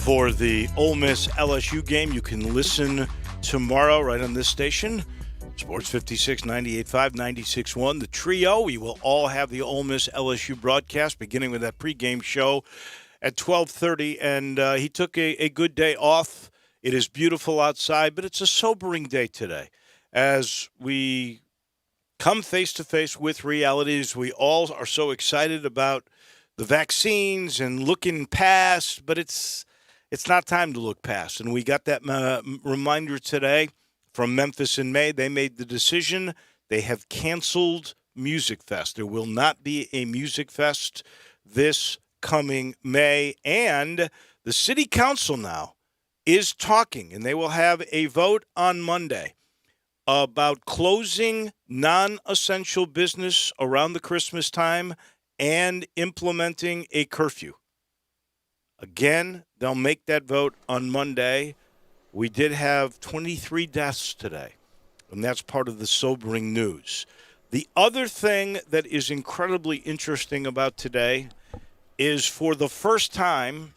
for the Ole Miss LSU game. You can listen tomorrow right on this station, Sports 56, 98.5, 96.1. The trio, we will all have the Ole Miss LSU broadcast, beginning with that pregame show at 12:30. And he took a good day off. It is beautiful outside, but it's a sobering day today as we come face-to-face with realities. We all are so excited about the vaccines and looking past, but it's not time to look past. And we got that reminder today from Memphis in May. They made the decision. They have canceled Music Fest. There will not be a Music Fest this coming May. And the city council now is talking, and they will have a vote on Monday about closing non-essential business around the Christmas time and implementing a curfew. Again, they'll make that vote on Monday. We did have 23 deaths today, and that's part of the sobering news. The other thing that is incredibly interesting about today is for the first time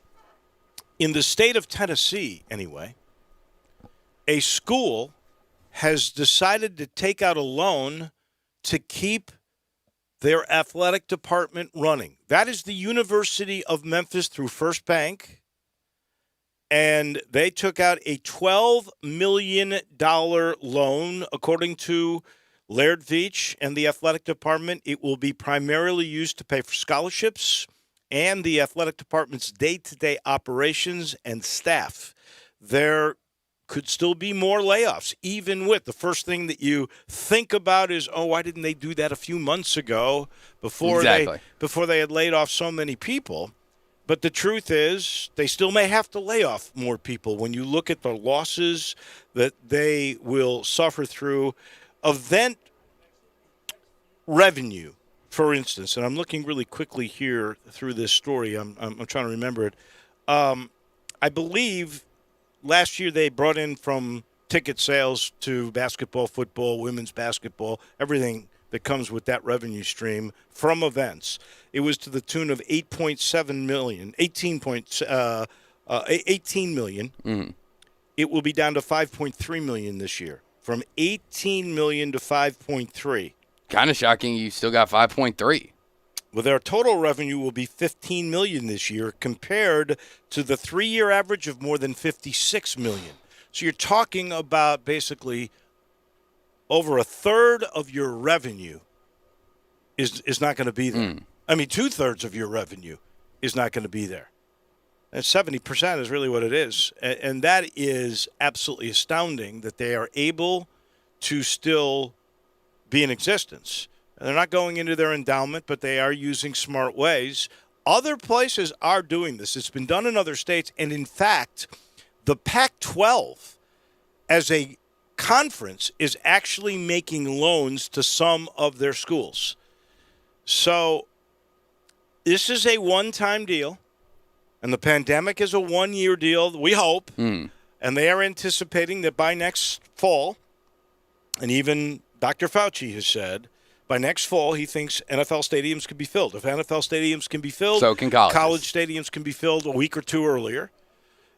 in the state of Tennessee, anyway, a school has decided to take out a loan to keep their athletic department running. That is the University of Memphis through First Bank. And they took out a $12 million loan, according to Laird Veach and the athletic department. It will be primarily used to pay for scholarships and the athletic department's day-to-day operations and staff. There could still be more layoffs, even with the first thing that you think about is, oh, why didn't they do that a few months ago before they had laid off so many people? But the truth is they still may have to lay off more people when you look at the losses that they will suffer through. Event revenue, for instance, and I'm looking really quickly here through this story. I'm trying to remember it. I believe last year they brought in from ticket sales to basketball, football, women's basketball, everything that comes with that revenue stream from events. It was to the tune of $18 million. Mm-hmm. It will be down to $5.3 million this year, from $18 million to $5.3. Kind of shocking you still got 5.3. Well, their total revenue will be $15 million this year compared to the 3-year average of more than $56 million. So you're talking about basically over a third of your revenue is not going to be there. I mean, 2/3 of your revenue is not going to be there. And 70% is really what it is. And that is absolutely astounding that they are able to still be in existence. They're not going into their endowment, but they are using smart ways. Other places are doing this. It's been done in other states. And, in fact, the Pac-12 as a conference is actually making loans to some of their schools. So this is a one-time deal, and the pandemic is a one-year deal, we hope. And they are anticipating that by next fall, and even Dr. Fauci has said, by next fall, he thinks NFL stadiums can be filled. If NFL stadiums can be filled, so can colleges. College stadiums can be filled a week or two earlier.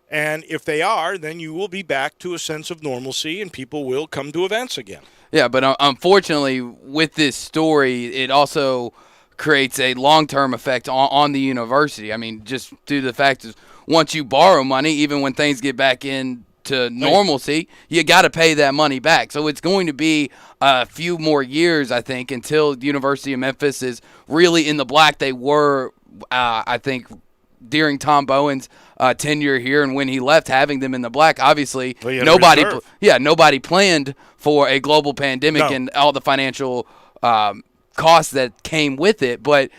And if they are, then you will be back to a sense of normalcy and people will come to events again. Yeah, but unfortunately, with this story, it also creates a long-term effect on the university. I mean, just due to the fact that once you borrow money, even when things get back into normalcy, you got to pay that money back. So it's going to be a few more years, I think, until the University of Memphis is really in the black. They were, I think, during Tom Bowen's tenure here, and when he left, having them in the black. Obviously, nobody planned for a global pandemic and all the financial costs that came with it. But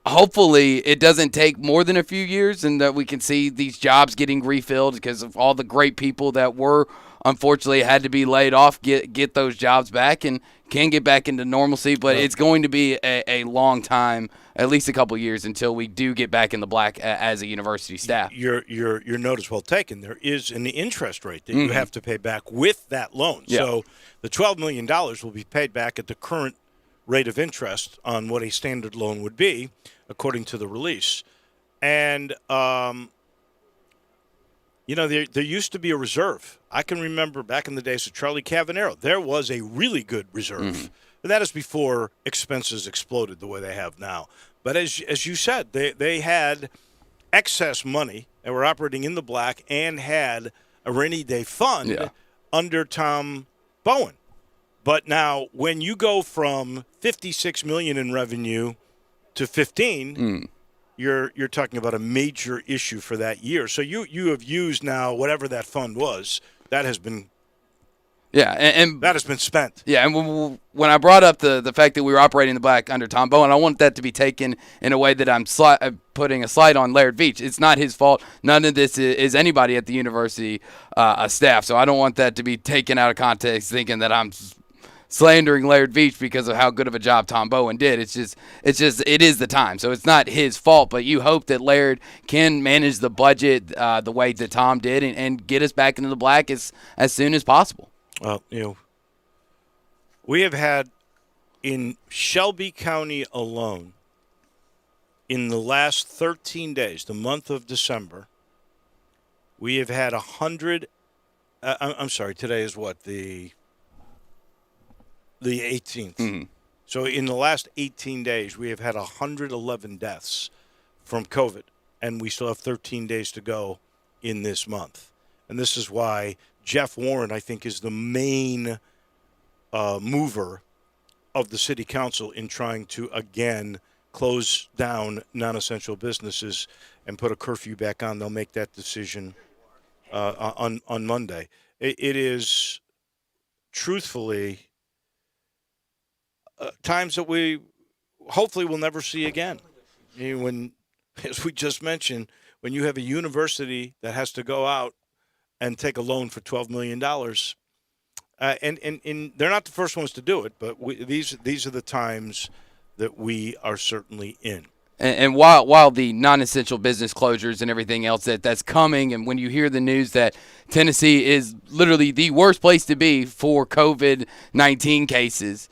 hopefully it doesn't take more than a few years and that we can see these jobs getting refilled because of all the great people that were unfortunately had to be laid off, get those jobs back and can get back into normalcy. But it's going to be a long time, at least a couple years, until we do get back in the black as a university staff. Your note is well taken. There is an interest rate that you have to pay back with that loan. Yeah. So the $12 million will be paid back at the current rate of interest on what a standard loan would be, according to the release. And There used to be a reserve. I can remember back in the days of Charlie Cavanero, there was a really good reserve. And that is before expenses exploded the way they have now. But as you said, they had excess money. They were operating in the black and had a rainy day fund under Tom Bowen. But now when you go from $56 million in revenue to 15, you're talking about a major issue for that year. So you have used now whatever that fund was. That has been and that has been spent. Yeah, and when I brought up the fact that we were operating in the black under Tom Bowen, I want that to be taken in a way that I'm putting a slight on Laird Veach. It's not his fault. None of this is anybody at the university staff. So I don't want that to be taken out of context, thinking that I'm slandering Laird Veach because of how good of a job Tom Bowen did. It is the time. So it's not his fault, but you hope that Laird can manage the budget the way that Tom did and get us back into the black as soon as possible. Well, we have had in Shelby County alone in the last 13 days, the month of December, we have had 100. I'm sorry, today is what, the 18th. Mm-hmm. So in the last 18 days, we have had 111 deaths from COVID, and we still have 13 days to go in this month. And this is why Jeff Warren, I think, is the main mover of the city council in trying to, again, close down non-essential businesses and put a curfew back on. They'll make that decision on Monday. It is, truthfully, times that we hopefully will never see again. When, as we just mentioned, when you have a university that has to go out and take a loan for $12 million. And they're not the first ones to do it, but these are the times that we are certainly in. And while the non-essential business closures and everything else that's coming, and when you hear the news that Tennessee is literally the worst place to be for COVID-19 cases,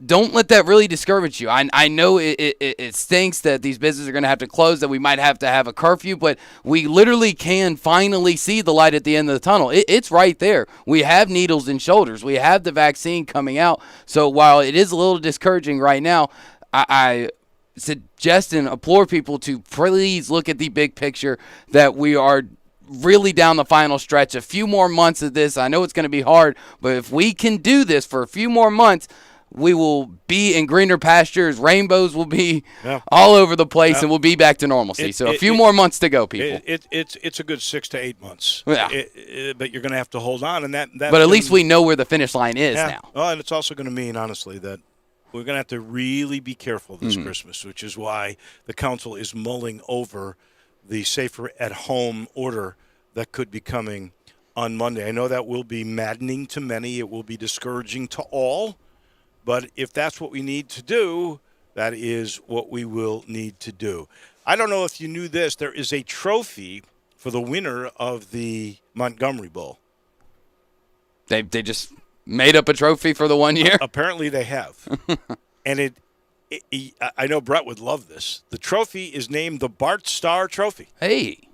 don't let that really discourage you. I know it stinks that these businesses are going to have to close, that we might have to have a curfew, but we literally can finally see the light at the end of the tunnel. It's right there. We have needles and shoulders. We have the vaccine coming out. So while it is a little discouraging right now, I suggest and implore people to please look at the big picture, that we are really down the final stretch. A few more months of this. I know it's going to be hard, but if we can do this for a few more months, we will be in greener pastures. Rainbows will be all over the place, and we'll be back to normalcy. So a few more months to go, people. It's a good 6 to 8 months. Yeah. But you're going to have to hold on, and that. But at least we know where the finish line is now. Well, and it's also going to mean, honestly, that we're going to have to really be careful this Christmas, which is why the council is mulling over the safer at home order that could be coming on Monday. I know that will be maddening to many. It will be discouraging to all. But if that's what we need to do, that is what we will need to do. I don't know if you knew this. There is a trophy for the winner of the Montgomery Bowl. They just made up a trophy for the 1 year? Apparently they have. And I know Brett would love this. The trophy is named the Bart Starr Trophy. Hey.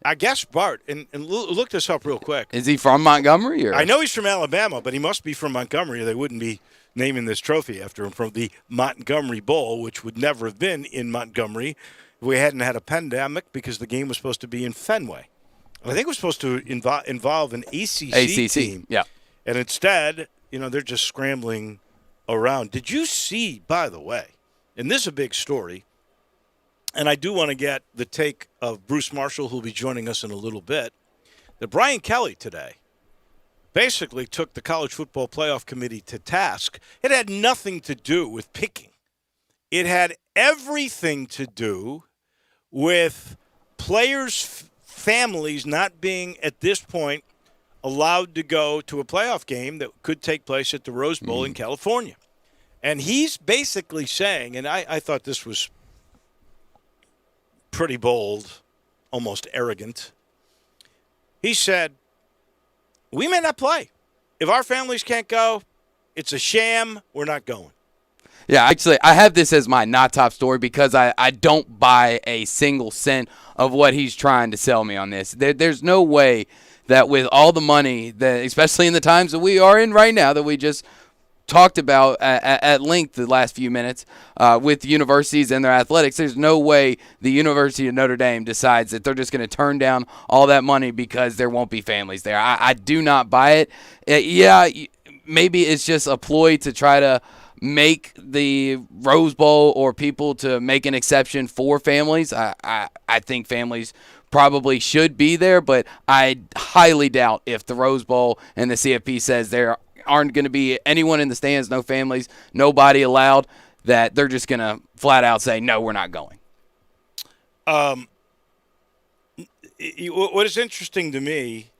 I guess Bart, and look this up real quick. Is he from Montgomery? Or? I know he's from Alabama, but he must be from Montgomery. They wouldn't be naming this trophy after him, from the Montgomery Bowl, which would never have been in Montgomery if we hadn't had a pandemic, because the game was supposed to be in Fenway. I think it was supposed to involve an ACC team. Yeah. And instead, they're just scrambling around. Did you see, by the way, and this is a big story, and I do want to get the take of Bruce Marshall, who will be joining us in a little bit, that Brian Kelly today basically took the College Football Playoff Committee to task. It had nothing to do with picking. It had everything to do with players' families not being, at this point, allowed to go to a playoff game that could take place at the Rose Bowl in California. And he's basically saying, and I thought this was pretty bold, almost arrogant. He said, we may not play. If our families can't go, it's a sham. We're not going. Yeah, actually, I have this as my not top story because I don't buy a single cent of what he's trying to sell me on this. There's no way that with all the money, that especially in the times that we are in right now, that we just talked about at length the last few minutes with universities and their athletics, there's no way the University of Notre Dame decides that they're just going to turn down all that money because there won't be families there. I do not buy it. Yeah, maybe it's just a ploy to try to make the Rose Bowl or people to make an exception for families. I think families probably should be there, but I highly doubt if the Rose Bowl and the CFP says there aren't going to be anyone in the stands, no families, nobody allowed, that they're just going to flat out say, no, we're not going. What is interesting to me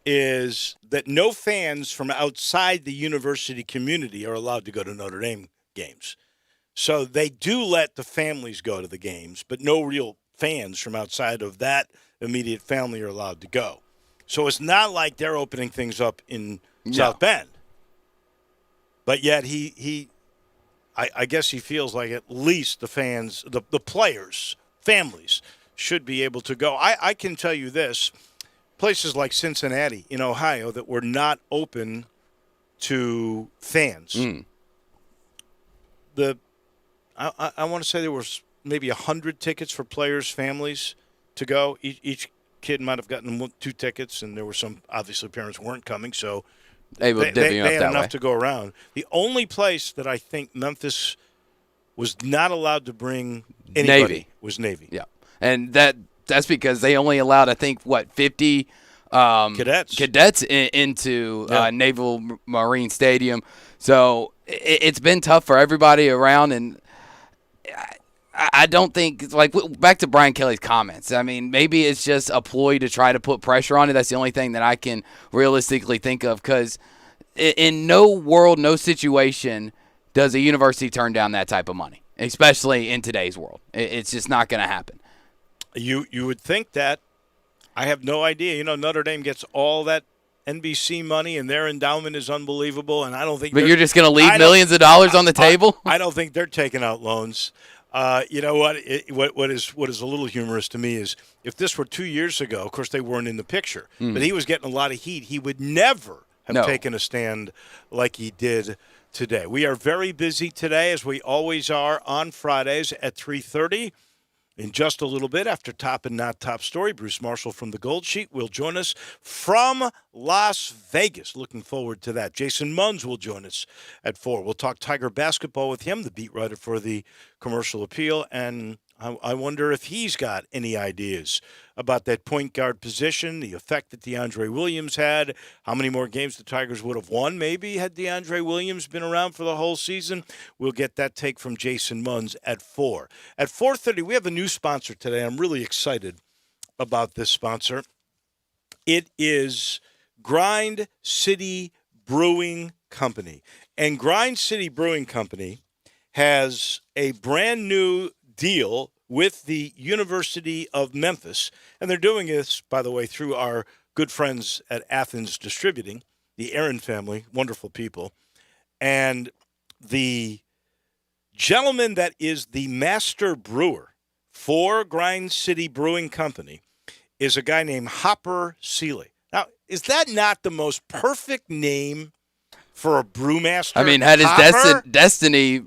is that no fans from outside the university community are allowed to go to Notre Dame games. So they do let the families go to the games, but no real fans from outside of that immediate family are allowed to go. So it's not like they're opening things up in South Bend. But yet I guess he feels like at least the fans, the players, families should be able to go. I can tell you this, places like Cincinnati in Ohio that were not open to fans. I want to say there was maybe 100 tickets for players' families to go. Each kid might have gotten 2 tickets, and there were some, obviously parents weren't coming, so they had enough to go around. The only place that I think Memphis was not allowed to bring anybody was Navy. Yeah, and that's because they only allowed, I think, 50 cadets into Naval Marine Stadium. So it's been tough for everybody around, and I don't think, like, back to Brian Kelly's comments, I mean, maybe it's just a ploy to try to put pressure on it. That's the only thing that I can realistically think of, because in no world, no situation does a university turn down that type of money, especially in today's world. It's just not going to happen. You would think that. I have no idea. You know, Notre Dame gets all that NBC money, and their endowment is unbelievable, and I don't think. But you're just going to leave millions of dollars on the table? I don't think they're taking out loans. You know what? What is a little humorous to me is if this were 2 years ago, of course they weren't in the picture, but he was getting a lot of heat. He would never have taken a stand like he did today. We are very busy today, as we always are on Fridays at 3:30. In just a little bit, after Top and Not Top Story, Bruce Marshall from the Gold Sheet will join us from Las Vegas. Looking forward to that. Jason Munz will join us at 4. We'll talk Tiger basketball with him, the beat writer for the Commercial Appeal, and I wonder if he's got any ideas about that point guard position, the effect that DeAndre Williams had, how many more games the Tigers would have won maybe had DeAndre Williams been around for the whole season. We'll get that take from Jason Munz at 4. At 4:30, we have a new sponsor today. I'm really excited about this sponsor. It is Grind City Brewing Company. And Grind City Brewing Company has a brand new deal with the University of Memphis. And they're doing this, by the way, through our good friends at Athens Distributing, the Aaron family, wonderful people. And the gentleman that is the master brewer for Grind City Brewing Company is a guy named Hopper Seeley. Now, is that not the most perfect name for a brewmaster? I mean, had his destiny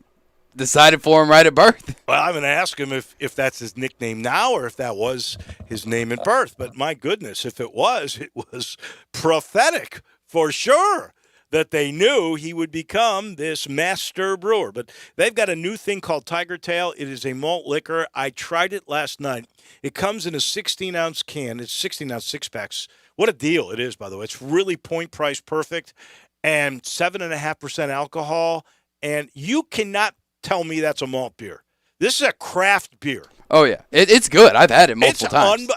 decided for him right at birth. Well, I'm going to ask him if that's his nickname now or if that was his name at birth. But my goodness, if it was prophetic for sure that they knew he would become this master brewer. But they've got a new thing called Tiger Tail. It is a malt liquor. I tried it last night. It comes in a 16-ounce can. It's 16-ounce six-packs. What a deal it is, by the way. It's really point price perfect and 7.5% alcohol. And you cannot tell me that's a malt beer. This is a craft beer. Oh yeah, it's good. I've had it multiple times.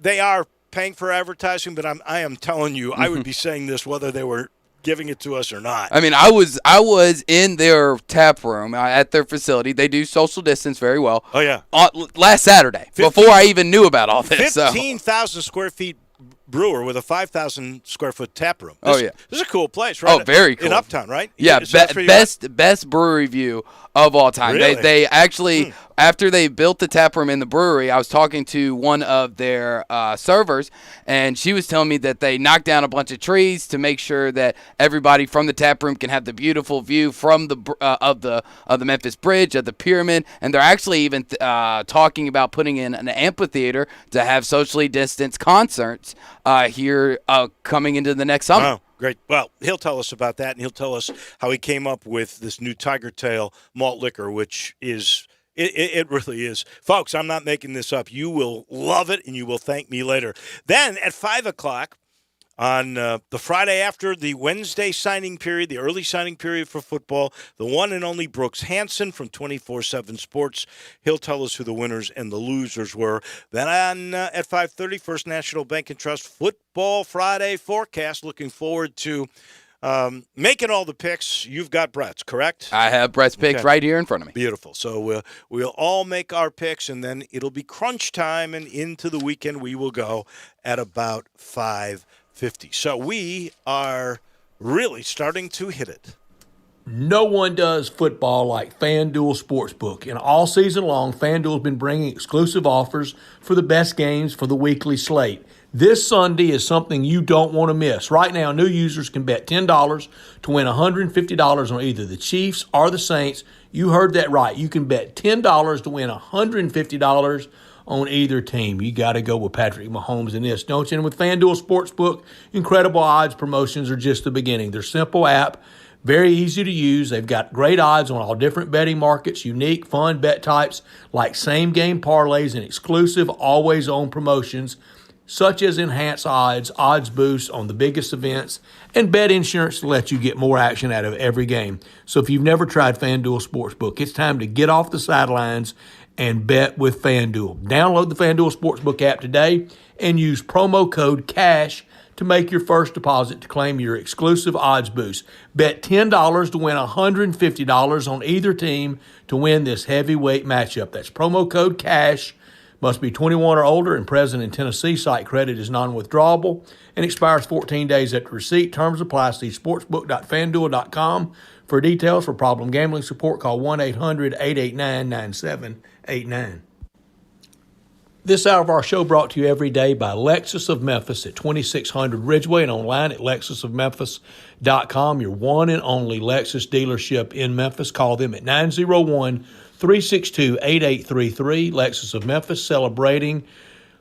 They are paying for advertising, but I am telling you, I would be saying this whether they were giving it to us or not. I mean, I was in their tap room at their facility. They do social distance very well. Oh yeah. Last Saturday, before I even knew about all this. 15,000 square feet brewer with a 5,000 square foot tap room. Oh, yeah. This is a cool place, right? Oh, very cool. In Uptown, right? Yeah, So that's where you're at? best brewery view of all time. Really? They actually, after they built the tap room in the brewery, I was talking to one of their servers, and she was telling me that they knocked down a bunch of trees to make sure that everybody from the tap room can have the beautiful view from the of the Memphis Bridge, of the pyramid, and they're actually even talking about putting in an amphitheater to have socially distanced concerts here coming into the next summer. Wow, great. Well, he'll tell us about that, and he'll tell us how he came up with this new Tiger Tail malt liquor, which is it really is. Folks, I'm not making this up. You will love it, and you will thank me later. Then at 5 o'clock on the Friday after the Wednesday signing period, the early signing period for football, the one and only Brooks Hansen from 24/7 Sports. He'll tell us who the winners and the losers were. Then at 5:30, First National Bank and Trust Football Friday forecast. Looking forward to making all the picks. You've got Brett's, correct? I have Brett's picks right here in front of me. Beautiful. So we'll all make our picks, and then it'll be crunch time, and into the weekend we will go at about 5:50. So we are really starting to hit it. No one does football like FanDuel Sportsbook. And all season long, FanDuel has been bringing exclusive offers for the best games for the weekly slate. This Sunday is something you don't want to miss. Right now, new users can bet $10 to win $150 on either the Chiefs or the Saints. You heard that right. You can bet $10 to win $150 on either team. You got to go with Patrick Mahomes in this, don't you? And with FanDuel Sportsbook, incredible odds promotions are just the beginning. Their simple app, very easy to use. They've got great odds on all different betting markets, unique, fun bet types like same-game parlays and exclusive, always-on promotions such as enhanced odds, odds boosts on the biggest events, and bet insurance to let you get more action out of every game. So if you've never tried FanDuel Sportsbook, it's time to get off the sidelines and bet with FanDuel. Download the FanDuel Sportsbook app today and use promo code CASH to make your first deposit to claim your exclusive odds boost. Bet $10 to win $150 on either team to win this heavyweight matchup. That's promo code CASH. Must be 21 or older and present in Tennessee. Site credit is non-withdrawable and expires 14 days after receipt. Terms apply. See sportsbook.fanduel.com for details. For problem gambling support, call 1-800-889-9789. This hour of our show brought to you every day by Lexus of Memphis at 2600 Ridgeway and online at lexusofmemphis.com. Your one and only Lexus dealership in Memphis. Call them at 901-362-8833. Lexus of Memphis, celebrating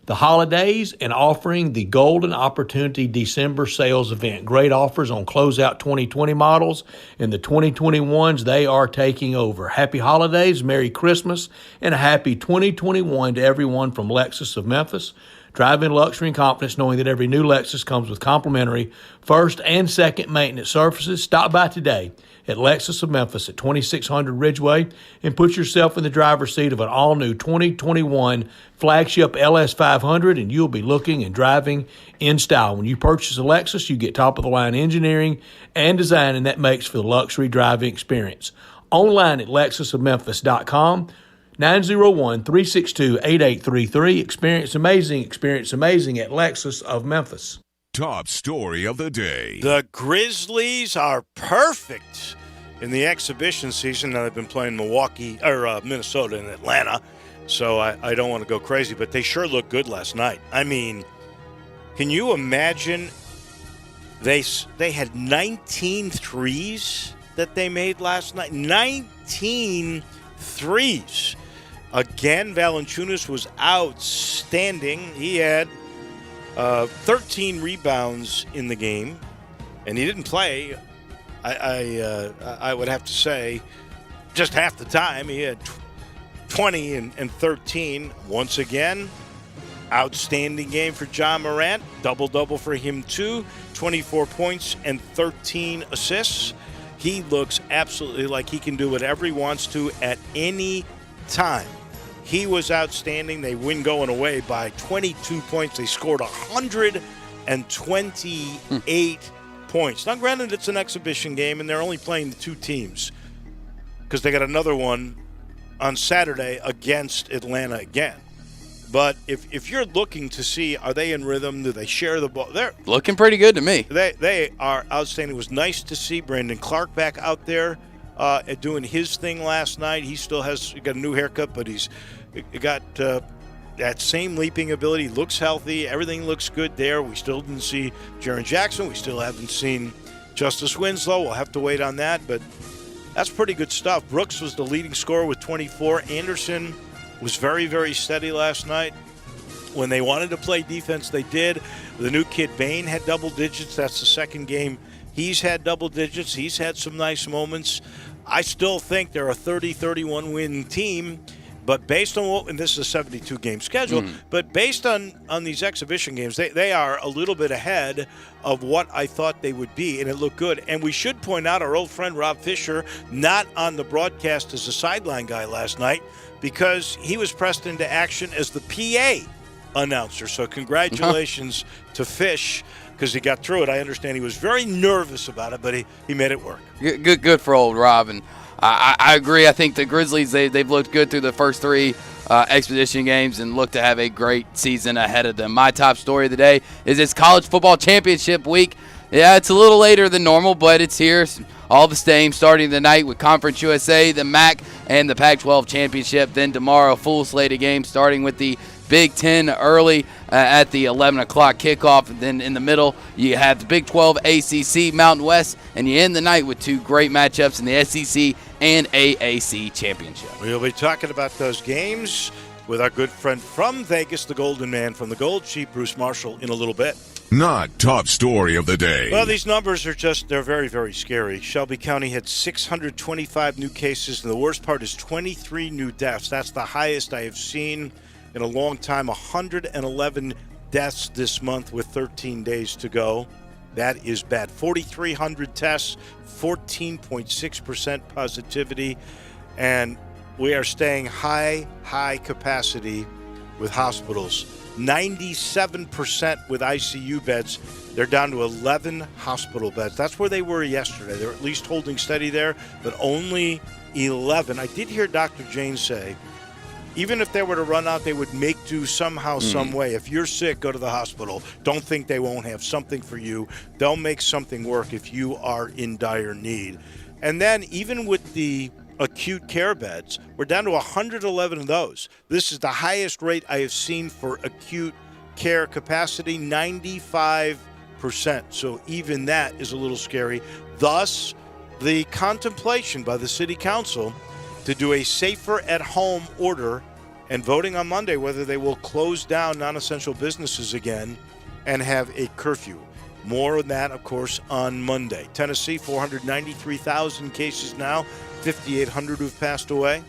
the holidays and offering the Golden Opportunity December sales event. Great offers on closeout 2020 models, and the 2021s, they are taking over. Happy holidays, Merry Christmas, and a happy 2021 to everyone from Lexus of Memphis. Drive in luxury and confidence knowing that every new Lexus comes with complimentary first and second maintenance services. Stop by today at Lexus of Memphis at 2600 Ridgeway and put yourself in the driver's seat of an all-new 2021 flagship LS500, and you'll be looking and driving in style. When you purchase a Lexus, you get top-of-the-line engineering and design, and that makes for the luxury driving experience. Online at lexusofmemphis.com, 901-362-8833. Experience amazing at Lexus of Memphis. Top story of the day. The Grizzlies are perfect in the exhibition season. Now they've been playing Minnesota and Atlanta, so I don't want to go crazy, but they sure looked good last night. I mean, can you imagine they had 19 threes that they made last night? 19 threes. Again, Valanciunas was outstanding. He had 13 rebounds in the game, and he didn't play. I would have to say just half the time. He had 20 and 13. Once again, outstanding game for John Morant. Double-double for him too. 24 points and 13 assists. He looks absolutely like he can do whatever he wants to at any time. He was outstanding. They win going away by 22 points. They scored 128 points. Now, granted, it's an exhibition game, and they're only playing the two teams because they got another one on Saturday against Atlanta again. But if you're looking to see, are they in rhythm? Do they share the ball? They're looking pretty good to me. They are outstanding. It was nice to see Brandon Clark back out there doing his thing last night. He still has got a new haircut, but he's got that same leaping ability. Looks healthy. Everything looks good there. We still didn't see Jaron Jackson. We still haven't seen Justice Winslow. We'll have to wait on that, but that's pretty good stuff. Brooks was the leading scorer with 24. Anderson was very, very steady last night. When they wanted to play defense, they did. The new kid, Bain, had double digits. That's the second game he's had double digits. He's had some nice moments. I still think they're a 30-31 win team, but based on what, and this is a 72-game schedule, but based on these exhibition games, they are a little bit ahead of what I thought they would be, and it looked good. And we should point out our old friend Rob Fisher, not on the broadcast as a sideline guy last night, because he was pressed into action as the PA announcer. So congratulations to Fish, because he got through it. I understand he was very nervous about it, but he made it work. Good for old Rob. And I agree. I think the Grizzlies, they've looked good through the first three expedition games and look to have a great season ahead of them. My top story of the day is it's college football championship week. Yeah, it's a little later than normal, but it's here. All the same, starting tonight with Conference USA, the MAC, and the Pac-12 championship. Then tomorrow, full slate of games, starting with the Big Ten early at the 11 o'clock kickoff. And then in the middle, you have the Big 12, ACC, Mountain West, and you end the night with two great matchups in the SEC and AAC championship. We'll be talking about those games with our good friend from Vegas, the Golden Man from the Gold Sheep, Bruce Marshall, in a little bit. Not top story of the day. Well, these numbers are they're very, very scary. Shelby County had 625 new cases, and the worst part is 23 new deaths. That's the highest I have seen in a long time. 111 deaths this month with 13 days to go. That is bad. 4,300 tests, 14.6% positivity, and we are staying high capacity with hospitals. 97% with ICU beds. They're down to 11 hospital beds. That's where they were yesterday. They're at least holding steady there, but only 11. I did hear Dr. Jane say, even if they were to run out, they would make do somehow, some way. If you're sick, go to the hospital. Don't think they won't have something for you. They'll make something work if you are in dire need. And then even with the acute care beds, we're down to 111 of those. This is the highest rate I have seen for acute care capacity, 95%. So even that is a little scary. Thus, the contemplation by the city council to do a safer at home order and voting on Monday whether they will close down non-essential businesses again and have a curfew. More on that, of course, on Monday. Tennessee, 493,000 cases now, 5,800 who've passed away.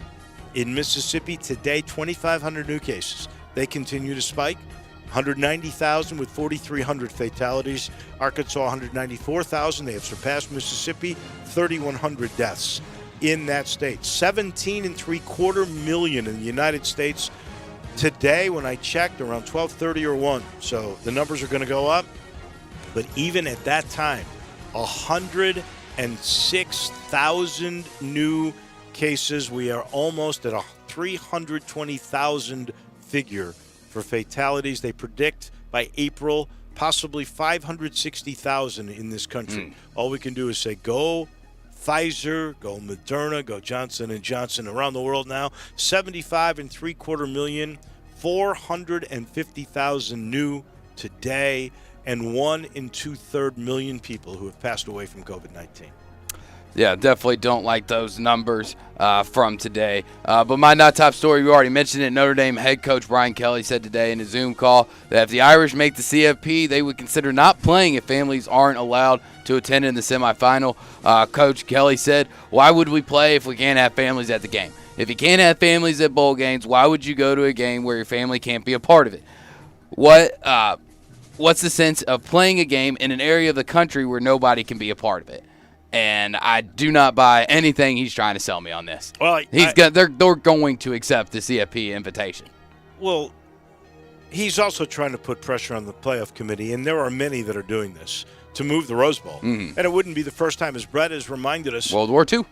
In Mississippi today, 2,500 new cases. They continue to spike. 190,000 with 4,300 fatalities. Arkansas, 194,000. They have surpassed Mississippi. 3,100 deaths in that state. 17.75 million in the United States. Today, when I checked, around 12:30 or 1. So the numbers are going to go up. But even at that time, 106,000 new cases. We are almost at a 320,000 figure for fatalities. They predict by April possibly 560,000 in this country. All we can do is say, go Pfizer, go Moderna, go Johnson & Johnson. Around the world now, 75.75 million, 450,000 new today, and 1 2/3 million people who have passed away from COVID-19. Yeah, definitely don't like those numbers from today. But my not top story, we already mentioned it. Notre Dame head coach Brian Kelly said today in a Zoom call that if the Irish make the CFP, they would consider not playing if families aren't allowed to attend in the semifinal. Coach Kelly said, why would we play if we can't have families at the game? If you can't have families at bowl games, why would you go to a game where your family can't be a part of it? What's the sense of playing a game in an area of the country where nobody can be a part of it? And I do not buy anything he's trying to sell me on this. Well, they're going to accept the CFP invitation. Well, he's also trying to put pressure on the playoff committee, and there are many that are doing this, to move the Rose Bowl. And it wouldn't be the first time, as Brett has reminded us. World War II.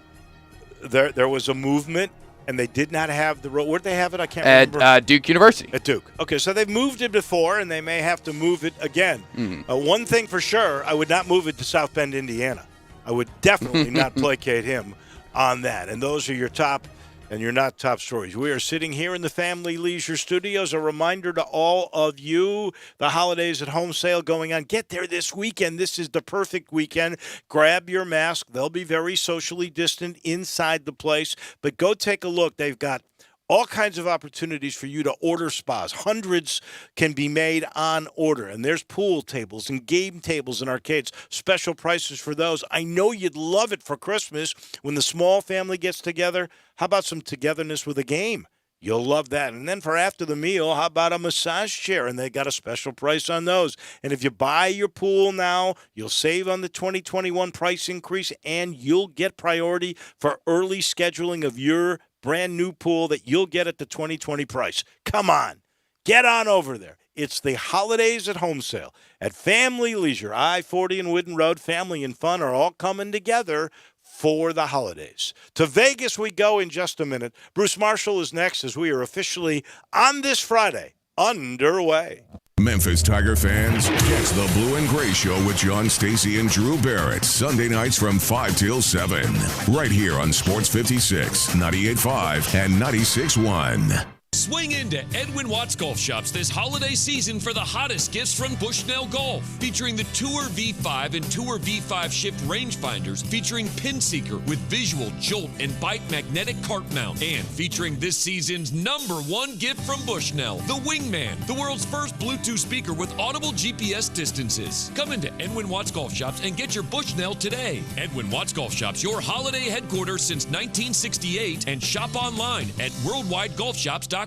There was a movement And they did not have the road. Where'd they have it? I can't remember. At Duke University. At Duke. Okay, so they've moved it before, and they may have to move it again. One thing for sure, I would not move it to South Bend, Indiana. I would definitely not placate him on that. And those are your top and your not top stories. We are sitting here in the Family Leisure Studios. A reminder to all of you, the Holidays at Home sale going on. Get there this weekend. This is the perfect weekend. Grab your mask. They'll be very socially distant inside the place. But go take a look. They've got all kinds of opportunities for you to order spas. Hundreds can be made on order. And there's pool tables and game tables and arcades. Special prices for those. I know you'd love it for Christmas when the small family gets together. How about some togetherness with a game? You'll love that. And then for after the meal, how about a massage chair? And they got a special price on those. And if you buy your pool now, you'll save on the 2021 price increase, and you'll get priority for early scheduling of your brand new pool that you'll get at the 2020 price. Come on. Get on over there. It's the Holidays at Home sale at Family Leisure. I-40 and Wooden Road. Family and fun are all coming together for the holidays. To Vegas we go in just a minute. Bruce Marshall is next as we are officially on this Friday underway. Memphis Tiger fans, catch the Blue and Gray Show with John Stacey and Drew Barrett, Sunday nights from 5 till 7, right here on Sports 56, 98.5, and 96.1. Swing into Edwin Watts Golf Shops this holiday season for the hottest gifts from Bushnell Golf. Featuring the Tour V5 and Tour V5 shift rangefinders, featuring Pin Seeker with visual jolt and bike magnetic cart mount, and featuring this season's #1 gift from Bushnell, the Wingman, the world's first Bluetooth speaker with audible GPS distances. Come into Edwin Watts Golf Shops and get your Bushnell today. Edwin Watts Golf Shops, your holiday headquarters since 1968, and shop online at worldwidegolfshops.com.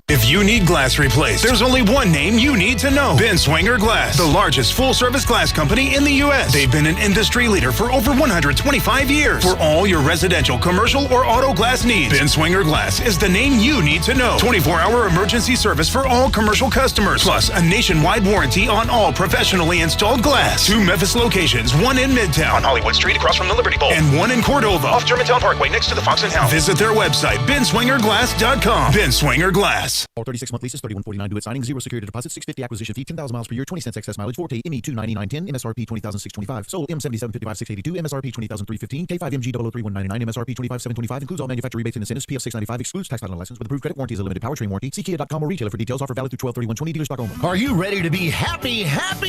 If you need glass replaced, there's only one name you need to know. Ben Swinger Glass, the largest full-service glass company in the U.S. They've been an industry leader for over 125 years. For all your residential, commercial, or auto glass needs, Ben Swinger Glass is the name you need to know. 24-hour emergency service for all commercial customers, plus a nationwide warranty on all professionally installed glass. 2 Memphis locations, one in Midtown on Hollywood Street across from the Liberty Bowl, and one in Cordova off Germantown Parkway next to the Fox and Hound. Visit their website, benswingerglass.com. Ben Swinger Glass. All 36-month leases, $31.49 due at signing, 0 security deposit, $650 acquisition fee, 10,000 miles per year, 20 cents excess mileage, Forte ME 29910, MSRP 20,625, sold M7755 682, MSRP 20,315, K5MG 003199, MSRP 25,725, includes all manufacturer rebates and incentives, PF 695, excludes tax title license with approved credit warranty is a limited powertrain warranty. See Kia.com or retailer for details. Offer valid through 12/31/20, dealer stock only. Are you ready to be happy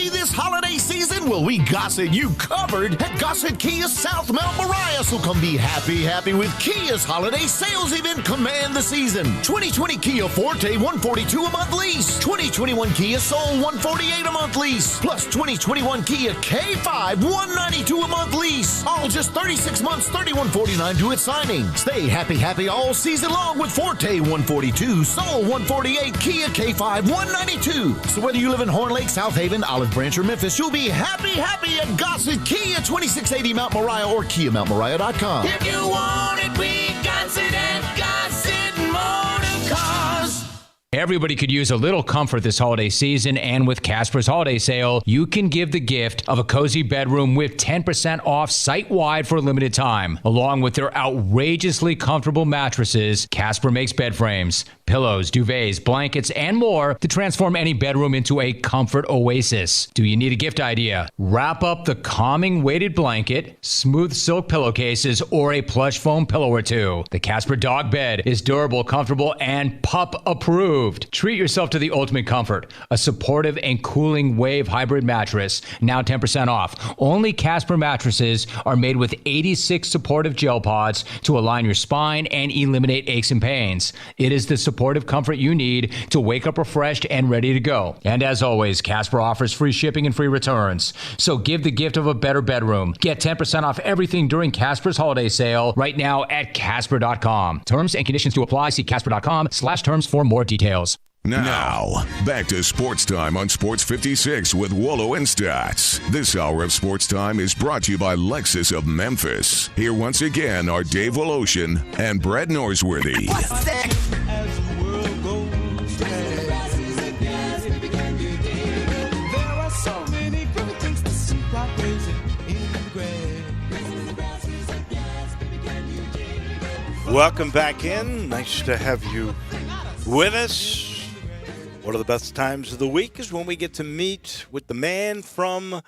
this holiday season? Well, we got you covered at Gossett Kia South Mount Moriah. So come be happy with Kia's holiday sales event. Command the season. 2020 Kia Forte, $142 a month lease. 2021 Kia Soul, $148 a month lease. Plus 2021 Kia K5, $192 a month lease. All just 36 months, $31.49 due at signing. Stay happy all season long with Forte, $142, Soul, $148, Kia K5, $192. So whether you live in Horn Lake, South Haven, Olive Branch, or Memphis, you'll be happy at Gossett Kia, 2680 Mount Moriah or KiaMountMoriah.com. If you want it, we got it at Gossett Motor Cars. Everybody could use a little comfort this holiday season, and with Casper's holiday sale, you can give the gift of a cozy bedroom with 10% off site-wide for a limited time. Along with their outrageously comfortable mattresses, Casper makes bed frames, pillows, duvets, blankets, and more to transform any bedroom into a comfort oasis. Do you need a gift idea? Wrap up the calming weighted blanket, smooth silk pillowcases, or a plush foam pillow or two. The Casper dog bed is durable, comfortable, and pup approved. Treat yourself to the ultimate comfort. A supportive and cooling wave hybrid mattress, now 10% off. Only Casper mattresses are made with 86 supportive gel pods to align your spine and eliminate aches and pains. It is the supportive comfort you need to wake up refreshed and ready to go. And as always, Casper offers free shipping and free returns. So give the gift of a better bedroom. Get 10% off everything during Casper's holiday sale right now at Casper.com. Terms and conditions to apply. See Casper.com/terms for more details. Now, back to Sports Time on Sports 56 with Wolo and Stats. This hour of Sports Time is brought to you by Lexus of Memphis. Here once again are Dave Woloshin and Brett Norsworthy. Welcome back in. Nice to have you with us. One of the best times of the week is when we get to meet with the man from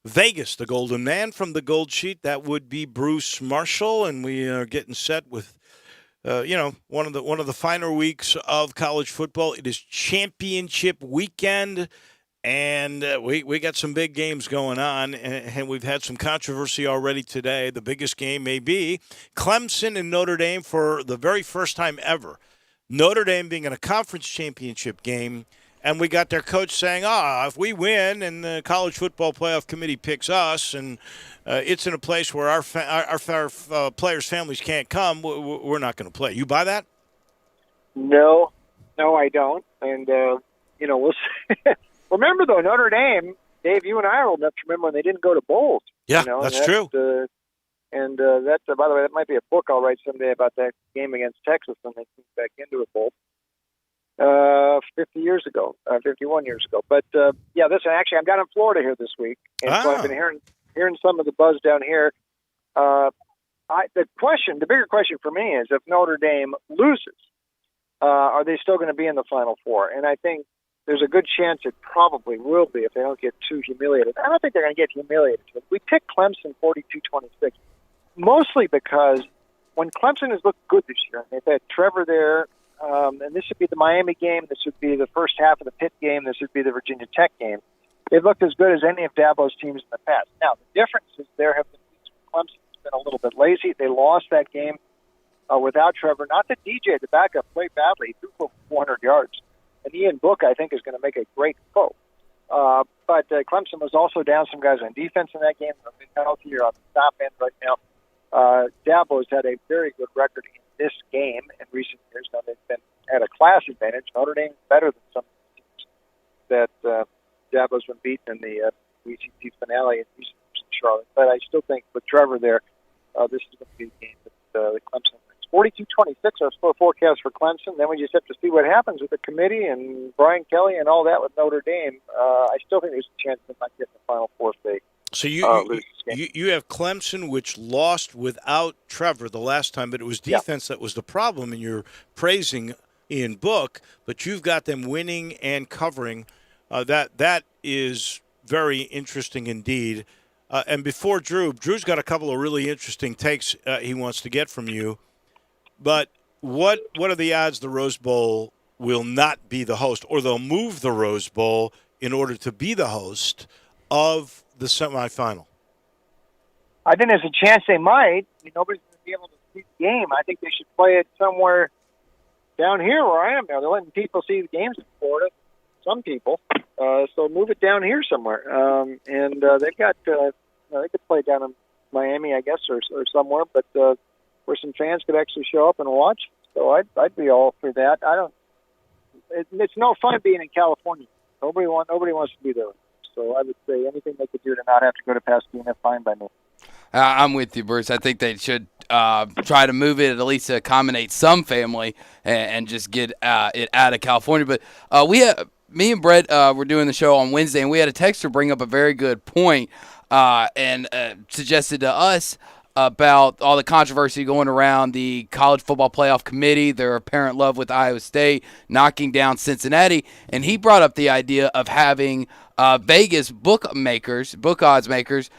Vegas, the Golden Man from the Gold Sheet. That would be Bruce Marshall, and we are getting set with, one of the finer weeks of college football. It is championship weekend, and we got some big games going on, and we've had some controversy already today. The biggest game may be Clemson and Notre Dame for the very first time ever. Notre Dame being in a conference championship game, and we got their coach saying, if we win and the College Football Playoff Committee picks us, and it's in a place where our players' families can't come, we're not going to play. You buy that? No, I don't. And, we'll see. Remember, though, Notre Dame, Dave, you and I are old enough to remember when they didn't go to bowls. Yeah, that's true. By the way, that might be a book I'll write someday about that game against Texas when they came back into a bowl 51 years ago. But, listen, actually, I'm down in Florida here this week, and so I've been hearing some of the buzz down here. The bigger question for me is if Notre Dame loses, are they still going to be in the Final Four? And I think there's a good chance it probably will be if they don't get too humiliated. I don't think they're going to get humiliated. We picked Clemson 42-26, mostly because when Clemson has looked good this year, and they've had Trevor there, and this would be the Miami game, this would be the first half of the Pitt game, this would be the Virginia Tech game. They've looked as good as any of Dabo's teams in the past. Now, the difference is there have been Clemson has been a little bit lazy. They lost that game without Trevor. Not that DJ, the backup, played badly. He threw for 400 yards. And Ian Book, I think, is going to make a great pro. But Clemson was also down some guys on defense in that game. They've been healthy on the top end right now. Dabo has had a very good record in this game in recent years. Now, they've been at a class advantage. Notre Dame is better than some teams that Dabo's been beaten in the WCC finale in recent years in Charlotte. But I still think with Trevor there, this is going to be a game that Clemson wins. 42-26, our score forecast for Clemson. Then we just have to see what happens with the committee and Brian Kelly and all that with Notre Dame. I still think there's a chance they might get the Final Four state. So you have Clemson, which lost without Trevor the last time, but it was defense that was the problem, and you're praising Ian Book, but you've got them winning and covering. That is very interesting indeed. And before Drew's got a couple of really interesting takes he wants to get from you. But what are the odds the Rose Bowl will not be the host, or they'll move the Rose Bowl in order to be the host of the semifinal? I think there's a chance they might. Nobody's going to be able to see the game. I think they should play it somewhere down here where I am now. They're letting people see the games in Florida, some people. So move it down here somewhere. They've got they could play down in Miami, I guess, or somewhere, but where some fans could actually show up and watch. So I'd be all for that. It's no fun being in California. Nobody wants to be there. So I would say anything they could do to not have to go to Pasadena, fine by me. I'm with you, Bruce. I think they should try to move it at least to accommodate some family and just get it out of California. But me and Brett were doing the show on Wednesday, and we had a texter bring up a very good point and suggested to us about all the controversy going around the College Football Playoff Committee, their apparent love with Iowa State, knocking down Cincinnati, and he brought up the idea of having Vegas book odds makers,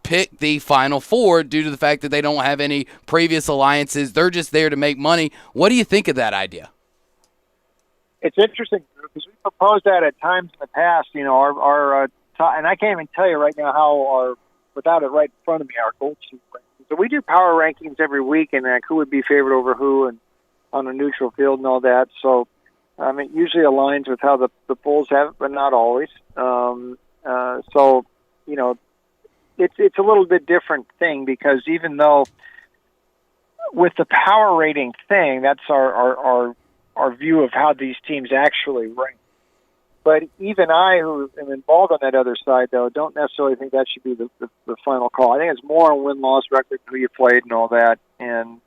pick the Final Four due to the fact that they don't have any previous alliances. They're just there to make money. What do you think of that idea? It's interesting because we proposed that at times in the past. And I can't even tell you right now how without it right in front of me, our gold sheet rankings. So we do power rankings every week, and who would be favored over who, and on a neutral field and all that. So it usually aligns with how the polls have it, but not always. It's a little bit different thing because even though with the power rating thing, that's our view of how these teams actually rank. But even I, who am involved on that other side, though, don't necessarily think that should be the final call. I think it's more a win-loss record, who you played, and all that, and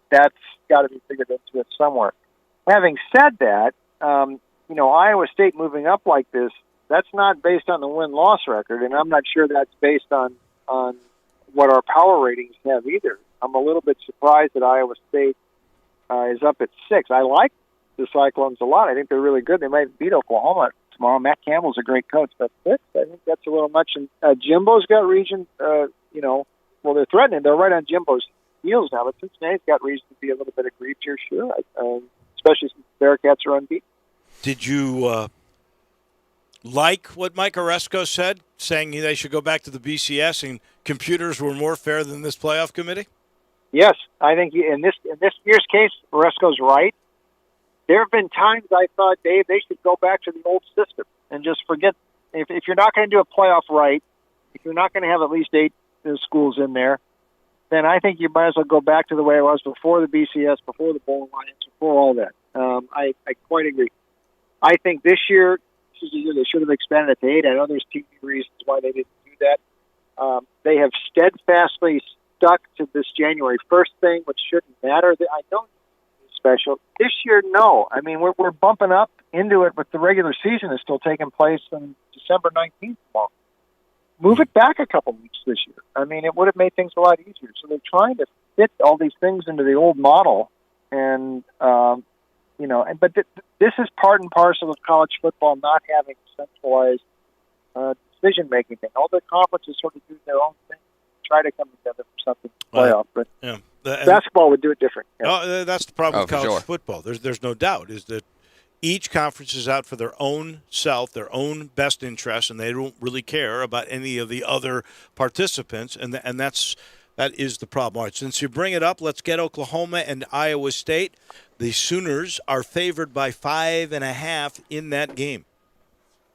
that's got to be figured into it somewhere. Having said that, Iowa State moving up like this, that's not based on the win-loss record, and I'm not sure that's based on what our power ratings have either. I'm a little bit surprised that Iowa State is up at 6. I like the Cyclones a lot. I think they're really good. They might beat Oklahoma tomorrow. Matt Campbell's a great coach, but 6, I think that's a little much. And Jimbo's got reason, well, they're threatening. They're right on Jimbo's heels now, but Cincinnati's got reason to be a little bit aggrieved here, sure, especially since the Bearcats are unbeaten. Did you like what Mike Oresco said, saying they should go back to the BCS and computers were more fair than this playoff committee? Yes, I think in this year's case, Oresco's right. There have been times I thought, Dave, they should go back to the old system and just forget. If you're not going to do a playoff right, if you're not going to have at least 8 schools in there, then I think you might as well go back to the way it was before the BCS, before the Bowl Alliance, before all that. I quite agree. I think this year, they should have expanded it to 8. I know there's TV reasons why they didn't do that. They have steadfastly stuck to this January 1st thing, which shouldn't matter. I don't special. This year, no. I mean, we're bumping up into it, but the regular season is still taking place on December 19th tomorrow. Move it back a couple weeks this year. I mean, it would have made things a lot easier. So they're trying to fit all these things into the old model, and but this is part and parcel of college football not having a centralized decision-making thing. All the conferences sort of do their own thing, try to come together for something playoff, but basketball would do it different. Yeah. Oh, that's the problem with college sure. football. There's no doubt is that each conference is out for their own self, their own best interests, and they don't really care about any of the other participants, and that is the problem. All right, since you bring it up, let's get Oklahoma and Iowa State. The Sooners are favored by 5.5 in that game.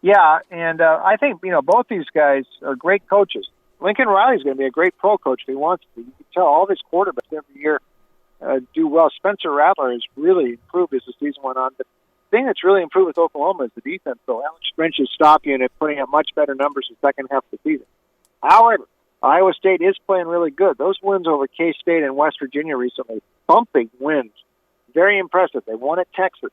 Yeah, and I think both these guys are great coaches. Lincoln Riley's going to be a great pro coach if he wants to. You can tell all these quarterbacks every year do well. Spencer Rattler has really improved as the season went on. But the thing that's really improved with Oklahoma is the defense. So Alex Grinch's stop unit putting up much better numbers the second half of the season. However, Iowa State is playing really good. Those wins over K-State and West Virginia recently, thumping wins. Very impressive. They won at Texas.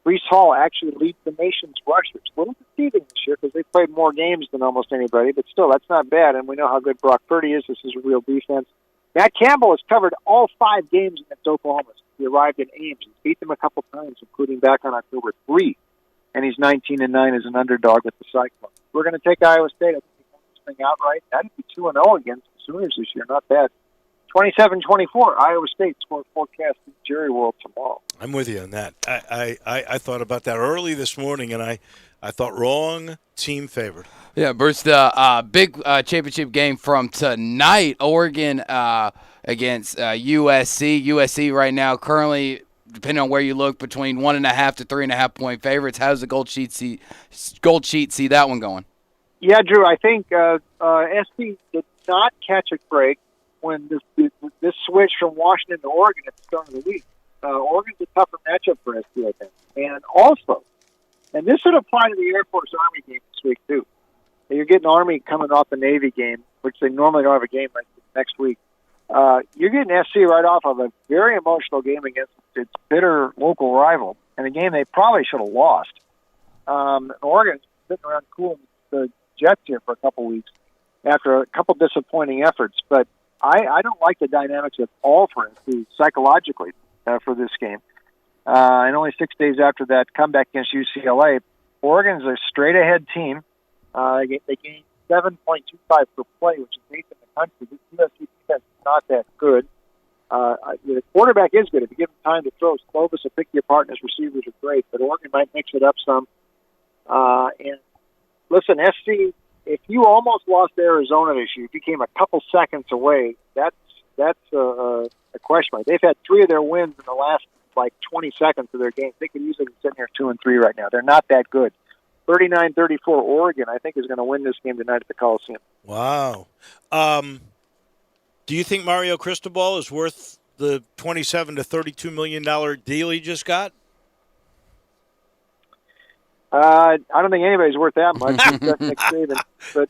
Brees Hall actually leads the nation's rushers. A little deceiving this year because they played more games than almost anybody, but still, that's not bad, and we know how good Brock Purdy is. This is a real defense. Matt Campbell has covered all 5 games against Oklahoma. He arrived in Ames. He's beat them a couple times, including back on October 3, and he's 19-9 as an underdog with the Cyclones. We're going to take Iowa State. I think they won this thing outright. That'd be 2-0 against the Sooners this year. Not bad. 27-24, Iowa State score forecast in Jerry World tomorrow. I'm with you on that. I thought about that early this morning, and I thought wrong team favored. Yeah, Bruce, the big championship game from tonight, Oregon against USC. USC right now currently, depending on where you look, between 1.5 to 3.5 point favorites. How does the Gold Sheet see that one going? Yeah, Drew, I think SC did not catch a break when this switch from Washington to Oregon at the start of the week. Oregon's a tougher matchup for SC, I think. And also, and this would apply to the Air Force Army game this week, too. You're getting Army coming off the Navy game, which they normally don't have a game like next week. You're getting SC right off of a very emotional game against its bitter local rival, and a game they probably should have lost. Oregon's sitting around cooling the Jets here for a couple weeks after a couple disappointing efforts, but I don't like the dynamics at all for SC psychologically for this game. And only 6 days after that comeback against UCLA, Oregon's a straight-ahead team. They gained 7.25 per play, which is 8th in the country. This USC defense is not that good. The quarterback is good. If you give him time to throw, Clovis will pick you apart, and his receivers are great. But Oregon might mix it up some. And listen, SC, if you almost lost Arizona this year, you became a couple seconds away. That's a question mark. They've had 3 of their wins in the last 20 seconds of their game. They could easily be sitting here 2-3 right now. They're not that good. 39-34 Oregon, I think, is going to win this game tonight at the Coliseum. Wow. Do you think Mario Cristobal is worth the $27 to $32 million deal he just got? I don't think anybody's worth that much. Nick Saban. But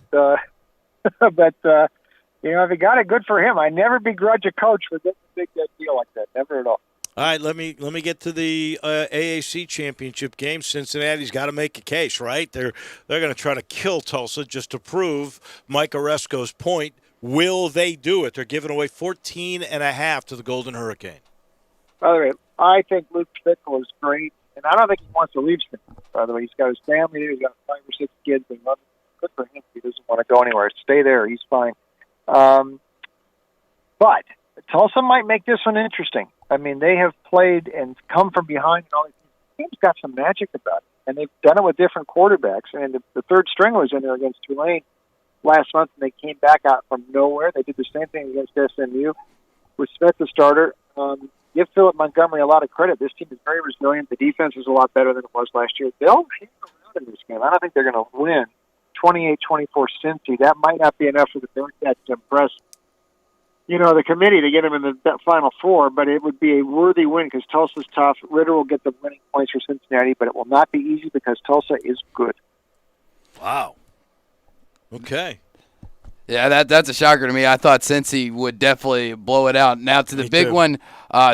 if he got it, good for him. I never begrudge a coach for getting a big deal like that. Never at all. All right, let me get to the AAC championship game. Cincinnati's got to make a case, right? They're going to try to kill Tulsa just to prove Mike Oresco's point Will they do it? They're giving away 14.5 to the Golden Hurricane. By the way, I think Luke Fickle is great, and I don't think he wants to leave Stanford, by the way. He's got his family there. He's got 5 or 6 kids. They love him. Good for him. He doesn't want to go anywhere. Stay there. He's fine. But Tulsa might make this one interesting. I mean, they have played and come from behind and all these things. The team's got some magic about it, and they've done it with different quarterbacks. I mean, the third string was in there against Tulane last month, and they came back out from nowhere. They did the same thing against SMU with Smith the starter. Give Philip Montgomery a lot of credit. This team is very resilient. The defense is a lot better than it was last year. They'll hang around in this game. I don't think they're going to win 28-24 Cincy. That might not be enough for the Bearcats to impress, the committee to get them in the Final Four, but it would be a worthy win because Tulsa's tough. Ritter will get the winning points for Cincinnati, but it will not be easy because Tulsa is good. Wow. Okay. Yeah, that's a shocker to me. I thought Cincy would definitely blow it out. Now to the big one,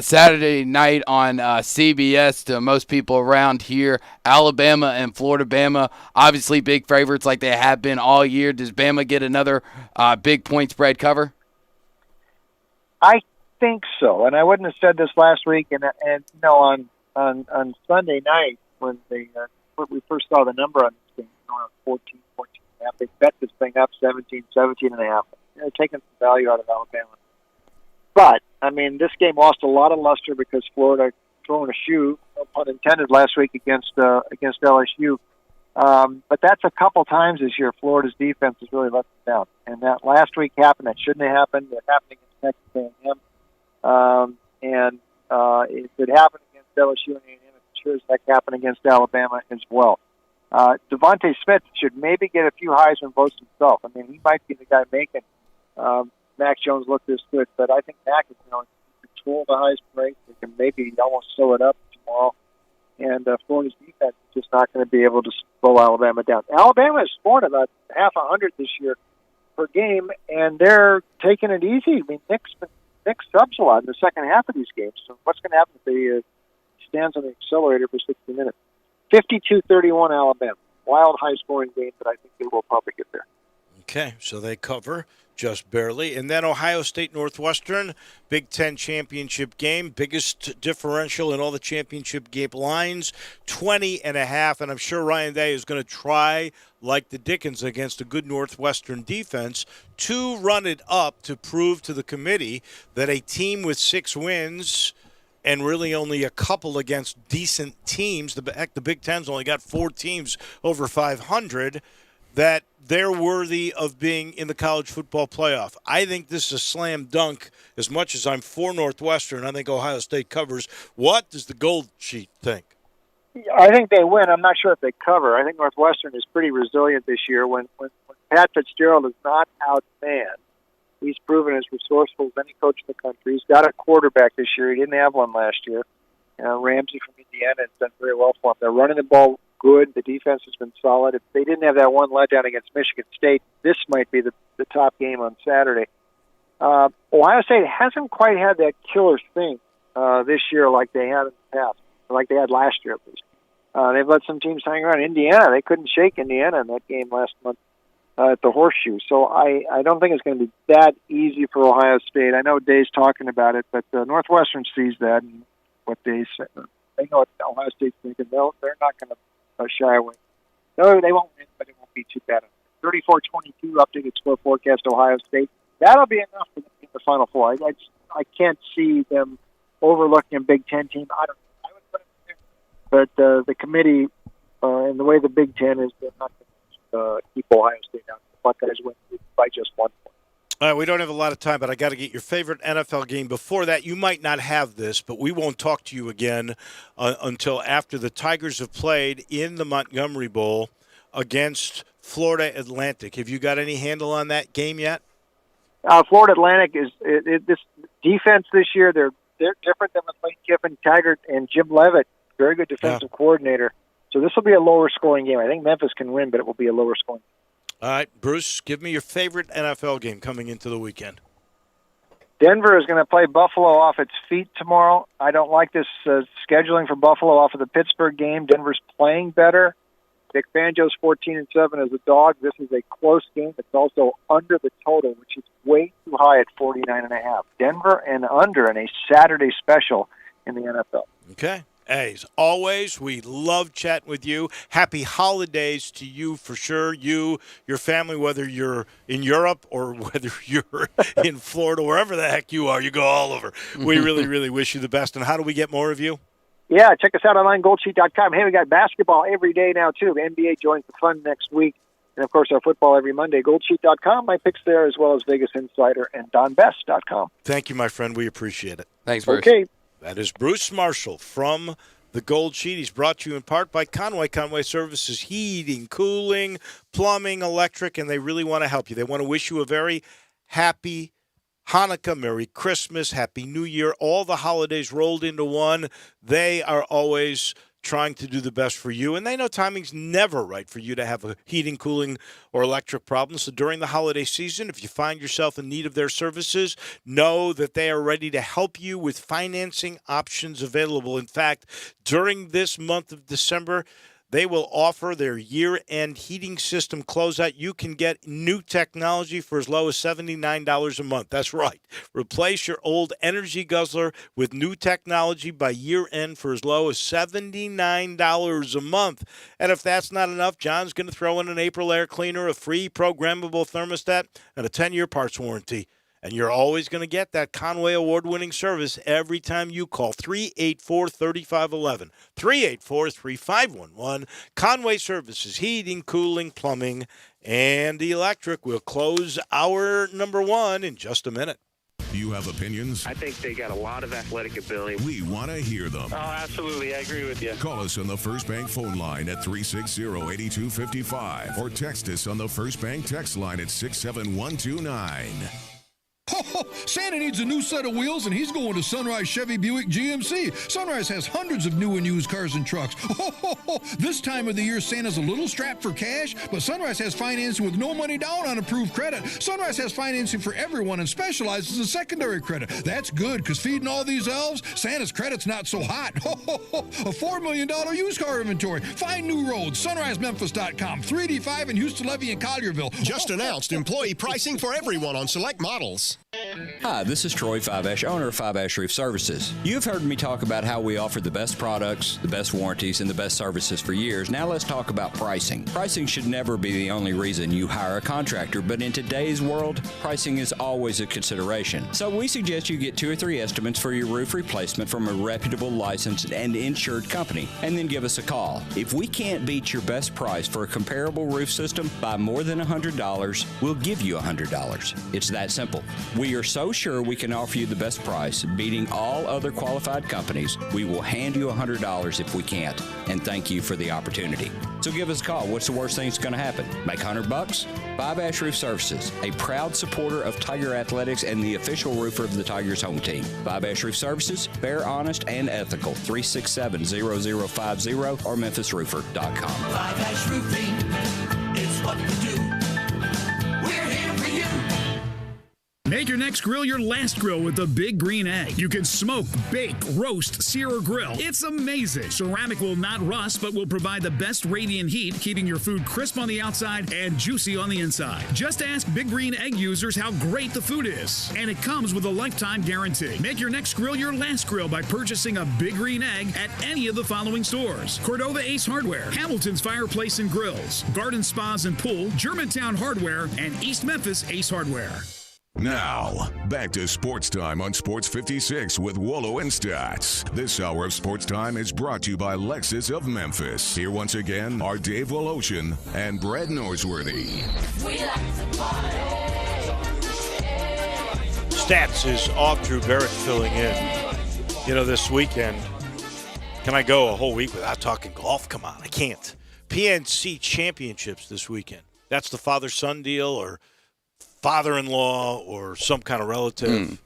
Saturday night on CBS to most people around here, Alabama and Florida. Bama, obviously big favorites like they have been all year. Does Bama get another big point spread cover? I think so, and I wouldn't have said this last week. And on Sunday night when we first saw the number on this game, around 14 and a half, they bet this thing up 17 and a half. They're taking some value out of Alabama. But I mean, this game lost a lot of luster because Florida throwing a shoe, no pun intended, last week against LSU. But that's a couple times this year Florida's defense has really let them down. And that last week happened. That shouldn't have happened. It happened against Texas A&M. It could happen against LSU and A&M. It sure as heck happen against Alabama as well. Devontae Smith should maybe get a few Heisman votes himself. I mean, he might be the guy making Mac Jones look this good. But I think Mac is in control of the Heisman race. They can maybe almost sew it up tomorrow. And Florida's defense is just not going to be able to slow Alabama down. Alabama has scored about half 100 this year per game, and they're taking it easy. I mean, Nick subs a lot in the second half of these games. So what's going to happen if he stands on the accelerator for 60 minutes? 52-31 Alabama. Wild, high-scoring game, but I think they will probably get there. Okay, so they cover just barely. And then Ohio State Northwestern, Big Ten championship game, biggest differential in all the championship game lines, 20.5. And I'm sure Ryan Day is going to try, like the Dickens against a good Northwestern defense, to run it up to prove to the committee that a team with 6 wins and really only a couple against decent teams, the Big Ten's only got 4 teams over 500, that they're worthy of being in the college football playoff. I think this is a slam dunk as much as I'm for Northwestern. I think Ohio State covers. What does the Gold Sheet think? I think they win. I'm not sure if they cover. I think Northwestern is pretty resilient this year. When Pat Fitzgerald is not outmanned, he's proven as resourceful as any coach in the country. He's got a quarterback this year. He didn't have one last year. Ramsey from Indiana has done very well for him. They're running the ball good. The defense has been solid. If they didn't have that one letdown against Michigan State, this might be the top game on Saturday. Ohio State hasn't quite had that killer thing this year like they had in the past, like they had last year at least. They've let some teams hang around. Indiana, they couldn't shake Indiana in that game last month at the Horseshoe. So I don't think it's going to be that easy for Ohio State. I know Day's talking about it, but Northwestern sees that and what they say. They know what Ohio State's thinking. They're not going to shy away. No, they won't win, but it won't be too bad. 34-22 updated score forecast Ohio State. That'll be enough for them in the Final Four. I can't see them overlooking a Big Ten team. I would put it there. But the committee and the way the Big Ten is, they're not going to keep Ohio State out. The Buckeyes win by just 1 point. All right, we don't have a lot of time, but I got to get your favorite NFL game. Before that, you might not have this, but we won't talk to you again until after the Tigers have played in the Montgomery Bowl against Florida Atlantic. Have you got any handle on that game yet? Florida Atlantic is this defense this year. They're different than with Lane Kiffin, Taggart, and Jim Leavitt. Very good defensive coordinator. So this will be a lower scoring game. I think Memphis can win, but it will be a lower scoring game. All right, Bruce, give me your favorite NFL game coming into the weekend. Denver is going to play Buffalo off its feet tomorrow. I don't like this scheduling for Buffalo off of the Pittsburgh game. Denver's playing better. Vic Fangio's 14-7 as a dog. This is a close game. It's also under the total, which is way too high at 49.5. Denver and under in a Saturday special in the NFL. Okay. Hey, as always, we love chatting with you. Happy holidays to you for sure. You, your family, whether you're in Europe or whether you're in Florida, wherever the heck you are, you go all over. We really, really wish you the best. And how do we get more of you? Yeah, check us out online, goldsheet.com. Hey, we got basketball every day now, too. The NBA joins the fun next week. And, of course, our football every Monday, goldsheet.com. My picks there, as well as Vegas Insider and DonBest.com. Thank you, my friend. We appreciate it. Thanks, Bruce. Okay. That is Bruce Marshall from the Gold Sheet. He's brought to you in part by Conway. Conway Services, heating, cooling, plumbing, electric, and they really want to help you. They want to wish you a very happy Hanukkah, Merry Christmas, Happy New Year, all the holidays rolled into one. They are always trying to do the best for you, and they know timing's never right for you to have a heating, cooling, or electric problem. So during the holiday season, if you find yourself in need of their services, know that they are ready to help you with financing options available. In fact, during this month of December, they will offer their year-end heating system closeout. You can get new technology for as low as $79 a month. That's right. Replace your old energy guzzler with new technology by year-end for as low as $79 a month. And if that's not enough, John's going to throw in an April air cleaner, a free programmable thermostat, and a 10-year parts warranty. And you're always going to get that Conway award-winning service every time you call 384-3511, 384-3511. Conway Services, heating, cooling, plumbing, and electric. We'll close hour number one in just a minute. You have opinions? I think they got a lot of athletic ability. We want to hear them. Oh, absolutely. I agree with you. Call us on the First Bank phone line at 360-8255 or text us on the First Bank text line at 67129. Santa needs a new set of wheels, and he's going to Sunrise Chevy Buick GMC. Sunrise has hundreds of new and used cars and trucks. This time of the year, Santa's a little strapped for cash, but Sunrise has financing with no money down on approved credit. Sunrise has financing for everyone and specializes in secondary credit. That's good, because feeding all these elves, Santa's credit's not so hot. A $4 million used car inventory. Find new roads. SunriseMemphis.com. 3D5 in Houston, Levy, and Collierville. Just announced employee pricing for everyone on select models. Hi, this is Troy Fiveash, owner of Fiveash Roof Services. You've heard me talk about how we offer the best products, the best warranties, and the best services for years. Now let's talk about pricing. Pricing should never be the only reason you hire a contractor, but in today's world, pricing is always a consideration. So we suggest you get 2 or 3 estimates for your roof replacement from a reputable, licensed, and insured company, and then give us a call. If we can't beat your best price for a comparable roof system by more than $100, we'll give you $100. It's that simple. We are so sure we can offer you the best price, beating all other qualified companies, we will hand you $100 if we can't. And thank you for the opportunity. So give us a call. What's the worst thing that's going to happen? Make $100? Fiveash Roof Services, a proud supporter of Tiger Athletics and the official roofer of the Tigers home team. Fiveash Roof Services, fair, honest, and ethical. 367-0050 or memphisroofer.com. Fiveash Roofing is what we do. We're here for you. Make your next grill your last grill with the Big Green Egg. You can smoke, bake, roast, sear, or grill. It's amazing. Ceramic will not rust, but will provide the best radiant heat, keeping your food crisp on the outside and juicy on the inside. Just ask Big Green Egg users how great the food is. And it comes with a lifetime guarantee. Make your next grill your last grill by purchasing a Big Green Egg at any of the following stores: Cordova Ace Hardware, Hamilton's Fireplace and Grills, Garden Spas and Pool, Germantown Hardware, and East Memphis Ace Hardware. Now, back to Sports Time on Sports 56 with Wolo and Stats. This hour of Sports Time is brought to you by Lexus of Memphis. Here once again are Dave Woloshin and Brad Norsworthy. Stats is off. Drew Barrett filling in. You know, this weekend, can I go a whole week without talking golf? Come on, I can't. PNC Championships this weekend. That's the father-son deal, or father-in-law, or some kind of relative.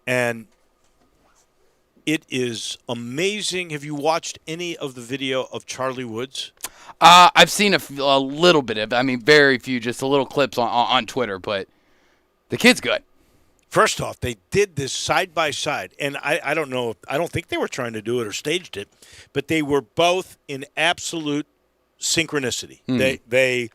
And it is amazing. Have you watched any of the video of Charlie Woods? I've seen a little bit of it. I mean, very few, just a little clips on Twitter, but the kid's good. First off, they did this side by side, and I don't know. I don't think they were trying to do it or staged it, but they were both in absolute synchronicity. They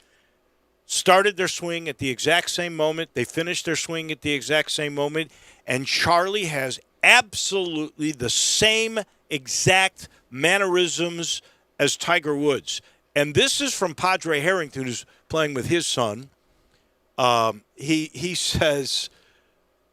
started their swing at the exact same moment. They finished their swing at the exact same moment. And Charlie has absolutely the same exact mannerisms as Tiger Woods. And this is from Padre Harrington, who's playing with his son. He says,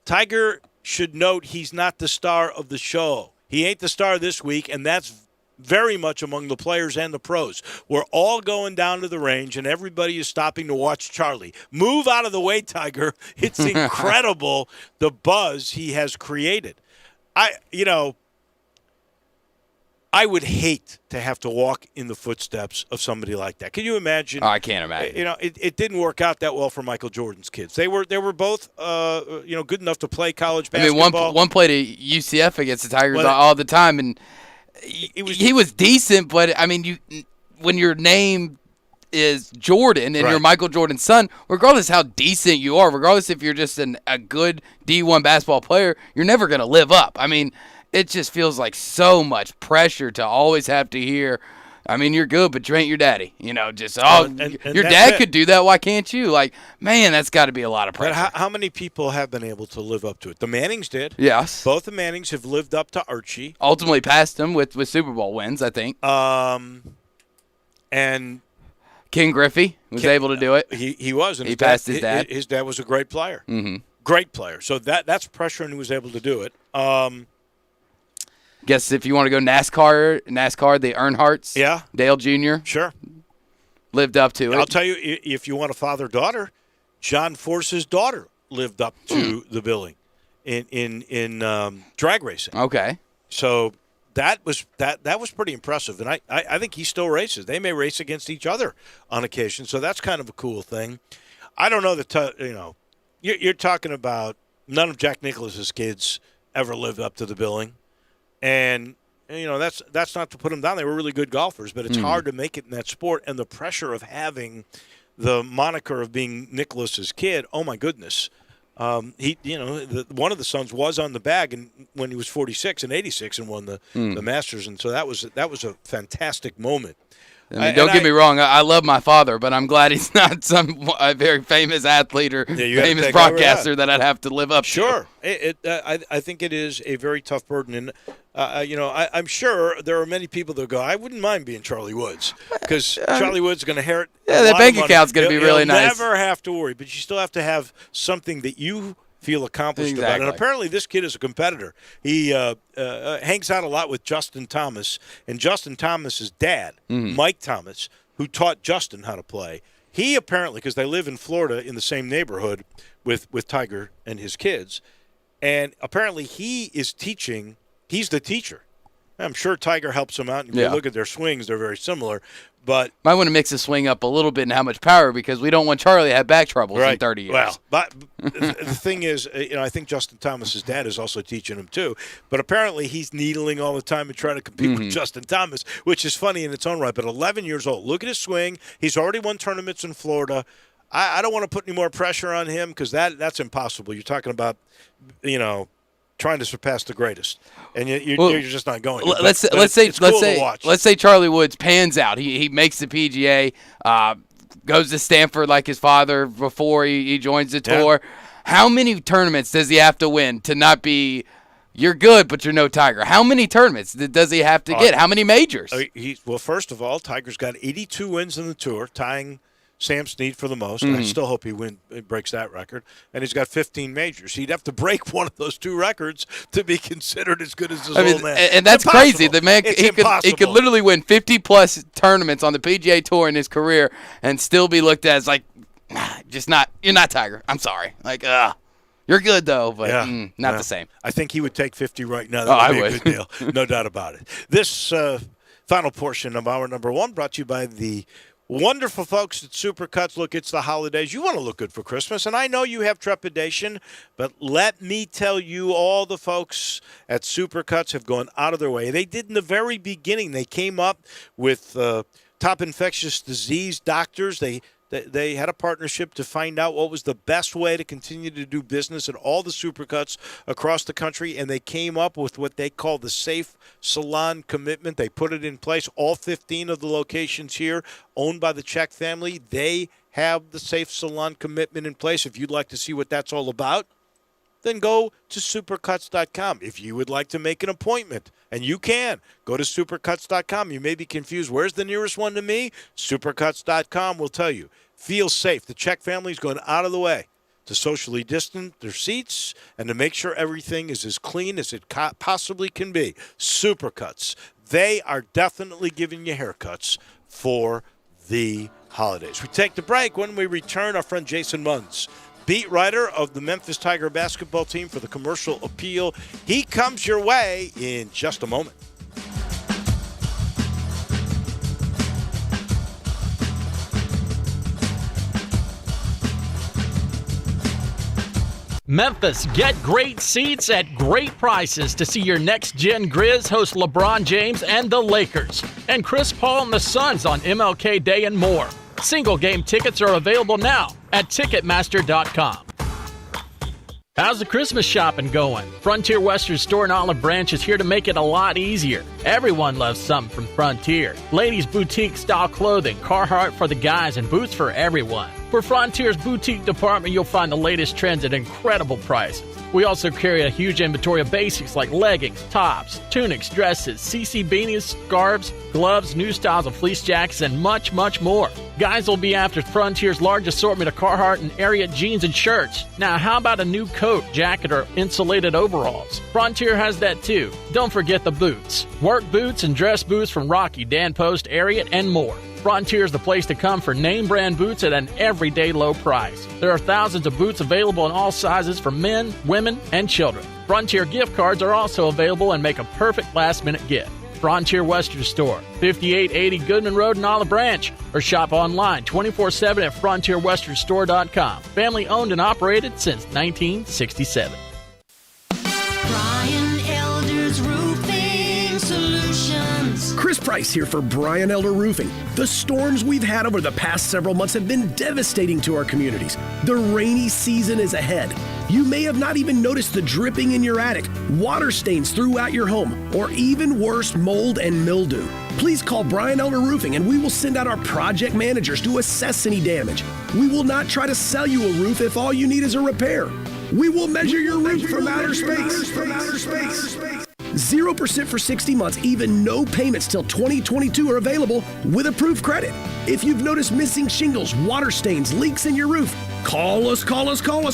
Tiger should note he's not the star of the show. He ain't the star this week, and that's very much among the players and the pros. We're all going down to the range, and everybody is stopping to watch Charlie. Move out of the way, Tiger. It's incredible the buzz he has created. I would hate to have to walk in the footsteps of somebody like that. Can you imagine? Oh, I can't imagine. It didn't work out that well for Michael Jordan's kids. They were both good enough to play college basketball. I mean, one played at UCF against the Tigers all the time, and he was decent. But I mean, when your name is Jordan and you're Michael Jordan's son, regardless how decent you are, regardless if you're just a good D1 basketball player, you're never going to live up. I mean, it just feels like so much pressure to always have to hear, I mean, you're good, but you ain't your daddy. Your dad could do that. Why can't you? Like, man, that's got to be a lot of pressure. But how many people have been able to live up to it? The Mannings did. Yes. Both the Mannings have lived up to Archie. Ultimately passed him with Super Bowl wins, I think. And Ken Griffey was able to do it. He was. And he passed his dad. His dad was a great player. Mm-hmm. Great player. So that's pressure, and he was able to do it. Guess if you want to go NASCAR, the Earnhardts. Yeah. Dale Jr. Sure. Lived up to it. I'll tell you, if you want a father-daughter, John Force's daughter lived up to the billing in drag racing. Okay. So that was pretty impressive, and I think he still races. They may race against each other on occasion, so that's kind of a cool thing. I don't know that you're talking about none of Jack Nicklaus's kids ever lived up to the billing. And, that's not to put them down. They were really good golfers, but it's hard to make it in that sport. And the pressure of having the moniker of being Nicklaus's kid, oh, my goodness. One of the sons was on the bag when he was 46 and 86 and won the Masters. And so that was a fantastic moment. I mean, don't get me wrong. I love my father, but I'm glad he's not a very famous athlete or famous broadcaster that I'd have to live up to. Sure. I think it is a very tough burden. And, I'm sure there are many people that go, I wouldn't mind being Charlie Woods because Charlie Woods is going to inherit that bank account's going to be really nice. Never have to worry, but you still have to have something that you feel accomplished about it. And apparently this kid is a competitor. He hangs out a lot with Justin Thomas, and Justin Thomas's dad, Mike Thomas, who taught Justin how to play. He apparently, because they live in Florida in the same neighborhood with Tiger and his kids, and apparently he is teaching. He's the teacher. I'm sure Tiger helps him out. And if you look at their swings, they're very similar. But might want to mix the swing up a little bit and how much power because we don't want Charlie to have back troubles in 30 years. Well, but the thing is, I think Justin Thomas's dad is also teaching him too. But apparently he's needling all the time and trying to compete with Justin Thomas, which is funny in its own right. But 11 years old. Look at his swing. He's already won tournaments in Florida. I don't want to put any more pressure on him because that's impossible. You're talking about, trying to surpass the greatest, and you're just not going. Let's say Charlie Woods pans out. He makes the PGA, goes to Stanford like his father before he joins the tour. How many tournaments does he have to win to not be? You're good, but you're no Tiger. How many tournaments does he have to get? How many majors? Well, first of all, Tiger's got 82 wins in the tour, tying Sam Snead for the most, and I still hope he breaks that record. And he's got 15 majors. He'd have to break one of those two records to be considered as good as his old man. And that's crazy. The man he could literally win 50-plus tournaments on the PGA Tour in his career and still be looked at as like, you're not Tiger. I'm sorry. Like, you're good, though, but not the same. I think he would take 50 right now. That would be a good deal. No doubt about it. This final portion of hour number one brought to you by the wonderful folks at Supercuts. Look, it's the holidays. You want to look good for Christmas, and I know you have trepidation, but let me tell you, all the folks at Supercuts have gone out of their way. They did in the very beginning. They came up with top infectious disease doctors. They They had a partnership to find out what was the best way to continue to do business at all the Supercuts across the country, and they came up with what they call the Safe Salon Commitment. They put it in place. All 15 of the locations here owned by the Czech family, they have the Safe Salon Commitment in place. If you'd like to see what that's all about, then go to supercuts.com. If you would like to make an appointment, and you can, go to supercuts.com. You may be confused. Where's the nearest one to me? Supercuts.com will tell you. Feel safe. The Czech family's going out of the way to socially distance their seats and to make sure everything is as clean as it possibly can be. Supercuts. They are definitely giving you haircuts for the holidays. We take the break. When we return, our friend Jason Munz, beat writer of the Memphis Tiger basketball team for the Commercial Appeal. He comes your way in just a moment. Memphis, get great seats at great prices to see your next-gen Grizz host LeBron James and the Lakers, and Chris Paul and the Suns on MLK Day and more. Single-game tickets are available now at Ticketmaster.com. How's the Christmas shopping going? Frontier Western Store and Olive Branch is here to make it a lot easier. Everyone loves something from Frontier. Ladies' boutique-style clothing, Carhartt for the guys, and boots for everyone. For Frontier's boutique department, you'll find the latest trends at incredible prices. We also carry a huge inventory of basics like leggings, tops, tunics, dresses, CC beanies, scarves, gloves, new styles of fleece jackets, and much, much more. Guys will be after Frontier's large assortment of Carhartt and Ariat jeans and shirts. Now, how about a new coat, jacket, or insulated overalls? Frontier has that too. Don't forget the boots. Work boots and dress boots from Rocky, Dan Post, Ariat, and more. Frontier is the place to come for name brand boots at an everyday low price. There are thousands of boots available in all sizes for men, women, and children. Frontier gift cards are also available and make a perfect last-minute gift. Frontier Western Store, 5880 Goodman Road in Olive Branch, or shop online 24/7 at frontierwesternstore.com. Family owned and operated since 1967. Brian Elder's Roofing Solutions. Chris Price here for Brian Elder Roofing. The storms we've had over the past several months have been devastating to our communities. The rainy season is ahead. You may have not even noticed the dripping in your attic, water stains throughout your home, or even worse, mold and mildew. Please call Brian Elder Roofing and we will send out our project managers to assess any damage. We will not try to sell you a roof if all you need is a repair. We will measure your roof from outer space. 0% for 60 months, even no payments till 2022 are available with approved credit. If you've noticed missing shingles, water stains, leaks in your roof, call us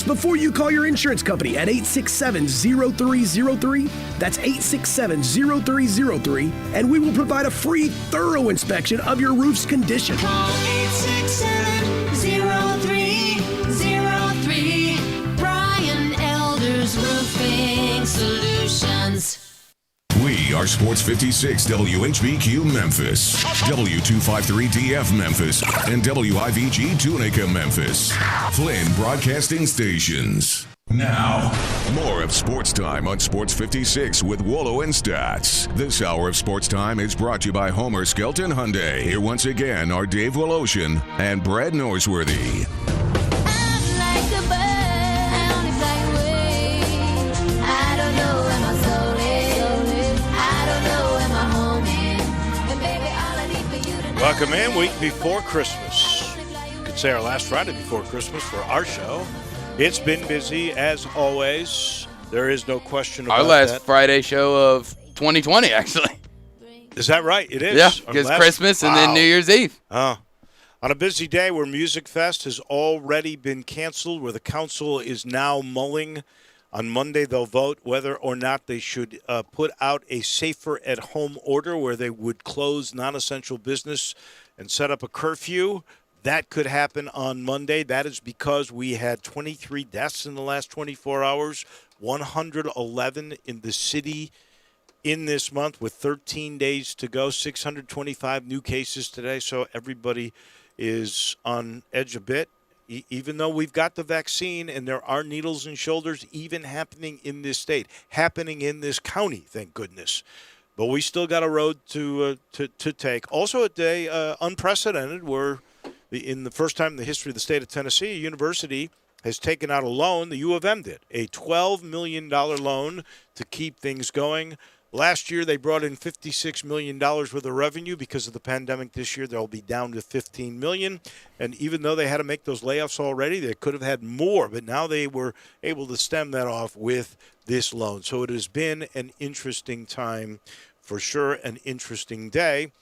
before you call your insurance company at 867-0303. That's 867-0303, and we will provide a free, thorough inspection of your roof's condition. Call 867-0303. Brian Elder's Roofing Solutions. We are Sports 56 WHBQ Memphis, W253DF Memphis, and WIVG Tunica Memphis. Flynn Broadcasting Stations. Now, more of Sports Time on Sports 56 with Wolo and Stats. This hour of Sports Time is brought to you by Homer Skelton Hyundai. Here once again are Dave Woloshin and Brad Norsworthy. Welcome in, week before Christmas. You could say our last Friday before Christmas for our show. It's been busy as always. There is no question about that. Our last Friday show of 2020, actually. Is that right? It is. Yeah, because Christmas and then New Year's Eve. On a busy day where Music Fest has already been canceled, where the council is now mulling. On Monday, they'll vote whether or not they should put out a safer at home order where they would close non-essential business and set up a curfew. That could happen on Monday. That is because we had 23 deaths in the last 24 hours, 111 in the city in this month with 13 days to go, 625 new cases today. So everybody is on edge a bit. Even though we've got the vaccine and there are needles and shoulders even happening in this state, happening in this county, thank goodness. But we still got a road to take. Also a day unprecedented where in the first time in the history of the state of Tennessee, a university has taken out a loan. The U of M did a $12 million loan to keep things going. Last year, they brought in $56 million worth of revenue. Because of the pandemic this year, they'll be down to $15 million. And even though they had to make those layoffs already, they could have had more. But now they were able to stem that off with this loan. So it has been an interesting time, for sure, an interesting day.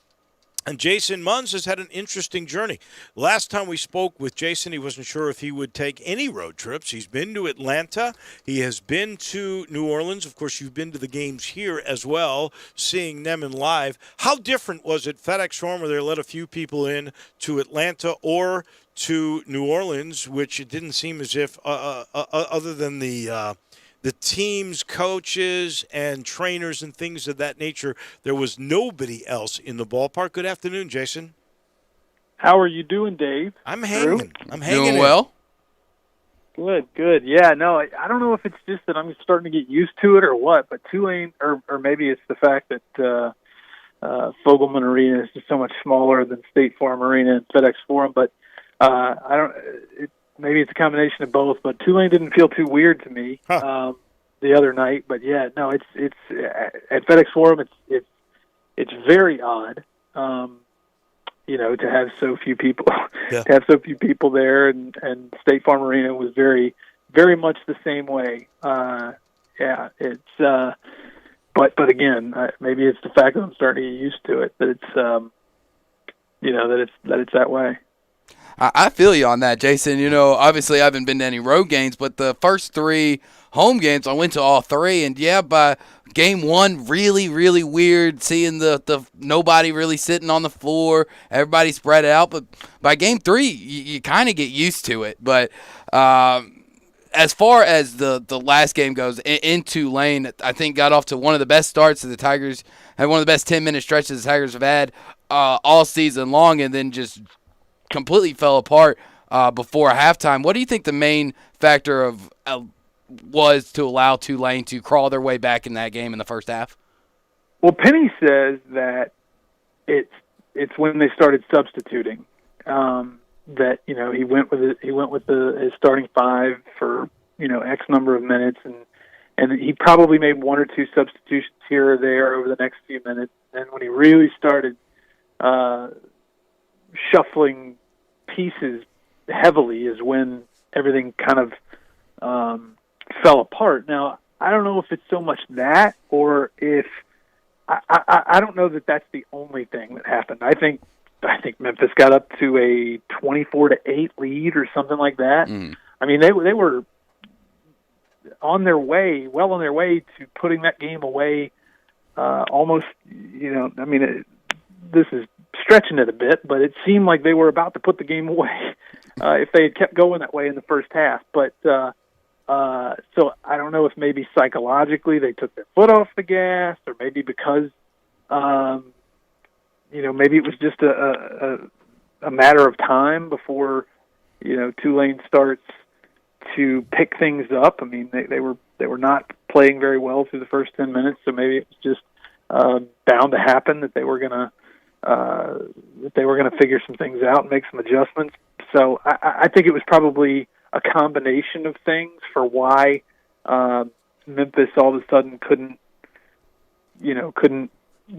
And Jason Munz has had an interesting journey. Last time we spoke with Jason, he wasn't sure if he would take any road trips. He's been to Atlanta. He has been to New Orleans. Of course, you've been to the games here as well, seeing them in live. How different was it, FedEx Forum, where they let a few people in, to Atlanta or to New Orleans, which it didn't seem as if, other than the team's coaches and trainers and things of that nature, there was nobody else in the ballpark. Good afternoon, Jason. How are you doing, Dave? I'm hanging. Drew? I'm hanging. Doing well. Good. Yeah, no, I don't know if it's just that I'm starting to get used to it or what, but Tulane, or maybe it's the fact that Fogelman Arena is just so much smaller than State Farm Arena and FedEx Forum, but maybe it's a combination of both, but Tulane didn't feel too weird to me the other night. But yeah, no, it's at FedEx Forum. It's very odd, to have so few people, there, and State Farm Arena was very, very much the same way. But again, maybe it's the fact that I'm starting to get used to it, that it's that it's that way. I feel you on that, Jason. Obviously I haven't been to any road games, but the first 3 home games, I went to all 3. And, yeah, by game 1, really, really weird seeing the nobody really sitting on the floor, everybody spread out. But by game 3, you kind of get used to it. But as far as the last game goes, in Tulane, I think got off to one of the best starts that the Tigers had, one of the best 10-minute stretches the Tigers have had all season long, and then just completely fell apart before halftime. What do you think the main factor was to allow Tulane to crawl their way back in that game in the first half? Well, Penny says that it's when they started substituting. That he went with his starting 5 for X number of minutes, and he probably made 1 or 2 substitutions here or there over the next few minutes. And when he really started shuffling pieces heavily is when everything kind of fell apart. Now, I don't know if it's so much that, or if I don't know that that's the only thing that happened. I think Memphis got up to a 24-8 lead or something like that. I mean, they were well on their way to putting that game away. Almost, this is stretching it a bit, but it seemed like they were about to put the game away if they had kept going that way in the first half. But so I don't know if maybe psychologically they took their foot off the gas, or maybe because maybe it was just a matter of time before Tulane starts to pick things up. I mean, they were not playing very well through the first 10 minutes, so maybe it was just bound to happen that they were going to figure some things out and make some adjustments. So I think it was probably a combination of things for why Memphis all of a sudden couldn't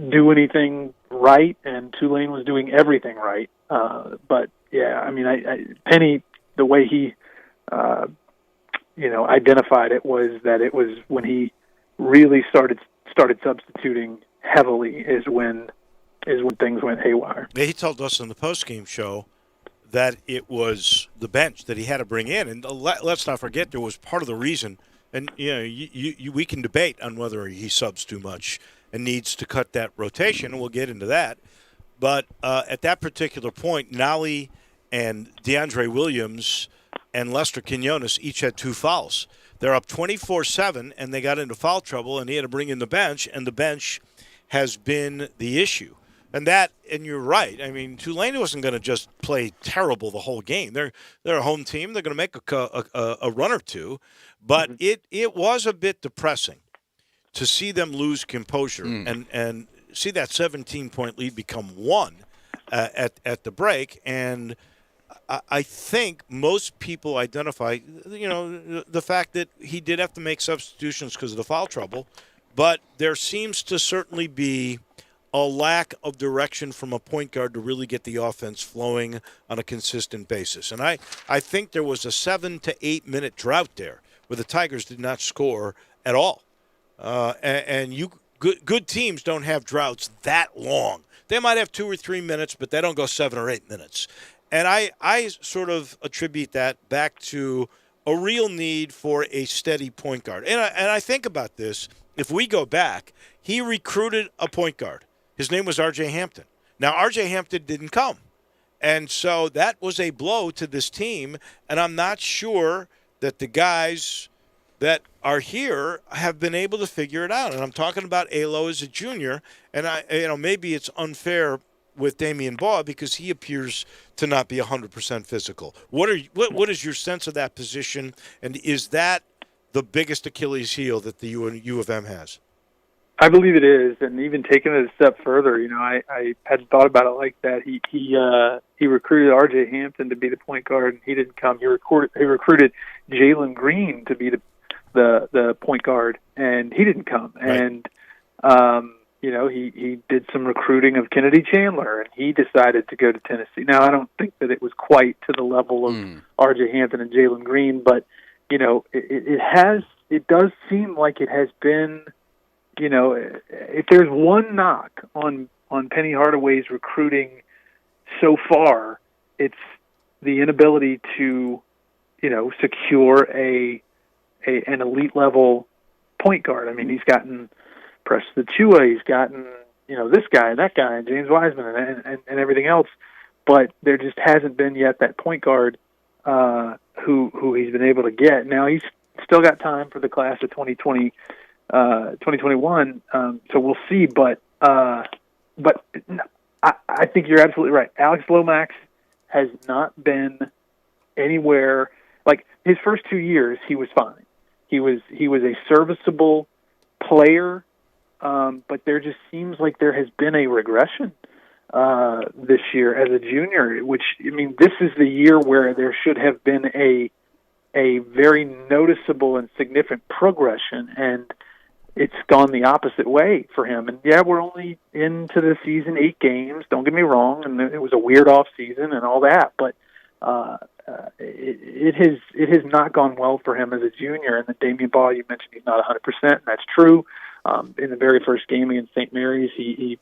do anything right, and Tulane was doing everything right. But yeah, I mean, Penny, the way he identified it was that it was when he really started substituting heavily is when things went haywire. He told us on the post-game show that it was the bench that he had to bring in. And let's not forget, there was part of the reason, and we can debate on whether he subs too much and needs to cut that rotation, and we'll get into that. But at that particular point, Nolly and DeAndre Williams and Lester Quinones each had 2 fouls. They're up 24-7, and they got into foul trouble, and he had to bring in the bench, and the bench has been the issue. And you're right. I mean, Tulane wasn't going to just play terrible the whole game. They're a home team. They're going to make a run or two. But it was a bit depressing to see them lose composure and see that 17-point lead become 1 at the break. And I think most people identify, the fact that he did have to make substitutions because of the foul trouble, but there seems to certainly be a lack of direction from a point guard to really get the offense flowing on a consistent basis. And I think there was a 7 to 8 minute drought there where the Tigers did not score at all. Good teams don't have droughts that long. They might have 2 or 3 minutes, but they don't go 7 or 8 minutes. And I sort of attribute that back to a real need for a steady point guard. And I think about this. If we go back, he recruited a point guard. His name was R.J. Hampton. Now, R.J. Hampton didn't come. And so that was a blow to this team. And I'm not sure that the guys that are here have been able to figure it out. And I'm talking about Alo as a junior. And maybe it's unfair with Damian Baugh because he appears to not be 100% physical. What is your sense of that position, and is that the biggest Achilles heel that the U of M has? I believe it is, and even taking it a step further, I hadn't thought about it like that. He recruited R.J. Hampton to be the point guard, and he didn't come. He recruited Jalen Green to be the point guard, and he didn't come. Right. And he did some recruiting of Kennedy Chandler, and he decided to go to Tennessee. Now, I don't think that it was quite to the level of R.J. Hampton and Jalen Green, but it does seem like it has been. If there's one knock on Penny Hardaway's recruiting so far, it's the inability to, secure an elite level point guard. I mean, he's gotten Preston Chua, he's gotten, this guy and that guy, and James Wiseman and everything else, but there just hasn't been yet that point guard who he's been able to get. Now he's still got time for the class of 2021, so we'll see. But I think you're absolutely right. Alex Lomax has not been anywhere like his first 2 years. He was fine. He was a serviceable player, but there just seems like there has been a regression this year as a junior. Which this is the year where there should have been a very noticeable and significant progression, and it's gone the opposite way for him. And yeah, we're only into the season, 8 games. Don't get me wrong, and it was a weird off season and all that, but it has not gone well for him as a junior. And the Damian Baugh, you mentioned he's not 100%, and that's true. In the very first game against St. Mary's, he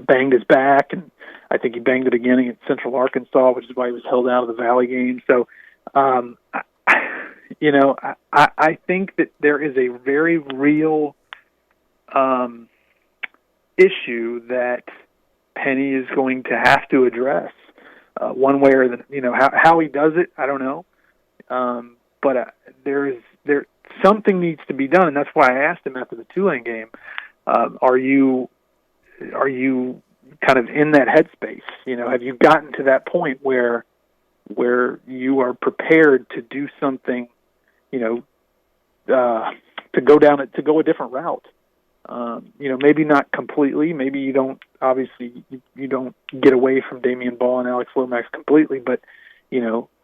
banged his back, and I think he banged it again against Central Arkansas, which is why he was held out of the Valley game. So, I think that there is a very real issue that Penny is going to have to address one way or the how he does it. I don't know, but there something needs to be done, and that's why I asked him after the Tulane game. Are you kind of in that headspace? Have you gotten to that point where you are prepared to do something, to go a different route? Maybe not completely. Maybe you don't. Obviously, you don't get away from Damian Baugh and Alex Lomax completely. But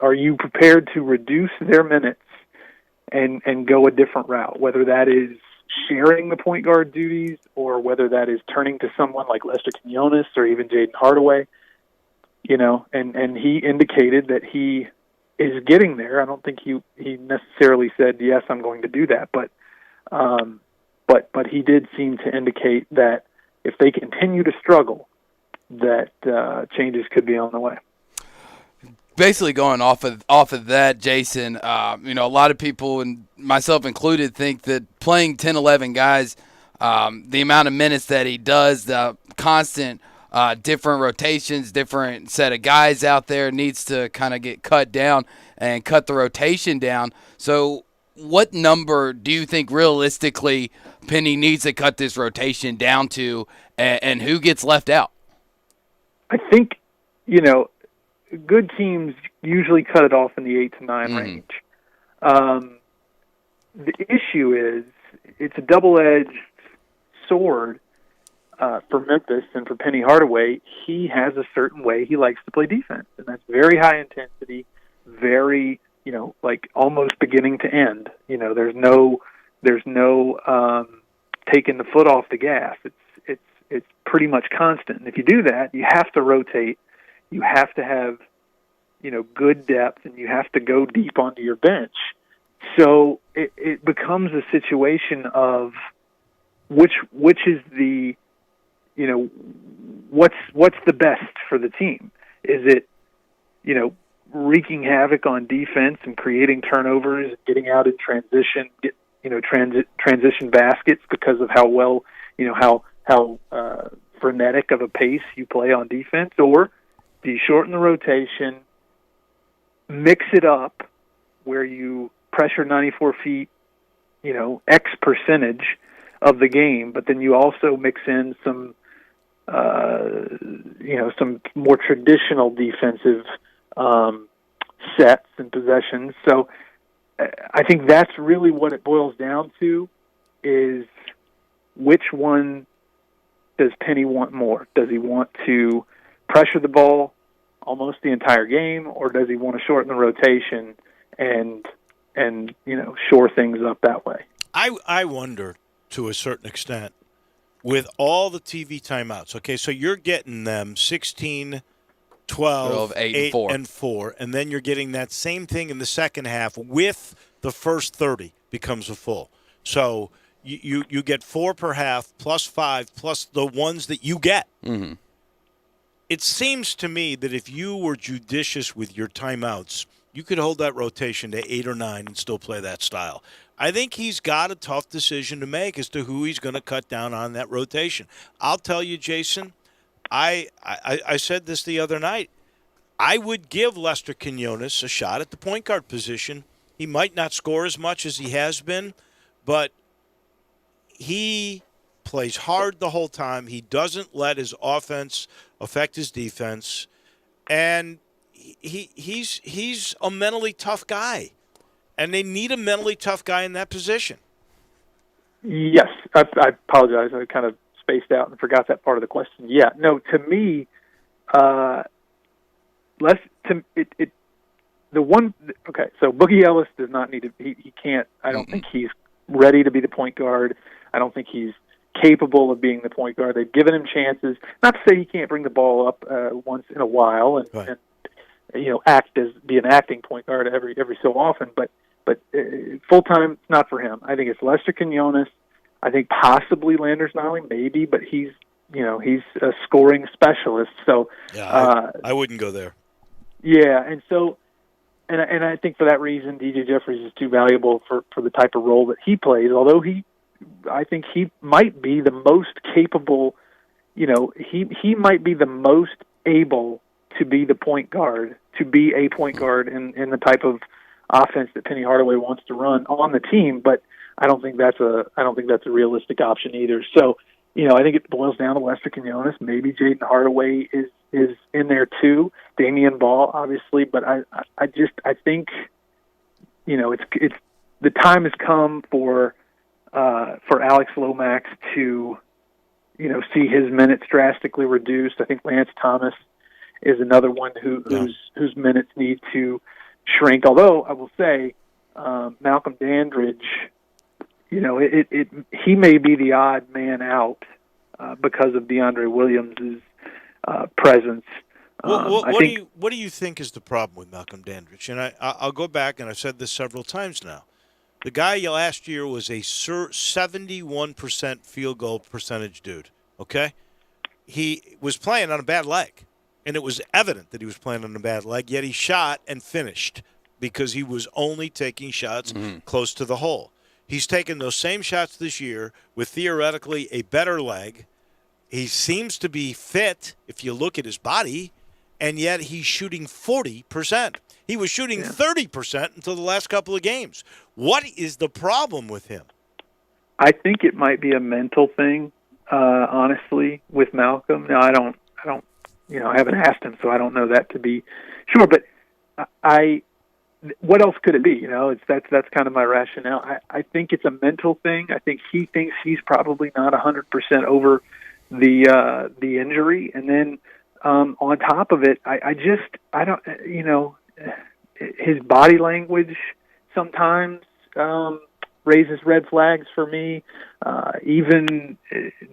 are you prepared to reduce their minutes and go a different route? Whether that is sharing the point guard duties, or whether that is turning to someone like Lester Quinones or even Jaden Hardaway. And he indicated that he is getting there. I don't think he necessarily said, yes, I'm going to do that, but he did seem to indicate that if they continue to struggle, that changes could be on the way. Basically, going off of that, Jason, a lot of people, and myself included, think that playing 10, 11 guys, the amount of minutes that he does, the constant different rotations, different set of guys out there needs to kind of get cut down and cut the rotation down. So what number do you think realistically Penny needs to cut this rotation down to, and who gets left out? I think, good teams usually cut it off in the 8 to 9 range. The issue is it's a double-edged sword for Memphis and for Penny Hardaway, he has a certain way he likes to play defense, and that's very high intensity, very, like almost beginning to end. There's no taking the foot off the gas. It's pretty much constant. And if you do that, you have to rotate. You have to have, good depth, and you have to go deep onto your bench. So it becomes a situation of which is the, what's the best for the team? Is it, wreaking havoc on defense and creating turnovers, getting out in transition, transition baskets because of how well, how frenetic of a pace you play on defense? Or do you shorten the rotation, mix it up where you pressure 94 feet, X percentage of the game, but then you also mix in some, some more traditional defensive sets and possessions. So I think that's really what it boils down to, is which one does Penny want more? Does he want to pressure the ball almost the entire game, or does he want to shorten the rotation and shore things up that way? I wonder, to a certain extent, with all the TV timeouts. Okay, so you're getting them 16, 12, 8 and 4, and then you're getting that same thing in the second half with the first 30 becomes a full. So you get 4 per half plus 5 plus the ones that you get. Mm-hmm. It seems to me that if you were judicious with your timeouts, you could hold that rotation to 8 or 9 and still play that style. I think he's got a tough decision to make as to who he's going to cut down on that rotation. I'll tell you, Jason, I said this the other night. I would give Lester Quinones a shot at the point guard position. He might not score as much as he has been, but he plays hard the whole time. He doesn't let his offense affect his defense, and he's a mentally tough guy, and they need a mentally tough guy in that position. Yes, I apologize. I kind of spaced out and forgot that part of the question. Yeah, no, to me, so Boogie Ellis does not need to. He can't. I don't think he's ready to be the point guard. I don't think he's capable of being the point guard. They've given him chances. Not to say he can't bring the ball up once in a while and be an acting point guard every so often, but full time, it's not for him. I think it's Lester Quinones. I think possibly Landers Nolley, maybe, but he's a scoring specialist. So I wouldn't go there. Yeah, and so and I think for that reason, DJ Jeffries is too valuable for the type of role that he plays. Although I think he might be the most capable. He might be the most able to be the point guard, to be a point guard in the type of offense that Penny Hardaway wants to run on the team. But I don't think that's a realistic option either. So, I think it boils down to Lester Quinones. Maybe Jaden Hardaway is in there too. Damian Ball, obviously, but I think, it's the time has come for Alex Lomax to, see his minutes drastically reduced. I think Lance Thomas is another one whose minutes need to shrink. Although I will say, Malcolm Dandridge, he may be the odd man out because of DeAndre Williams' presence. What do you think is the problem with Malcolm Dandridge? And I'll go back, and I've said this several times now. The guy last year was a 71% field goal percentage dude, okay? He was playing on a bad leg, and it was evident that he was playing on a bad leg, yet he shot and finished because he was only taking shots close to the hole. He's taken those same shots this year with theoretically a better leg. He seems to be fit if you look at his body, and yet he's shooting 40%. He was shooting 30% until the last couple of games. What is the problem with him? I think it might be a mental thing, honestly, with Malcolm. Now, I don't, I haven't asked him, so I don't know that to be sure. But what else could it be? That's kind of my rationale. I think it's a mental thing. I think he thinks he's probably not 100% over the injury, and then on top of it, I don't, his body language sometimes raises red flags for me. Even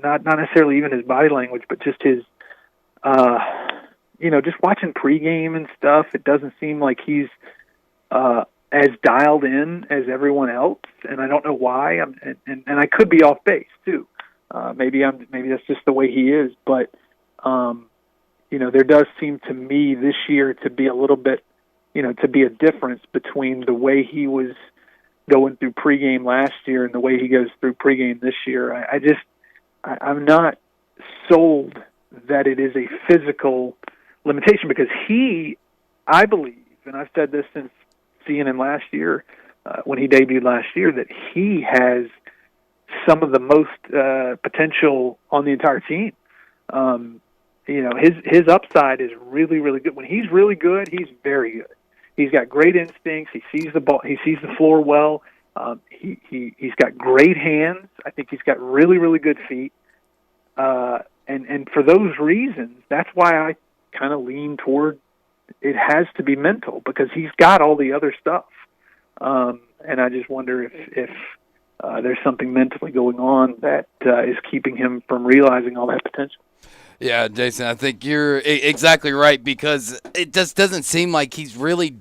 not necessarily even his body language, but just his, just watching pregame and stuff. It doesn't seem like he's as dialed in as everyone else, and I don't know why. And I could be off base too. Maybe that's just the way he is. But there does seem to me this year to be a little bit, to be a difference between the way he was going through pregame last year and the way he goes through pregame this year. I'm not sold that it is a physical limitation, because I believe, and I've said this since seeing him last year, when he debuted last year, that he has some of the most potential on the entire team. His upside is really, really good. When he's really good, he's very good. He's got great instincts. He sees the ball. He sees the floor well. He's got great hands. I think he's got really, really good feet. And for those reasons, that's why I kind of lean toward it has to be mental, because he's got all the other stuff. And I just wonder if there's something mentally going on that is keeping him from realizing all that potential. Yeah, Jason, I think you're exactly right, because it just doesn't seem like he's really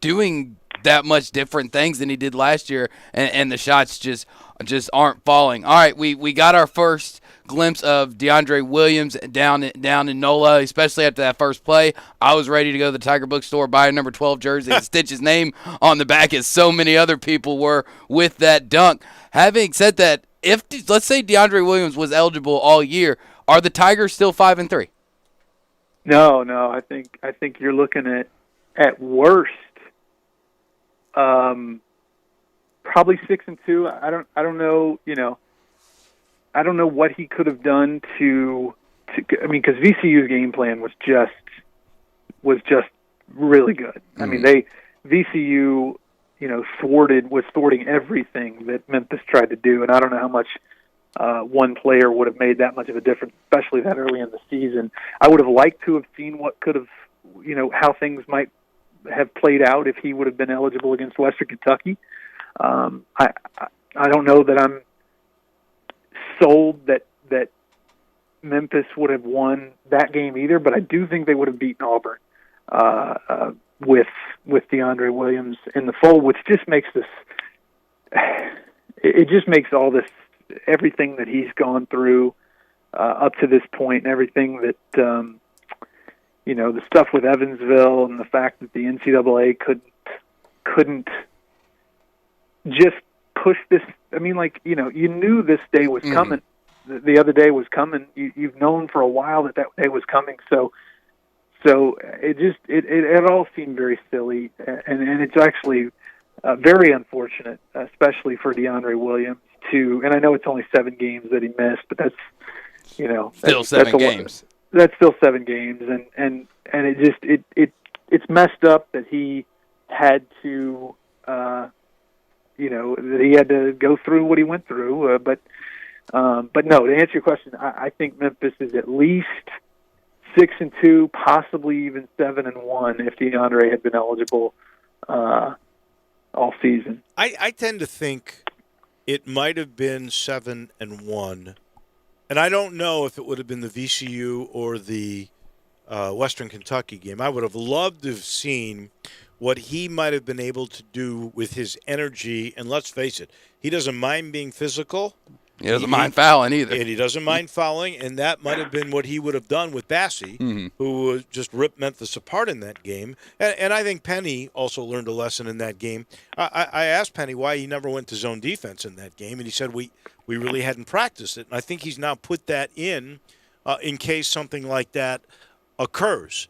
doing that much different things than he did last year, and the shots just aren't falling. All right, we got our first glimpse of DeAndre Williams down in NOLA, especially after that first play. I was ready to go to the Tiger bookstore, buy a number 12 jersey, and stitch his name on the back, as so many other people were with that dunk. Having said that, if let's say DeAndre Williams was eligible all year, are the Tigers still 5-3? No. I think you're looking at worst, probably 6-2. I don't know. I don't know what he could have done to. I mean, because VCU's game plan was just really good. I mean, VCU, was thwarting everything that Memphis tried to do, and I don't know how much one player would have made that much of a difference, especially that early in the season. I would have liked to have seen what could have, how things might have played out if he would have been eligible against Western Kentucky. I don't know that I'm sold that Memphis would have won that game either, but I do think they would have beaten Auburn with DeAndre Williams in the fold, which just makes this. It just makes all this, everything that he's gone through up to this point, and everything that the stuff with Evansville, and the fact that the NCAA couldn't just push this. I mean, you knew this day was coming. The other day was coming. You've known for a while that day was coming. So it all seemed very silly, and it's actually very unfortunate, especially for DeAndre Williams. And I know it's only 7 games that he missed, but that's still 7 games. That's still 7 games, and it's messed up that he had to that he had to go through what he went through. But no, to answer your question, I think Memphis is at least 6-2, possibly even 7-1 if DeAndre had been eligible all season. I tend to think it might have been 7-1, and I don't know if it would have been the VCU or the Western Kentucky game. I would have loved to have seen what he might have been able to do with his energy. And let's face it, he doesn't mind being physical. He doesn't mind fouling either. And he doesn't mind fouling, and that might have been what he would have done with Bassie, who just ripped Memphis apart in that game. And I think Penny also learned a lesson in that game. I asked Penny why he never went to zone defense in that game, and he said we really hadn't practiced it. And I think he's now put that in case something like that occurs.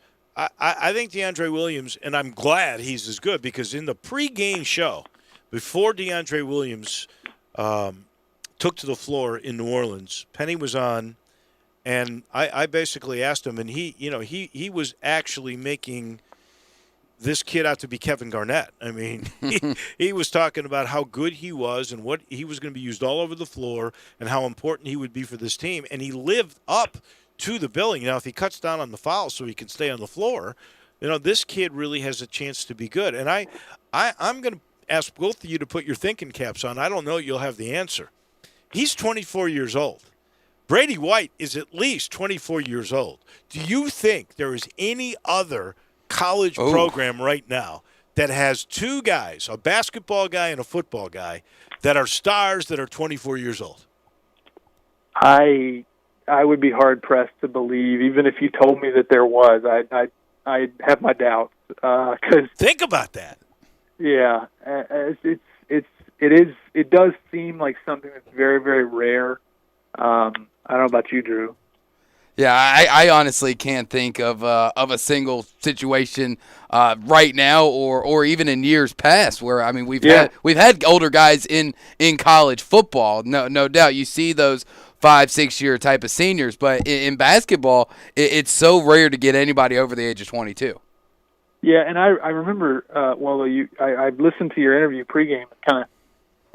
I think DeAndre Williams, and I'm glad he's as good, because in the pregame show, before DeAndre Williams took to the floor in New Orleans, Penny was on, and I basically asked him, and he was actually making this kid out to be Kevin Garnett. I mean, he was talking about how good he was and what he was going to be used all over the floor and how important he would be for this team. And he lived up to the billing. Now, if he cuts down on the fouls so he can stay on the floor, this kid really has a chance to be good. And I'm going to ask both of you to put your thinking caps on. I don't know you'll have the answer. He's 24 years old. Brady White is at least 24 years old. Do you think there is any other college program right now that has two guys, a basketball guy and a football guy, that are stars that are 24 years old? I would be hard pressed to believe, even if you told me that there was. I have my doubts. 'Cause think about that. Yeah, it does seem like something that's very, very rare. I don't know about you, Drew. Yeah, I honestly can't think of a single situation right now or even in years past where we've had older guys in college football. No doubt you see those 5-6 year type of seniors, but in basketball it's so rare to get anybody over the age of 22. Yeah, and I remember I listened to your interview pregame and kind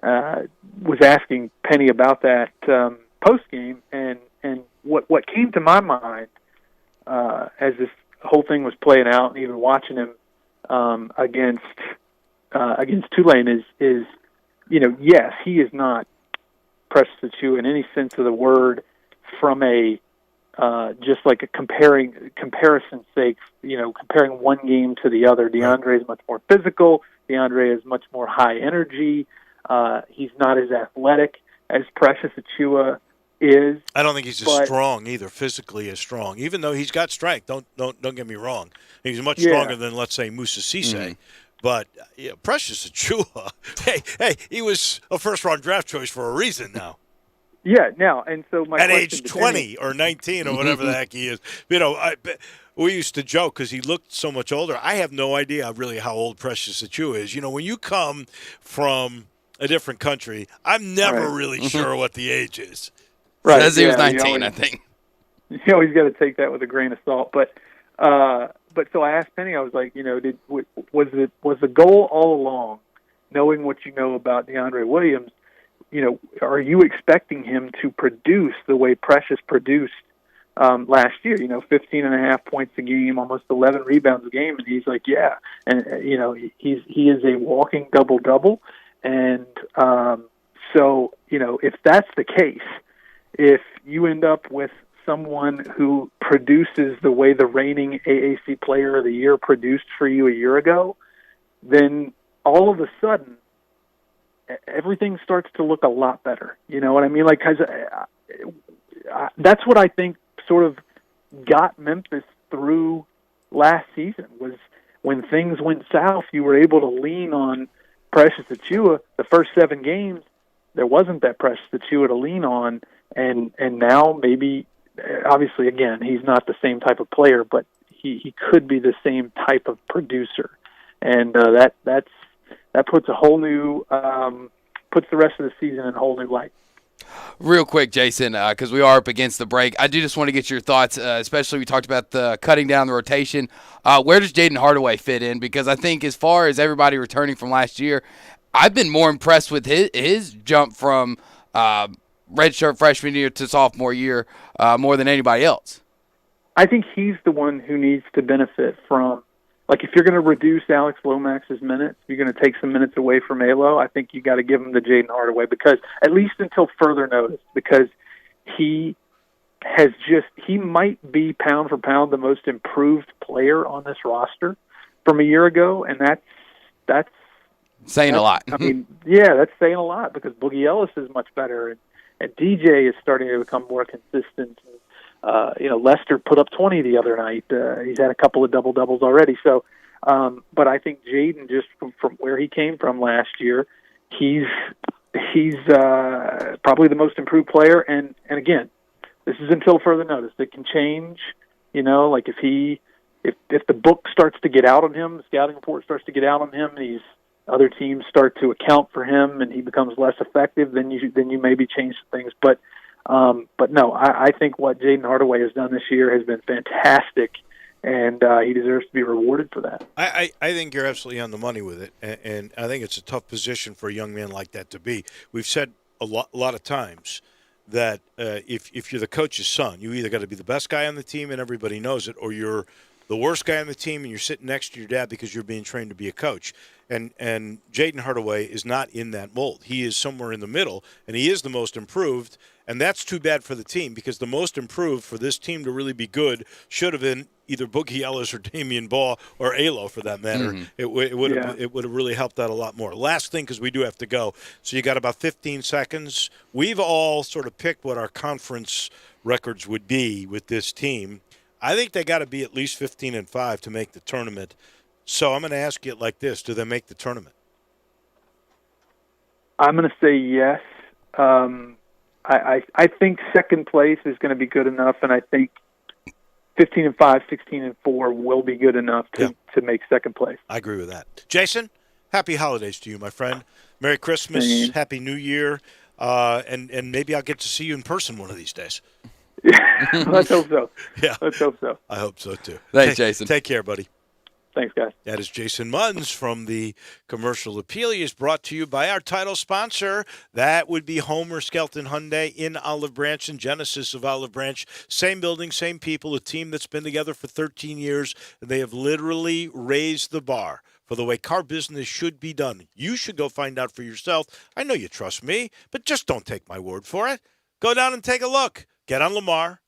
of was asking Penny about that postgame and what came to my mind as this whole thing was playing out, and even watching him against Tulane is yes, he is not Precious Achiuwa in any sense of the word from a just like a comparison sake, comparing one game to the other. DeAndre is much more physical. DeAndre is much more high energy. He's not as athletic as Precious Achiuwa is. I don't think he's as strong either, physically as strong. Even though he's got strength, don't get me wrong. He's much stronger than, let's say, Musa Cisse. Mm-hmm. But Precious Achiuwa, hey, he was a first-round draft choice for a reason now. Yeah, now, and so my at question age 20 or 19 or whatever the heck he is. We used to joke because he looked so much older. I have no idea really how old Precious Achiuwa is. When you come from a different country, I'm never really sure what the age is. Right. Says he was 19, I think. You always got to take that with a grain of salt. But so I asked Penny, I was like, was the goal all along, knowing what you know about DeAndre Williams, are you expecting him to produce the way Precious produced last year? 15.5 points a game, almost 11 rebounds a game, and he's like, yeah, and he is a walking double-double, and so if that's the case, if you end up with someone who produces the way the reigning AAC Player of the Year produced for you a year ago, then all of a sudden everything starts to look a lot better. You know what I mean? Cause that's what I think sort of got Memphis through last season, was when things went south, you were able to lean on Precious Achiuwa. The first 7 games, there wasn't that Precious Achiuwa to lean on, and now maybe, obviously, again, he's not the same type of player, but he could be the same type of producer, and that puts a whole new puts the rest of the season in a whole new light. Real quick, Jason, because we are up against the break, I do just want to get your thoughts, especially we talked about the cutting down the rotation. Where does Jaden Hardaway fit in? Because I think as far as everybody returning from last year, I've been more impressed with his jump from redshirt freshman year to sophomore year more than anybody else. I think he's the one who needs to benefit from, if you're going to reduce Alex Lomax's minutes, you're going to take some minutes away from Alo, I think you got to give him the Jaden Hardaway, because at least until further notice, because he might be pound for pound the most improved player on this roster from a year ago, and that's saying a lot. I mean, yeah, that's saying a lot, because Boogie Ellis is much better, and DJ is starting to become more consistent. Lester put up 20 the other night. He's had a couple of double-doubles already. So, but I think Jaden, just from where he came from last year, he's probably the most improved player. And again, this is until further notice. It can change. If the book starts to get out on him, the scouting report starts to get out on him, these other teams start to account for him, and he becomes less effective, then you maybe change some things. But no, I think what Jaden Hardaway has done this year has been fantastic, and he deserves to be rewarded for that. I think you're absolutely on the money with it, and I think it's a tough position for a young man like that to be. We've said a lot of times that if you're the coach's son, you either got to be the best guy on the team and everybody knows it, or you're the worst guy on the team and you're sitting next to your dad because you're being trained to be a coach. And Jaden Hardaway is not in that mold. He is somewhere in the middle, and he is the most improved, and that's too bad for the team because the most improved for this team to really be good should have been either Boogie Ellis or Damian Baugh or Alo for that matter. Mm-hmm. It would have really helped out a lot more. Last thing, because we do have to go. So you got about 15 seconds. We've all sort of picked what our conference records would be with this team. I think they got to be at least 15-5 to make the tournament. So I'm going to ask you it like this: do they make the tournament? I'm going to say yes. I think second place is going to be good enough, and I think 15-5, 16-4 will be good enough to make second place. I agree with that. Jason, happy holidays to you, my friend. Merry Christmas, Happy New Year, and maybe I'll get to see you in person one of these days. Let's hope so. Yeah, let's hope so. I hope so too. Thanks, Jason. Take care, buddy. Thanks, guys. That is Jason Munns from the Commercial Appeal. He is brought to you by our title sponsor. That would be Homer Skelton Hyundai in Olive Branch and Genesis of Olive Branch. Same building, same people, a team that's been together for 13 years. They have literally raised the bar for the way car business should be done. You should go find out for yourself. I know you trust me, but just don't take my word for it. Go down and take a look. Get on Lamar.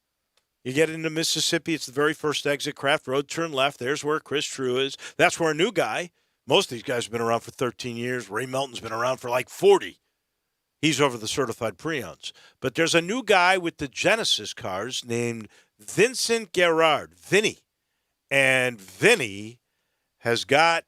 You get into Mississippi, it's the very first exit, Craft Road, turn left. There's where Chris True is. That's where a new guy, most of these guys have been around for 13 years. Ray Melton's been around for like 40. He's over the certified pre-owns. But there's a new guy with the Genesis cars named Vincent Gerard, Vinny. And Vinny has got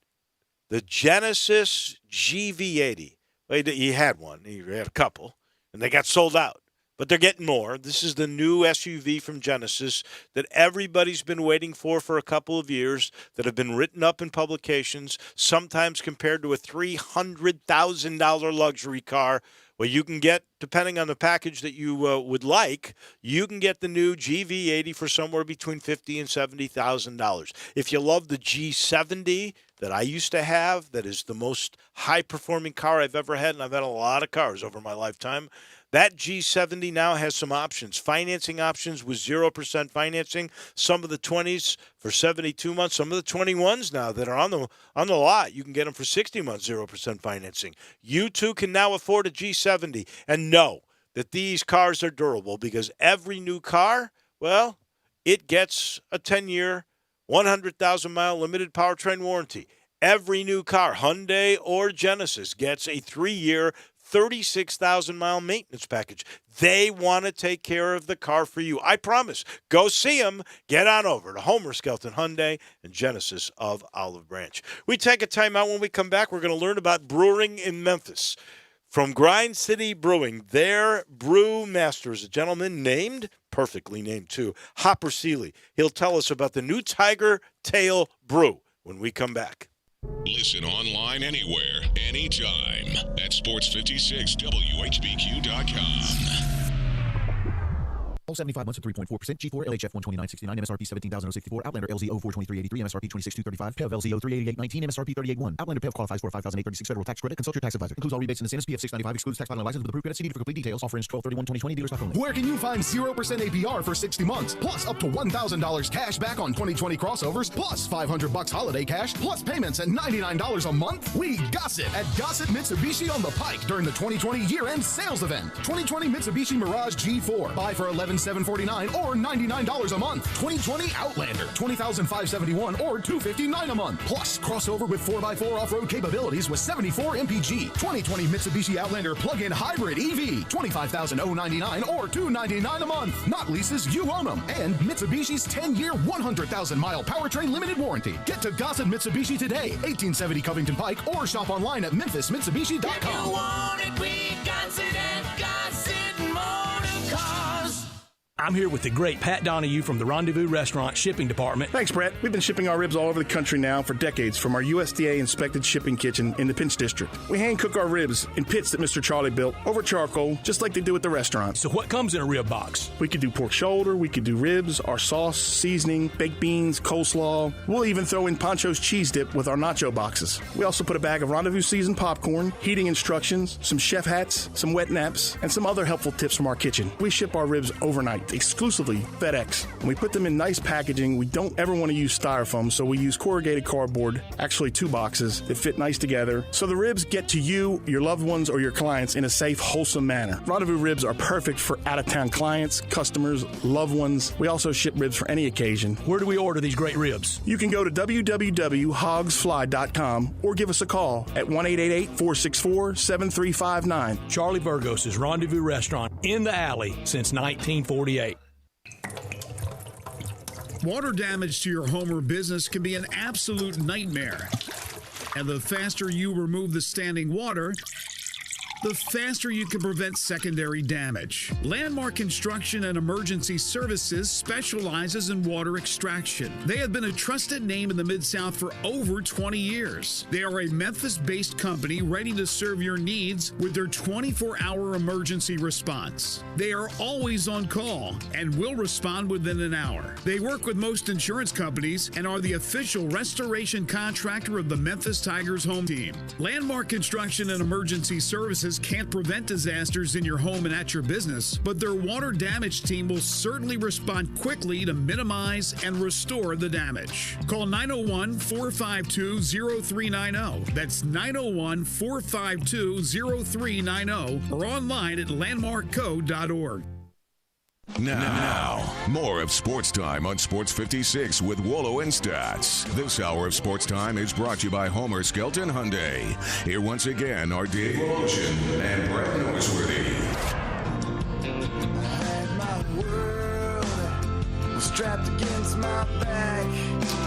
the Genesis GV80. Well, he had one. He had a couple, and they got sold out. But they're getting more. This is the new SUV from Genesis that everybody's been waiting for a couple of years, that have been written up in publications, sometimes compared to a $300,000 luxury car. Well, you can get, depending on the package that you would like, you can get the new GV80 for somewhere between $50,000 and $70,000. If you love the G70 that I used to have, that is the most high-performing car I've ever had, and I've had a lot of cars over my lifetime, that G70 now has some options. Financing options with 0% financing. Some of the 20s for 72 months. Some of the 21s now that are on the lot, you can get them for 60 months, 0% financing. You too can now afford a G70 and know that these cars are durable because every new car, well, it gets a 10-year, 100,000-mile limited powertrain warranty. Every new car, Hyundai or Genesis, gets a 3-year, 36,000-mile maintenance package. They want to take care of the car for you. I promise. Go see them. Get on over to Homer Skelton Hyundai and Genesis of Olive Branch. We take a timeout. When we come back, we're going to learn about brewing in Memphis. From Grind City Brewing, their brew master is a gentleman named, perfectly named too, Hopper Seeley. He'll tell us about the new Tiger Tail Brew when we come back. Listen online anywhere, anytime at sports56whbq.com. 75 months at 3.4%. G4 LHF 129.69 MSRP 17,064. Outlander LZ 042383 MSRP 26,235. PEV LZ 038819 MSRP 38.1. Outlander PEV qualifies for a $5,836 federal tax credit. Consult your tax advisor. Includes all rebates and incentives. PF 695 excludes tax filing license with approved credit. CD for complete details. Offer ends 12/31/2020. Dealer stock only. Where can you find 0% APR for 60 months, plus up to $1,000 cash back on 2020 crossovers, plus $500 holiday cash, plus payments at $99 a month? We Gossip at Gossip Mitsubishi on the Pike during the 2020 year-end sales event. 2020 Mitsubishi Mirage G4. Buy for $11,749 or $99 a month. 2020 Outlander, $20,571 or $259 a month. Plus, crossover with 4x4 off-road capabilities with 74 MPG. 2020 Mitsubishi Outlander plug-in hybrid EV, $25,099 or $299 a month. Not leases, you own them. And Mitsubishi's 10-year, 100,000-mile powertrain limited warranty. Get to Gossip Mitsubishi today, 1870 Covington Pike, or shop online at memphismitsubishi.com. If you want it, we got it at Gossett Motor Cars. I'm here with the great Pat Donahue from the Rendezvous Restaurant Shipping Department. Thanks, Brett. We've been shipping our ribs all over the country now for decades from our USDA-inspected shipping kitchen in the Pinch District. We hand-cook our ribs in pits that Mr. Charlie built over charcoal, just like they do at the restaurant. So what comes in a rib box? We could do pork shoulder, we could do ribs, our sauce, seasoning, baked beans, coleslaw. We'll even throw in Pancho's cheese dip with our nacho boxes. We also put a bag of Rendezvous seasoned popcorn, heating instructions, some chef hats, some wet naps, and some other helpful tips from our kitchen. We ship our ribs overnight, exclusively FedEx. And we put them in nice packaging. We don't ever want to use styrofoam, so we use corrugated cardboard, actually 2 boxes that fit nice together, so the ribs get to you, your loved ones, or your clients in a safe, wholesome manner. Rendezvous ribs are perfect for out-of-town clients, customers, loved ones. We also ship ribs for any occasion. Where do we order these great ribs? You can go to www.hogsfly.com or give us a call at 1-888-464-7359. Charlie Burgos' Rendezvous Restaurant in the alley since 1948. Water damage to your home or business can be an absolute nightmare. And the faster you remove the standing water, the faster you can prevent secondary damage. Landmark Construction and Emergency Services specializes in water extraction. They have been a trusted name in the Mid-South for over 20 years. They are a Memphis-based company ready to serve your needs with their 24-hour emergency response. They are always on call and will respond within an hour. They work with most insurance companies and are the official restoration contractor of the Memphis Tigers home team. Landmark Construction and Emergency Services can't prevent disasters in your home and at your business, but their water damage team will certainly respond quickly to minimize and restore the damage. Call 901-452-0390. That's 901-452-0390 or online at landmarkco.org. Now, more of Sports Time on Sports 56 with Wolo and Stats. This hour of Sports Time is brought to you by Homer Skelton Hyundai. Here once again are Dave Ocean and Brett Noseworthy. Strapped against my back.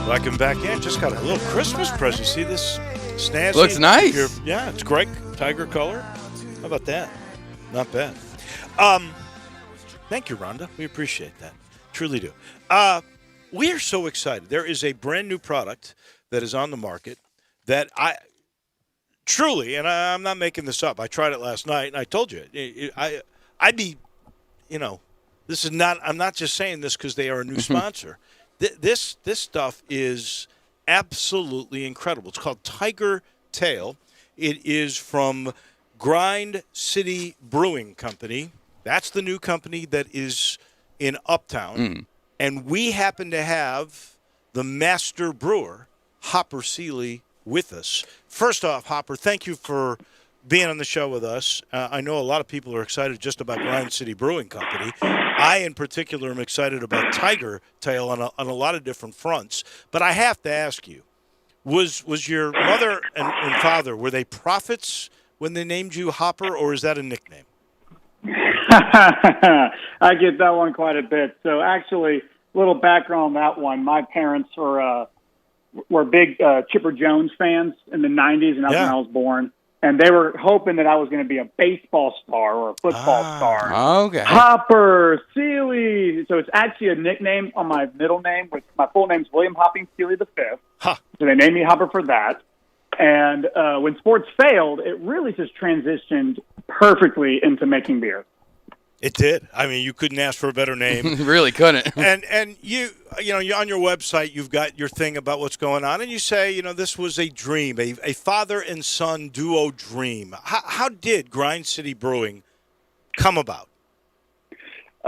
Welcome back in. Just got a little Christmas present. See this snazzy? Looks nice. Yeah, it's great. Tiger color. How about that? Not bad. Thank you, Rhonda. We appreciate that. Truly do. We are so excited. There is a brand new product that is on the market that I truly, and I'm not making this up. I tried it last night, and I told you, I'd be, this is not. I'm not just saying this because they are a new sponsor. This stuff is absolutely incredible. It's called Tiger Tail. It is from Grind City Brewing Company. That's the new company that is in Uptown. And we happen to have the master brewer, Hopper Seeley, with us. First off, Hopper, thank you for being on the show with us. I know a lot of people are excited just about Grind City Brewing Company. I, in particular, am excited about Tiger Tail on a lot of different fronts. But I have to ask you, was your mother and father, were they prophets when they named you Hopper, or is that a nickname? I get that one quite a bit. So actually, a little background on that one. My parents were big Chipper Jones fans in the 90s, and that's when I was born. And they were hoping that I was going to be a baseball star or a football star. Okay. Hopper Seeley. So it's actually a nickname on my middle name. Which my full name's William Hopping Seeley V. So they named me Hopper for that. And when sports failed, it really just transitioned perfectly into making beer. It did. I mean, you couldn't ask for a better name. Really couldn't. And you on your website, you've got your thing about what's going on, and you say, this was a dream, a father and son duo dream. How did Grind City Brewing come about?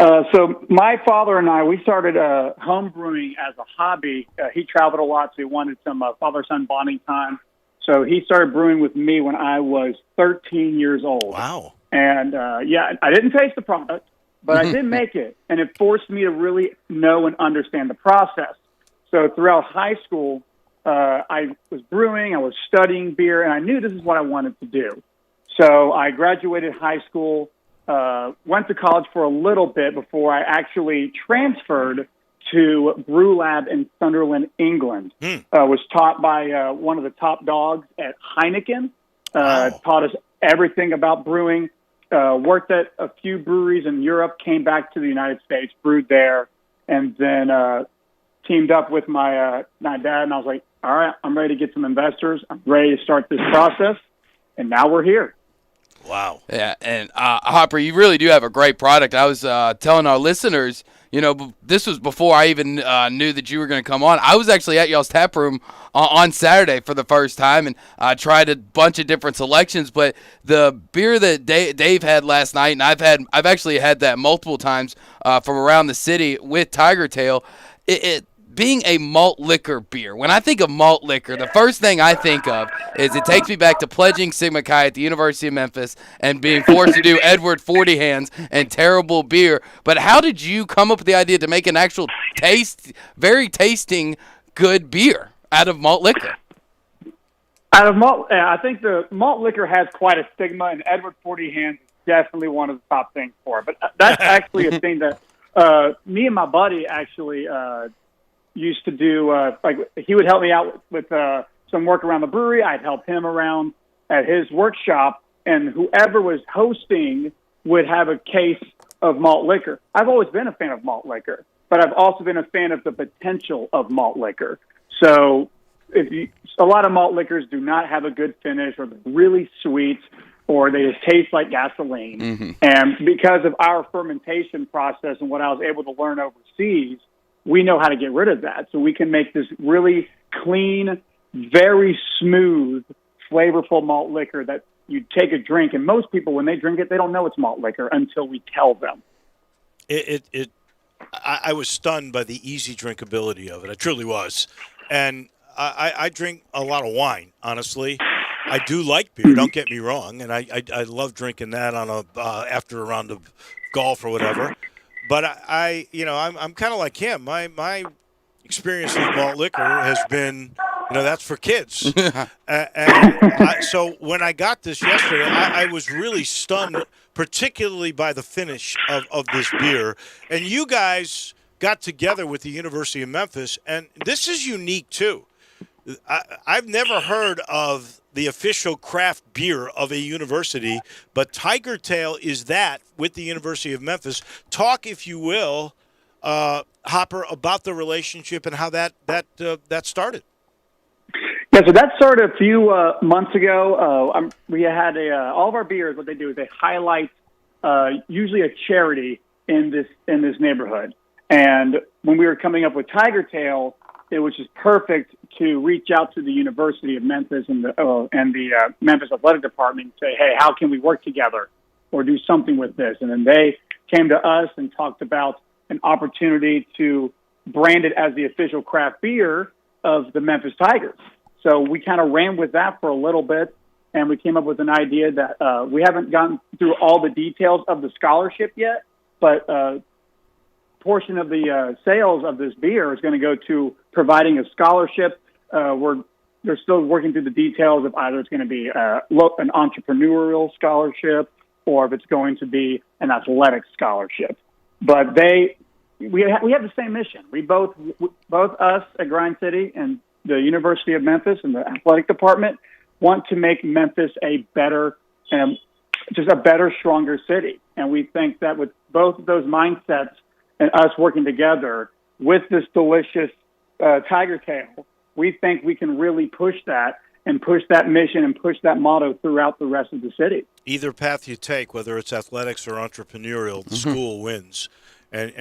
So my father and I, we started home brewing as a hobby. He traveled a lot, so he wanted some father-son bonding time. So he started brewing with me when I was 13 years old. Wow. And, I didn't taste the product, but I did make it. And it forced me to really know and understand the process. So throughout high school, I was brewing, I was studying beer, and I knew this is what I wanted to do. So I graduated high school, went to college for a little bit before I actually transferred to Brew Lab in Sunderland, England. Was taught by one of the top dogs at Heineken. Taught us everything about brewing. worked at a few breweries in Europe, came back to the United States, brewed there, and then teamed up with my dad, and I was like, all right, I'm ready to get some investors. I'm ready to start this process, and now we're here. Wow. Yeah, and Hopper, you really do have a great product. I was telling our listeners, this was before I even knew that you were going to come on. I was actually at y'all's tap room on Saturday for the first time, and tried a bunch of different selections. But the beer that Dave had last night, and I've actually had that multiple times from around the city with Tiger Tail. It being a malt liquor beer. When I think of malt liquor, the first thing I think of is it takes me back to pledging Sigma Chi at the University of Memphis and being forced to do Edward 40 hands and terrible beer. But how did you come up with the idea to make an actual very tasting, good beer out of malt liquor? Out of malt, I think the malt liquor has quite a stigma, and Edward 40 hands is definitely one of the top things for it. But that's actually a thing that me and my buddy actually used to do. He would help me out with some work around the brewery. I'd help him around at his workshop, and whoever was hosting would have a case of malt liquor. I've always been a fan of malt liquor, but I've also been a fan of the potential of malt liquor. So a lot of malt liquors do not have a good finish, or they're really sweet, or they just taste like gasoline. Mm-hmm. And because of our fermentation process and what I was able to learn overseas, we know how to get rid of that. So we can make this really clean, very smooth, flavorful malt liquor that you take a drink. And most people, when they drink it, they don't know it's malt liquor until we tell them. I was stunned by the easy drinkability of it. I truly was. And I drink a lot of wine, honestly. I do like beer, don't get me wrong. And I love drinking that on after a round of golf or whatever. But I'm kind of like him. My experience with malt liquor has been, that's for kids. So when I got this yesterday, I was really stunned, particularly by the finish of this beer. And you guys got together with the University of Memphis, and this is unique too. I've never heard of the official craft beer of a university, but Tiger Tail is that with the University of Memphis. Talk, if you will, Hopper, about the relationship and how that started. Yeah, so that started a few months ago. We had all of our beers. What they do is they highlight usually a charity in this neighborhood. And when we were coming up with Tiger Tail, it was just perfect to reach out to the University of Memphis and the Memphis Athletic Department and say, hey, how can we work together or do something with this? And then they came to us and talked about an opportunity to brand it as the official craft beer of the Memphis Tigers. So we kind of ran with that for a little bit, and we came up with an idea that we haven't gotten through all the details of the scholarship yet, but portion of the sales of this beer is going to go to providing a scholarship. They're still working through the details of either it's going to be an entrepreneurial scholarship or if it's going to be an athletic scholarship. But we have the same mission. We both us at Grind City and the University of Memphis and the athletic department want to make Memphis a better, stronger city. And we think that with both of those mindsets and us working together with this delicious Tiger Tail, we think we can really push that mission and push that motto throughout the rest of the city. Either path you take, whether it's athletics or entrepreneurial, the school wins. And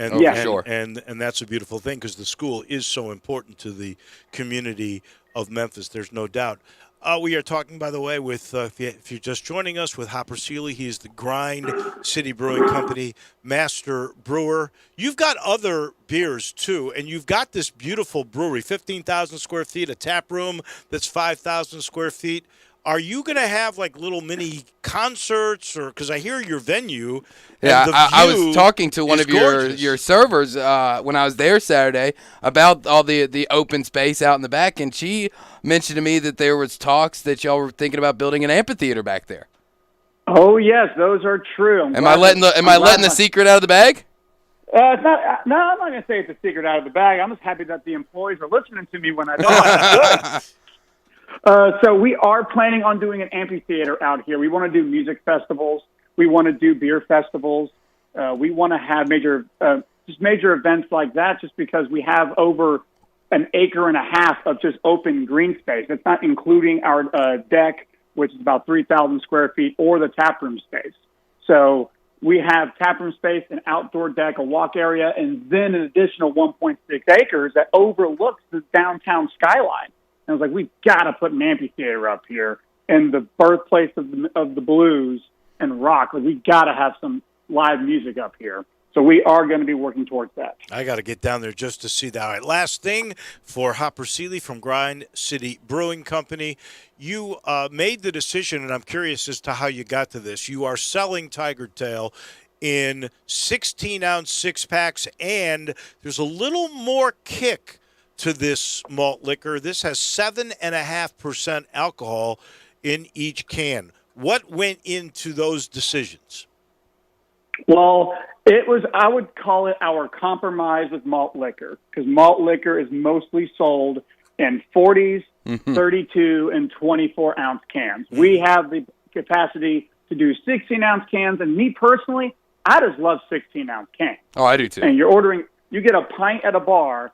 that's a beautiful thing because the school is so important to the community of Memphis. There's no doubt. We are talking, by the way, with if you're just joining us, with Hopper Seeley. He is the Grind City Brewing Company master brewer. You've got other beers too, and you've got this beautiful brewery, 15,000 square feet, a tap room that's 5,000 square feet. Are you going to have like little mini concerts, or because I hear your venue? Yeah, I was talking to one of your servers when I was there Saturday about all the open space out in the back, and she mentioned to me that there was talks that y'all were thinking about building an amphitheater back there. Oh yes, those are true. Am I letting the secret out of the bag? It's not. No, I'm not going to say it's a secret out of the bag. I'm just happy that the employees are listening to me when I talk. So we are planning on doing an amphitheater out here. We want to do music festivals. We want to do beer festivals. We want to have major events like that just because we have over an acre and a half of just open green space. That's not including our deck, which is about 3,000 square feet, or the taproom space. So we have taproom space, an outdoor deck, a walk area, and then an additional 1.6 acres that overlooks the downtown skyline. And I was like, we've got to put an amphitheater up here and the birthplace of the blues and rock. Like, we got to have some live music up here. So we are going to be working towards that. I got to get down there just to see that. All right, last thing for Hopper Seeley from Grind City Brewing Company. You made the decision, and I'm curious as to how you got to this. You are selling Tiger Tail in 16-ounce six-packs, and there's a little more kick to this malt liquor. This has 7.5% alcohol in each can. What went into those decisions? Well, it was, I would call it our compromise with malt liquor, because malt liquor is mostly sold in 40s, 32, and 24-ounce cans. We have the capacity to do 16-ounce cans, and me personally, I just love 16-ounce cans. Oh, I do too. And you get a pint at a bar,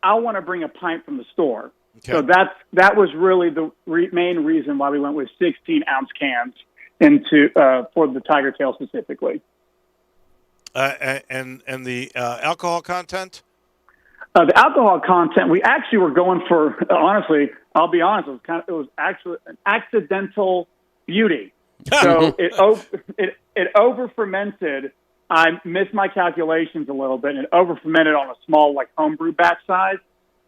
I want to bring a pint from the store. Okay. So that was really the main reason why we went with 16-ounce cans for the Tiger Tail specifically. And the alcohol content? The alcohol content, we actually were going for, honestly, I'll be honest, it was actually an accidental beauty. So it over-fermented. I missed my calculations a little bit, and it over-fermented on a small, like, homebrew batch size.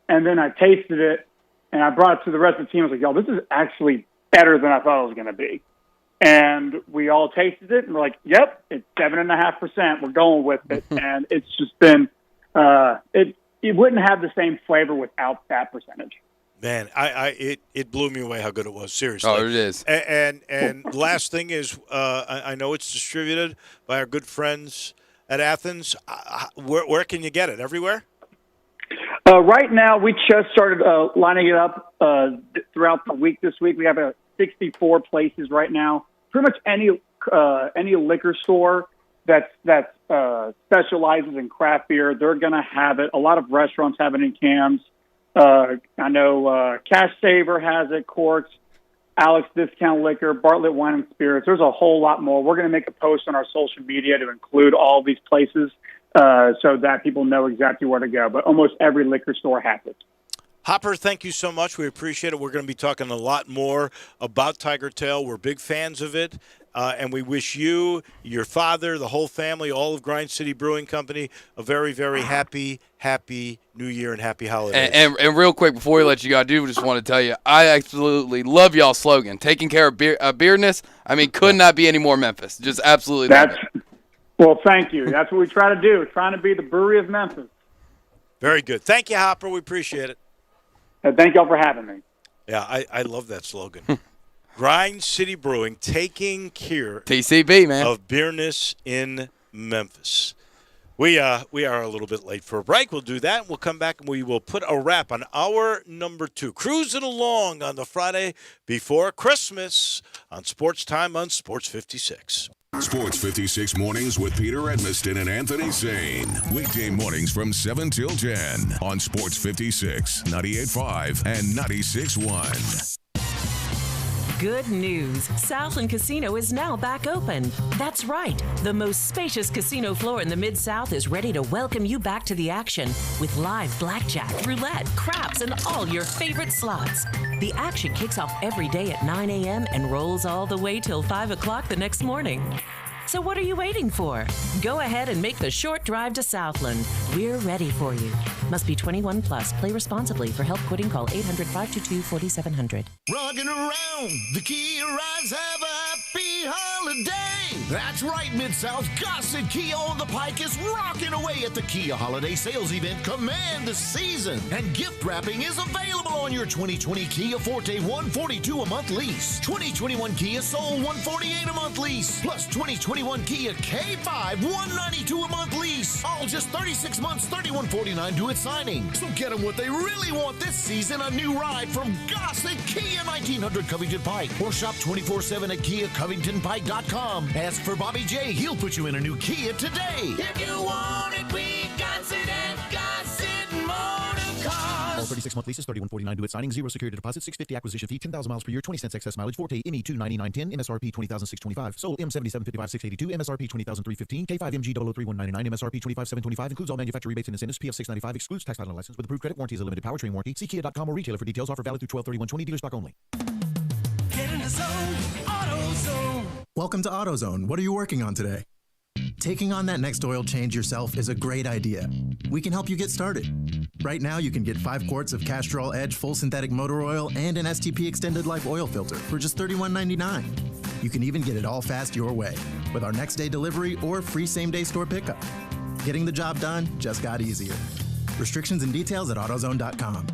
And then I tasted it, and I brought it to the rest of the team. I was like, yo, this is actually better than I thought it was going to be. And we all tasted it, and we're like, yep, it's 7.5%. We're going with it. And it's just been it wouldn't have the same flavor without that percentage. Man, it blew me away how good it was, seriously. Oh, it is. And last thing is, I know it's distributed by our good friends at Athens. Where can you get it? Everywhere? Right now, we just started lining it up throughout the week this week. We have 64 places right now. Pretty much any liquor store that specializes in craft beer, they're going to have it. A lot of restaurants have it in cans. I know Cash Saver has it, Corks, Alex Discount Liquor, Bartlett Wine and Spirits. There's a whole lot more. We're going to make a post on our social media to include all these places so that people know exactly where to go. But almost every liquor store has it. Hopper, thank you so much. We appreciate it. We're going to be talking a lot more about Tiger Tail. We're big fans of it. And we wish you, your father, the whole family, all of Grind City Brewing Company, a very, very happy New Year and happy holidays. And real quick, before we let you go, I do just want to tell you, I absolutely love y'all's slogan, taking care of beerness. I mean, could not be any more Memphis. Just absolutely love it. Well, thank you. That's what we try to do. We're trying to be the brewery of Memphis. Very good. Thank you, Hopper. We appreciate it. Thank y'all for having me. Yeah, I love that slogan. Grind City Brewing, taking care TCB, man. of beerness in Memphis. We are a little bit late for a break. We'll do that. We'll come back and we will put a wrap on hour number 2. Cruising along on the Friday before Christmas on Sports Time on Sports 56. Sports 56 mornings with Peter Edmiston and Anthony Zane. Weekday mornings from 7 till 10 on Sports 56, 98.5, and 96.1. Good news. Southland Casino is now back open. That's right. The most spacious casino floor in the Mid-South is ready to welcome you back to the action with live blackjack, roulette, craps, and all your favorite slots. The action kicks off every day at 9 a.m. and rolls all the way till 5 o'clock the next morning. So what are you waiting for? Go ahead and make the short drive to Southland. We're ready for you. Must be 21 plus. Play responsibly. For help quitting, call 800-522-4700. Rocking around, the Kia rides have a happy holiday. That's right, Mid-South. Gossett Kia on the Pike is rocking away at the Kia Holiday Sales Event. Command the season. And gift wrapping is available on your 2020 Kia Forte $142 a month lease. 2021 Kia Soul $148 a month lease. Plus 2021 Kia K5 $192 a month lease. All just 36 months, $3149 due at signing. So get them what they really want this season, a new ride from Gossett Kia 1900 Covington Pike. Or shop 24/7 at KiaCovingtonPike.com. Ask Ask for Bobby J. He'll put you in a new Kia today. If you want it, we got it at Gossett Motor Cars. All 36-month leases, $31.49 due at signing, 0 security deposit, $650 acquisition fee, 10,000 miles per year, 20 cents excess mileage, Forte ME 29910, MSRP 20,625. Sold M7755 682, MSRP 20,315, K5 MG 003199, MSRP 25,725. Includes all manufacturer rebates and incentives, PF 695. Excludes tax title and license with approved credit. Warranty is a limited powertrain warranty. See Kia.com or retailer for details. Offer valid through 12/31/20. Dealer stock only. Get in the zone, AutoZone. Welcome to AutoZone. What are you working on today? Taking on that next oil change yourself is a great idea. We can help you get started. Right now, you can get 5 quarts of Castrol Edge full synthetic motor oil and an STP extended life oil filter for just $31.99. You can even get it all fast your way with our next day delivery or free same-day store pickup. Getting the job done just got easier. Restrictions and details at AutoZone.com.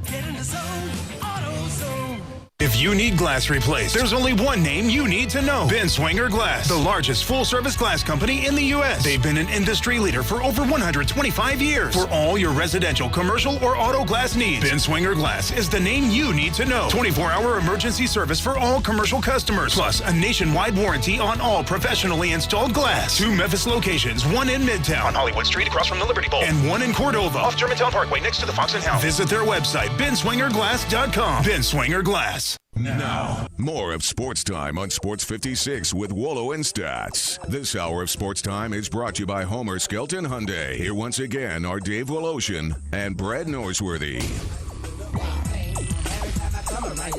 Get in the zone, AutoZone. If you need glass replaced, there's only one name you need to know. Ben Swinger Glass, the largest full-service glass company in the U.S. They've been an industry leader for over 125 years. For all your residential, commercial, or auto glass needs, Ben Swinger Glass is the name you need to know. 24-hour emergency service for all commercial customers, plus a nationwide warranty on all professionally installed glass. 2 Memphis locations, one in Midtown, on Hollywood Street across from the Liberty Bowl, and one in Cordova, off Germantown Parkway next to the Fox and Hound. Visit their website, benswingerglass.com. Ben Swinger Glass. Now, more of Sports Time on Sports 56 with Wolo and Stats. This hour of Sports Time is brought to you by Homer Skelton Hyundai. Here once again are Dave Woloshin and Brad Norsworthy.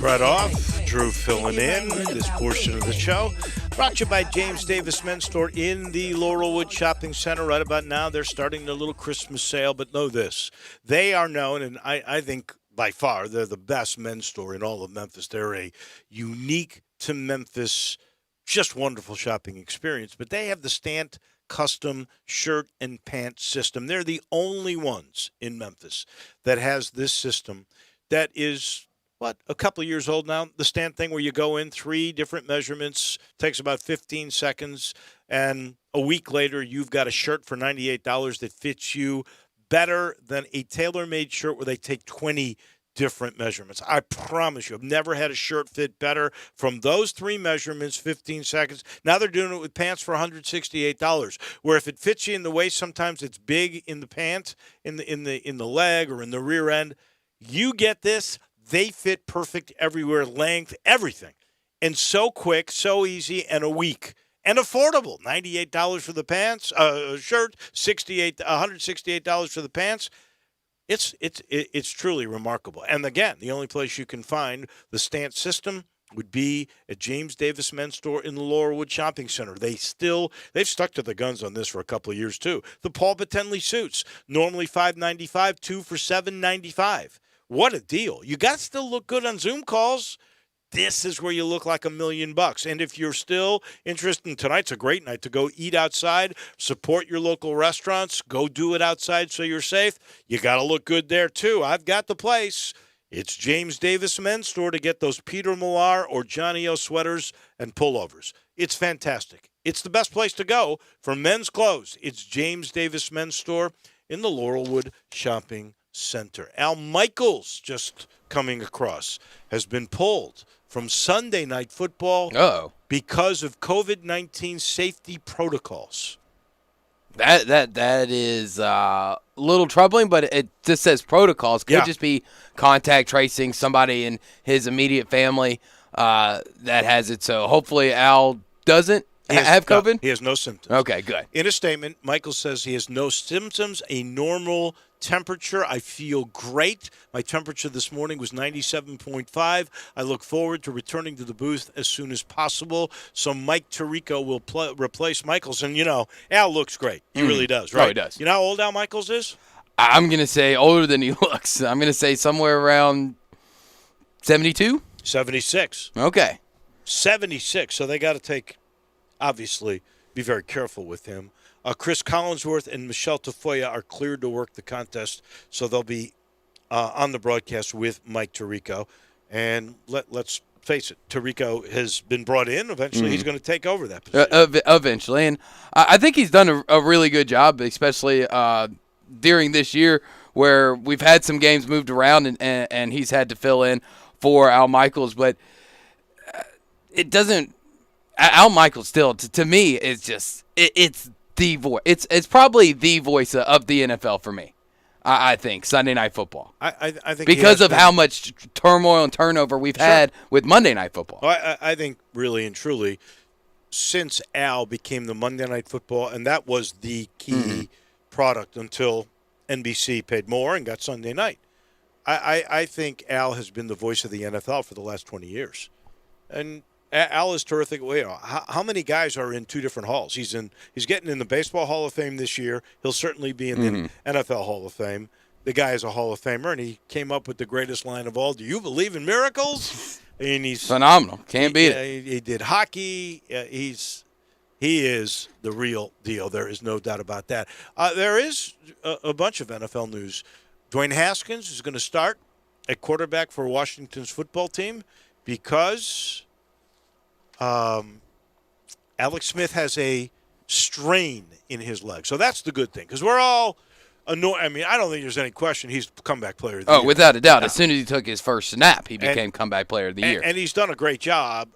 Right off, Drew filling in this portion of the show. Brought to you by James Davis Men's Store in the Laurelwood Shopping Center. Right about now, they're starting their little Christmas sale, but know this. They are known, and I think by far, they're the best men's store in all of Memphis. They're a unique to Memphis, just wonderful shopping experience. But they have the Stant custom shirt and pant system. They're the only ones in Memphis that has this system that is, a couple of years old now. The Stant thing where you go in 3 different measurements, takes about 15 seconds, and a week later you've got a shirt for $98 that fits you better than a tailor-made shirt where they take 20 different measurements. I promise you, I've never had a shirt fit better from those 3 measurements, 15 seconds. Now they're doing it with pants for $168, where if it fits you in the waist, sometimes it's big in the pant, in the leg or in the rear end. You get this, they fit perfect everywhere, length, everything. And so quick, so easy, and a week. And affordable. $98 for the pants, shirt, $168 for the pants. It's truly remarkable. And again, the only place you can find the Stant system would be at James Davis Men's Store in the Laurelwood Shopping Center. They've stuck to the guns on this for a couple of years too. The Paul Batenley suits, normally $595, 2 for $795. What a deal. You got to still look good on Zoom calls. This is where you look like $1 million. And if you're still interested, and tonight's a great night to go eat outside, support your local restaurants, go do it outside so you're safe. You got to look good there too. I've got the place. It's James Davis Men's Store to get those Peter Millar or Johnny O sweaters and pullovers. It's fantastic. It's the best place to go for men's clothes. It's James Davis Men's Store in the Laurelwood Shopping Center. Al Michaels, just coming across, has been pulled from Sunday Night Football because of COVID-19 safety protocols. That is a little troubling, but it just says protocols. Could just be contact tracing somebody in his immediate family that has it. So hopefully Al doesn't have COVID? No, he has no symptoms. Okay, good. In a statement, Michael says he has no symptoms, a normal temperature. I feel great. My temperature this morning was 97.5. I look forward to returning to the booth as soon as possible. So Mike Tirico will replace Michaels. And, Al looks great. He really does, right? Oh, he does. You know how old Al Michaels is? I'm going to say older than he looks. I'm going to say somewhere around 72? 76. Okay. 76. So they got to obviously, be very careful with him. Chris Collinsworth and Michelle Tafoya are cleared to work the contest, so they'll be on the broadcast with Mike Tirico. And let's face it, Tirico has been brought in. Eventually, he's going to take over that position. Eventually. And I think he's done a really good job, especially during this year where we've had some games moved around and he's had to fill in for Al Michaels. But it doesn't Al Michaels still, to me, is just it's the voice. It's probably the voice of the NFL for me. I think Sunday Night Football. I think because of how much turmoil and turnover we've had with Monday Night Football. Well, I think really and truly, since Al became the Monday Night Football, and that was the key product until NBC paid more and got Sunday Night. I think Al has been the voice of the NFL for the last 20 years, and Al is terrific. How many guys are in two different halls? He's getting in the Baseball Hall of Fame this year. He'll certainly be in the NFL Hall of Fame. The guy is a Hall of Famer, and he came up with the greatest line of all. Do you believe in miracles? And he's phenomenal. Can't beat it. He did hockey. He is the real deal. There is no doubt about that. There is a bunch of NFL news. Dwayne Haskins is going to start at quarterback for Washington's football team because Alex Smith has a strain in his leg. So that's the good thing because we're all annoyed. I mean, I don't think there's any question he's comeback player of the year. Oh, without a doubt. Yeah. As soon as he took his first snap, he became comeback player of the year. And he's done a great job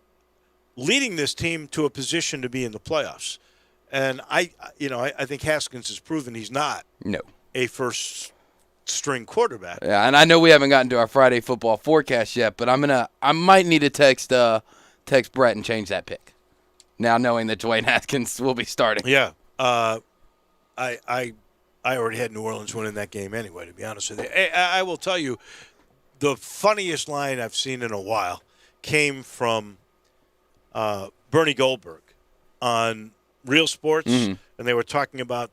leading this team to a position to be in the playoffs. And I think Haskins has proven he's not a first-string quarterback. Yeah, and I know we haven't gotten to our Friday football forecast yet, but I might need to text Brett and change that pick. Now knowing that Dwayne Haskins will be starting. Yeah, I already had New Orleans winning that game anyway. To be honest with you, I will tell you, the funniest line I've seen in a while came from Bernie Goldberg on Real Sports, and they were talking about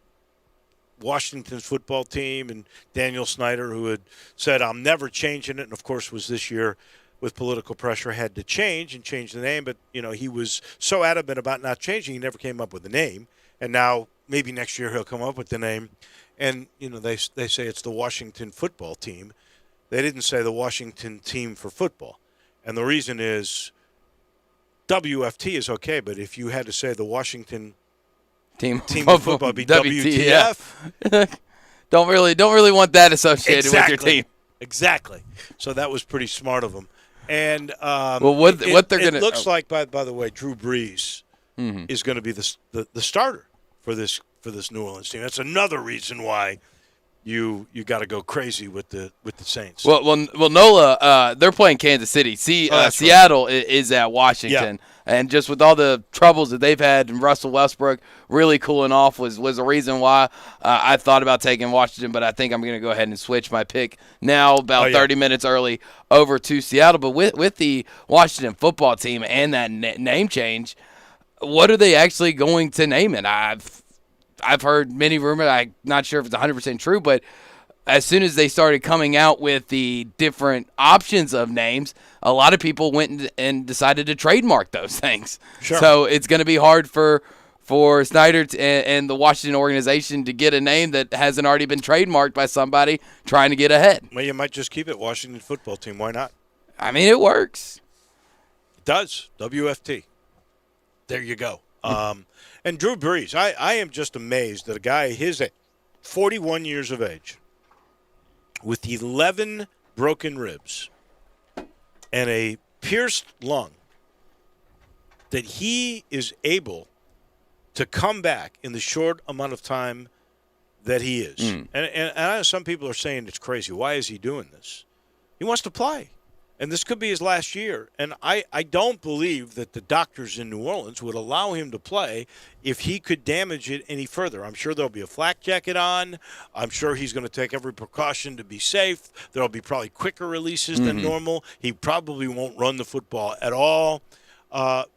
Washington's football team and Daniel Snyder, who had said, I'm never changing it, and of course was this year with political pressure had to change the name, but he was so adamant about not changing, he never came up with a name, and now maybe next year he'll come up with the name, and they say it's the Washington football team. They didn't say the Washington team for football, and the reason is WFT is okay, but if you had to say the Washington team of football, it'd be WTF. Don't really want that associated with your team. Exactly. So that was pretty smart of them. And what they're going to it looks like by the way, Drew Brees is going to be the starter for this New Orleans team. That's another reason why you got to go crazy with the Saints. Well, Nola, they're playing Kansas City. Seattle is at Washington, and just with all the troubles that they've had, and Russell Westbrook really cooling off was the reason why I thought about taking Washington. But I think I'm going to go ahead and switch my pick now, about 30 minutes early, over to Seattle. But with the Washington football team and that name change, what are they actually going to name it? I've heard many rumors. I'm not sure if it's 100% true, but as soon as they started coming out with the different options of names, a lot of people went and decided to trademark those things. Sure. So it's going to be hard for Snyder and the Washington organization to get a name that hasn't already been trademarked by somebody trying to get ahead. Well, you might just keep it Washington football team. Why not? I mean, it works. It does. WFT. There you go. And Drew Brees, I am just amazed that a guy his age, 41 years of age, with 11 broken ribs and a pierced lung, that he is able to come back in the short amount of time that he is. And I know some people are saying it's crazy. Why is he doing this? He wants to play. And this could be his last year. And I don't believe that the doctors in New Orleans would allow him to play if he could damage it any further. I'm sure there'll be a flak jacket on. I'm sure he's going to take every precaution to be safe. There'll be probably quicker releases than normal. He probably won't run the football at all. But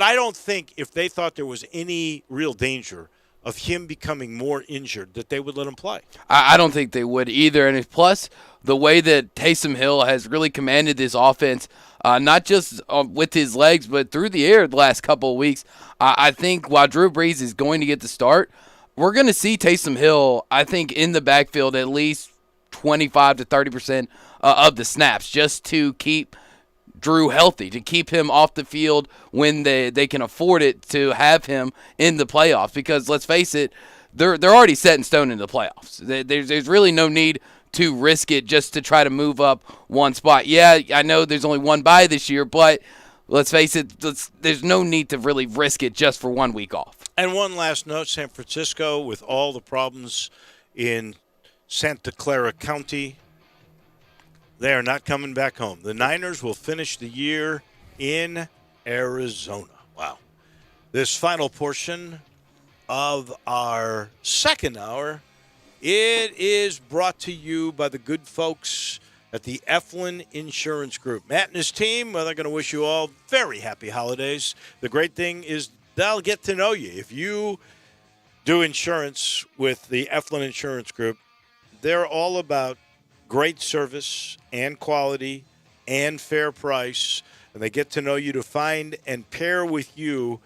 I don't think if they thought there was any real danger of him becoming more injured that they would let him play. I don't think they would either. And plus, the way that Taysom Hill has really commanded this offense, not just with his legs, but through the air the last couple of weeks, I think while Drew Brees is going to get the start, we're going to see Taysom Hill, I think, in the backfield at least 25 to 30% of the snaps just to keep Drew healthy, to keep him off the field when they can afford it, to have him in the playoffs. Because let's face it, they're already set in stone in the playoffs. There's really no need to risk it just to try to move up one spot. Yeah, I know there's only one bye this year, but let's face it, there's no need to really risk it just for 1 week off. And one last note, San Francisco, with all the problems in Santa Clara County, they are not coming back home. The Niners will finish the year in Arizona. Wow. This final portion of our second hour, it is brought to you by the good folks at the Eflin Insurance Group. Matt and his team, well, they're going to wish you all very happy holidays. The great thing is they'll get to know you. If you do insurance with the Eflin Insurance Group, they're all about great service and quality and fair price, and they get to know you to find and pair with you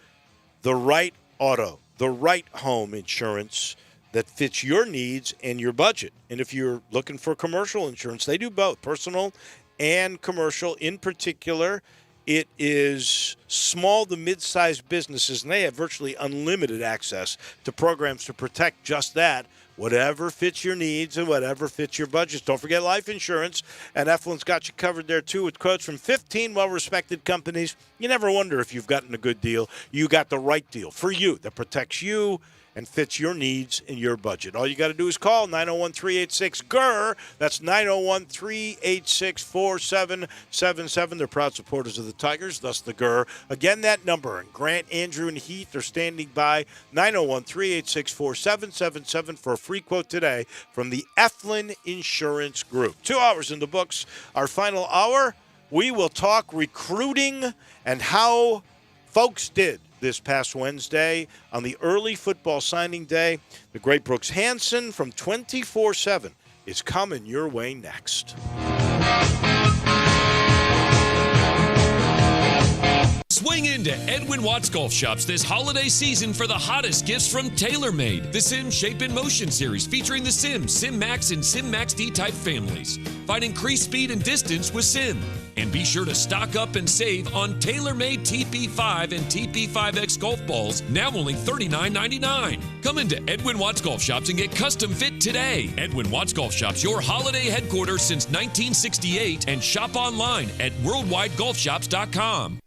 the right auto, the right home insurance that fits your needs and your budget. And if you're looking for commercial insurance, they do both, personal and commercial. In particular, it is small to mid-sized businesses, and they have virtually unlimited access to programs to protect just that, whatever fits your needs and whatever fits your budgets. Don't forget life insurance, and Eflin's got you covered there, too, with quotes from 15 well-respected companies. You never wonder if you've gotten a good deal. You got the right deal for you that protects you and fits your needs and your budget. All you got to do is call 901-386-GER. That's 901-386-4777. They're proud supporters of the Tigers, thus the GER. Again, that number. And Grant, Andrew, and Heath are standing by. 901-386-4777 for a free quote today from the Eflin Insurance Group. 2 hours in the books. Our final hour, we will talk recruiting and how folks did this past Wednesday on the early football signing day. The great Brooks Hansen from 24/7 is coming your way next. Swing into Edwin Watts Golf Shops this holiday season for the hottest gifts from TaylorMade. The Sim Shape in Motion series featuring the Sim, Sim Max, and Sim Max D-type families. Find increased speed and distance with Sim. And be sure to stock up and save on TaylorMade TP5 and TP5X golf balls, now only $39.99. Come into Edwin Watts Golf Shops and get custom fit today. Edwin Watts Golf Shops, your holiday headquarters since 1968, and shop online at worldwidegolfshops.com.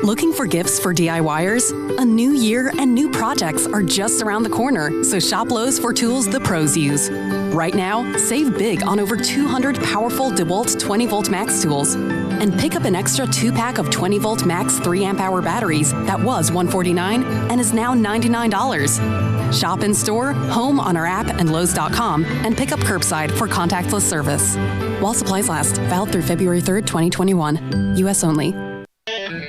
Looking for gifts for DIYers? A new year and new projects are just around the corner, so shop Lowe's for tools the pros use. Right now, save big on over 200 powerful DeWalt 20-volt max tools. And pick up an extra 2-pack of 20-volt max 3-amp-hour batteries that was $149 and is now $99. Shop in store, home on our app, and Lowe's.com, and pick up curbside for contactless service. While supplies last, valid through February 3rd, 2021. U.S. only.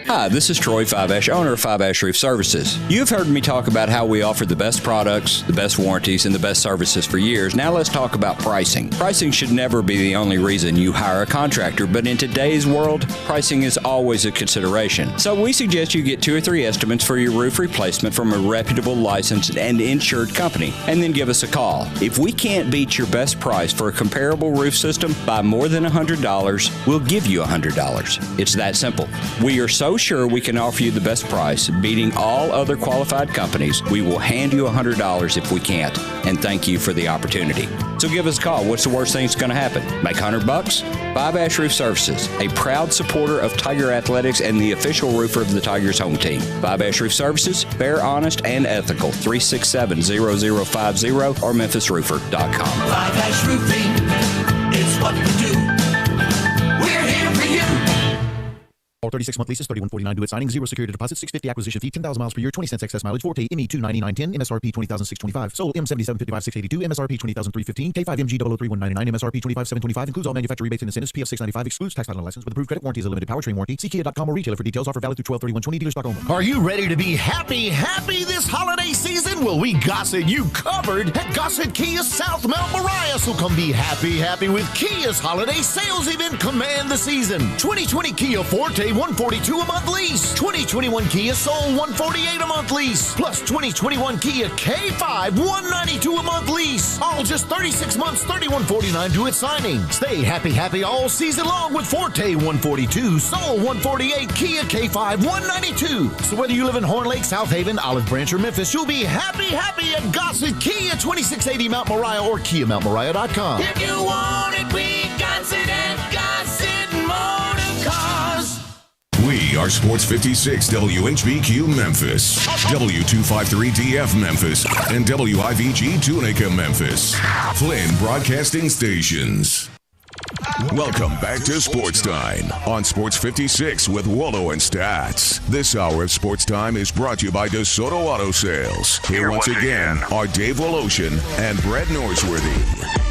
Hi, this is Troy Five-Ash, owner of Five-Ash Roof Services. You've heard me talk about how we offer the best products, the best warranties, and the best services for years. Now let's talk about pricing. Pricing should never be the only reason you hire a contractor, but in today's world, pricing is always a consideration. So we suggest you get 2 or 3 estimates for your roof replacement from a reputable, licensed, and insured company, and then give us a call. If we can't beat your best price for a comparable roof system by more than $100, we'll give you $100. It's that simple. We are so sure we can offer you the best price, beating all other qualified companies. We will hand you $100 if we can't, and thank you for the opportunity. So give us a call. What's the worst thing that's going to happen? Make $100? Five-Ash Roof Services, a proud supporter of Tiger Athletics and the official roofer of the Tigers home team. Five-Ash Roof Services, fair, honest, and ethical. 367-0050 or memphisroofer.com. Five-Ash Roofing, it's what we do. We're here for you. All 36-month leases, $31.49 due at signing, 0 security deposit, $650 acquisition fee, 10,000 miles per year, 20 cents excess mileage, Forte, ME 29910, MSRP 20,625, sold M7755,682, MSRP 20,315, K5MG 003,199, MSRP 25,725, includes all manufacturer rebates and incentives, PF 695, excludes tax title license with approved credit warranty, is a limited powertrain warranty. See Kia.com or retailer for details. Offer valid through 12/31/20, dealer stock only. Are you ready to be happy this holiday season? Well, we got you covered at Gossett Kia South Mount Moriah. So come be happy with Kia's holiday sales event. Command the season. 2020 Kia Forte, $142 a month lease. 2021 Kia Soul, $148 a month lease. Plus 2021 Kia K5, $192 a month lease. All just 36 months, $31.49 due at signing. Stay happy all season long with Forte, $142, Soul, $148, Kia K5, $192. So whether you live in Horn Lake, South Haven, Olive Branch, or Memphis, you'll be happy at Gossett Kia, 2680 Mount Moriah or KiaMountMoriah.com. If you want it, we got it at Gossett Motor Cars. We We are Sports 56 WHBQ Memphis, W253DF Memphis, and WIVG Tunica Memphis. Flynn Broadcasting Stations. Welcome back to Sports Time on Sports 56 with Wallo and Stats. This hour of Sports Time is brought to you by DeSoto Auto Sales. Here once again are Dave Woloshin and Brett Norsworthy.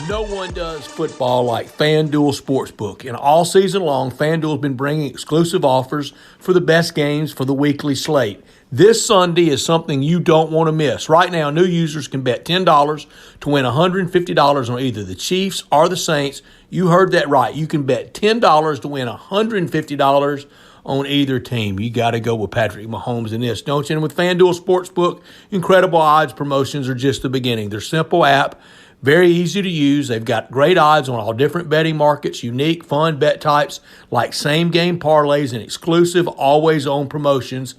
No one does football like FanDuel Sportsbook. And all season long, FanDuel's been bringing exclusive offers for the best games for the weekly slate. This Sunday is something you don't want to miss. Right now, new users can bet $10 to win $150 on either the Chiefs or the Saints. You heard that right. You can bet $10 to win $150 on either team. You got to go with Patrick Mahomes in this, don't you? And with FanDuel Sportsbook, incredible odds promotions are just the beginning. Their simple app, very easy to use. They've got great odds on all different betting markets, unique, fun bet types like same-game parlays and exclusive, always-on promotions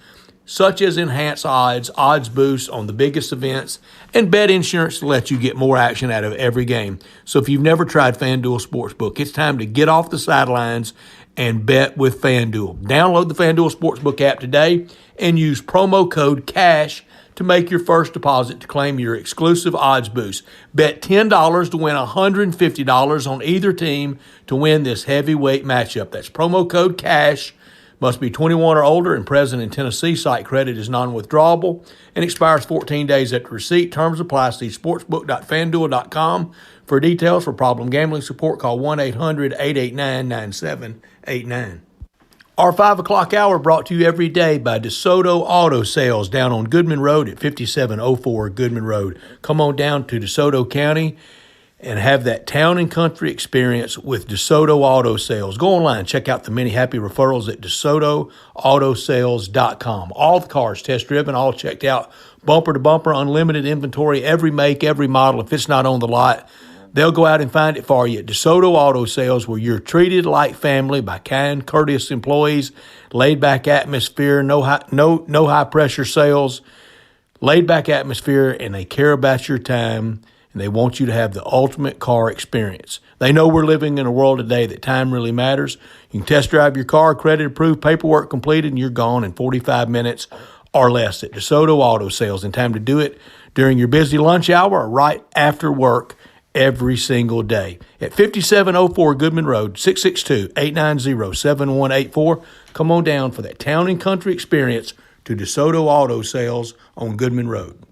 such as enhanced odds, odds boosts on the biggest events, and bet insurance to let you get more action out of every game. So if you've never tried FanDuel Sportsbook, it's time to get off the sidelines and bet with FanDuel. Download the FanDuel Sportsbook app today and use promo code CASH to make your first deposit to claim your exclusive odds boost. Bet $10 to win $150 on either team to win this heavyweight matchup. That's promo code CASH. Must be 21 or older and present in Tennessee. Site credit is non-withdrawable and expires 14 days after receipt. Terms apply. See sportsbook.fanduel.com for details. For problem gambling support, call 1-800-889-9789. Our 5 o'clock hour brought to you every day by DeSoto Auto Sales down on Goodman Road at 5704 Goodman Road. Come on down to DeSoto County and have that town and country experience with DeSoto Auto Sales. Go online, check out the many happy referrals at DeSotoAutosales.com. All the cars test driven, all checked out, bumper to bumper, unlimited inventory, every make, every model. If it's not on the lot, they'll go out and find it for you at DeSoto Auto Sales, where you're treated like family by kind, courteous employees, laid-back atmosphere, no high-pressure sales, laid-back atmosphere, and they care about your time, and they want you to have the ultimate car experience. They know we're living in a world today that time really matters. You can test drive your car, credit approved, paperwork completed, and you're gone in 45 minutes or less at DeSoto Auto Sales. And time to do it during your busy lunch hour or right after work every single day. At 5704 Goodman Road, 662-890-7184. Come on down for that town and country experience to DeSoto Auto Sales on Goodman Road.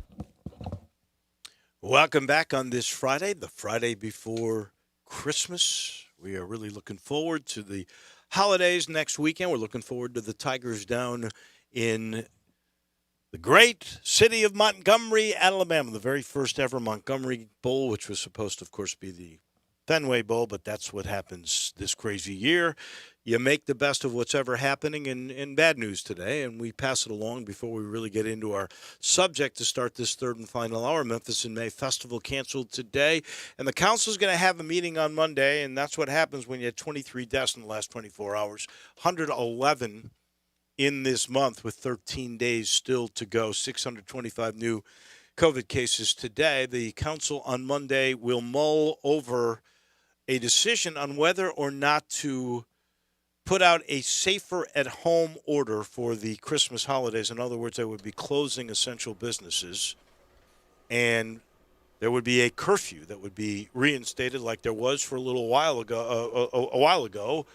Welcome back on this Friday, the Friday before Christmas. We are really looking forward to the holidays next weekend. We're looking forward to the Tigers down in the great city of Montgomery, Alabama, the very first ever Montgomery Bowl, which was supposed to, of course, be the Fenway Bowl, but that's what happens this crazy year. You make the best of what's ever happening in bad news today, and we pass it along before we really get into our subject to start this third and final hour. Memphis in May Festival canceled today, and the council is going to have a meeting on Monday, and that's what happens when you had 23 deaths in the last 24 hours, 111 in this month with 13 days still to go, 625 new COVID cases today. The council on Monday will mull over a decision on whether or not to put out a safer at home order for the Christmas holidays. In other words, they would be closing essential businesses, and there would be a curfew that would be reinstated like there was for a little while ago,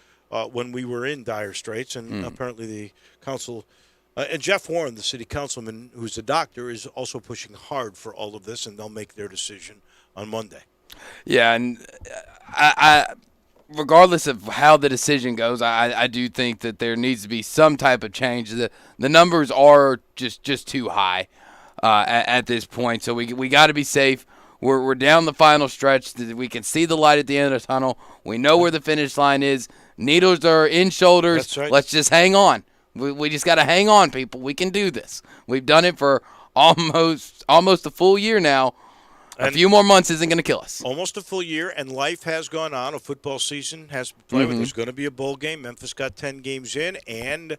when we were in dire straits. And apparently the council, and Jeff Warren, the city councilman, who's a doctor, is also pushing hard for all of this, and they'll make their decision on Monday. Yeah, and I regardless of how the decision goes, I do think that there needs to be some type of change. The numbers are just too high at this point, so we got to be safe. We're down the final stretch. We can see the light at the end of the tunnel. We know where the finish line is. Needles are in shoulders. That's right. Let's just hang on. We just got to hang on, people. We can do this. We've done it for almost a full year now. A few more months isn't going to kill us. Almost a full year, and life has gone on. A football season has played. There's going to be a bowl game. Memphis got 10 games in, and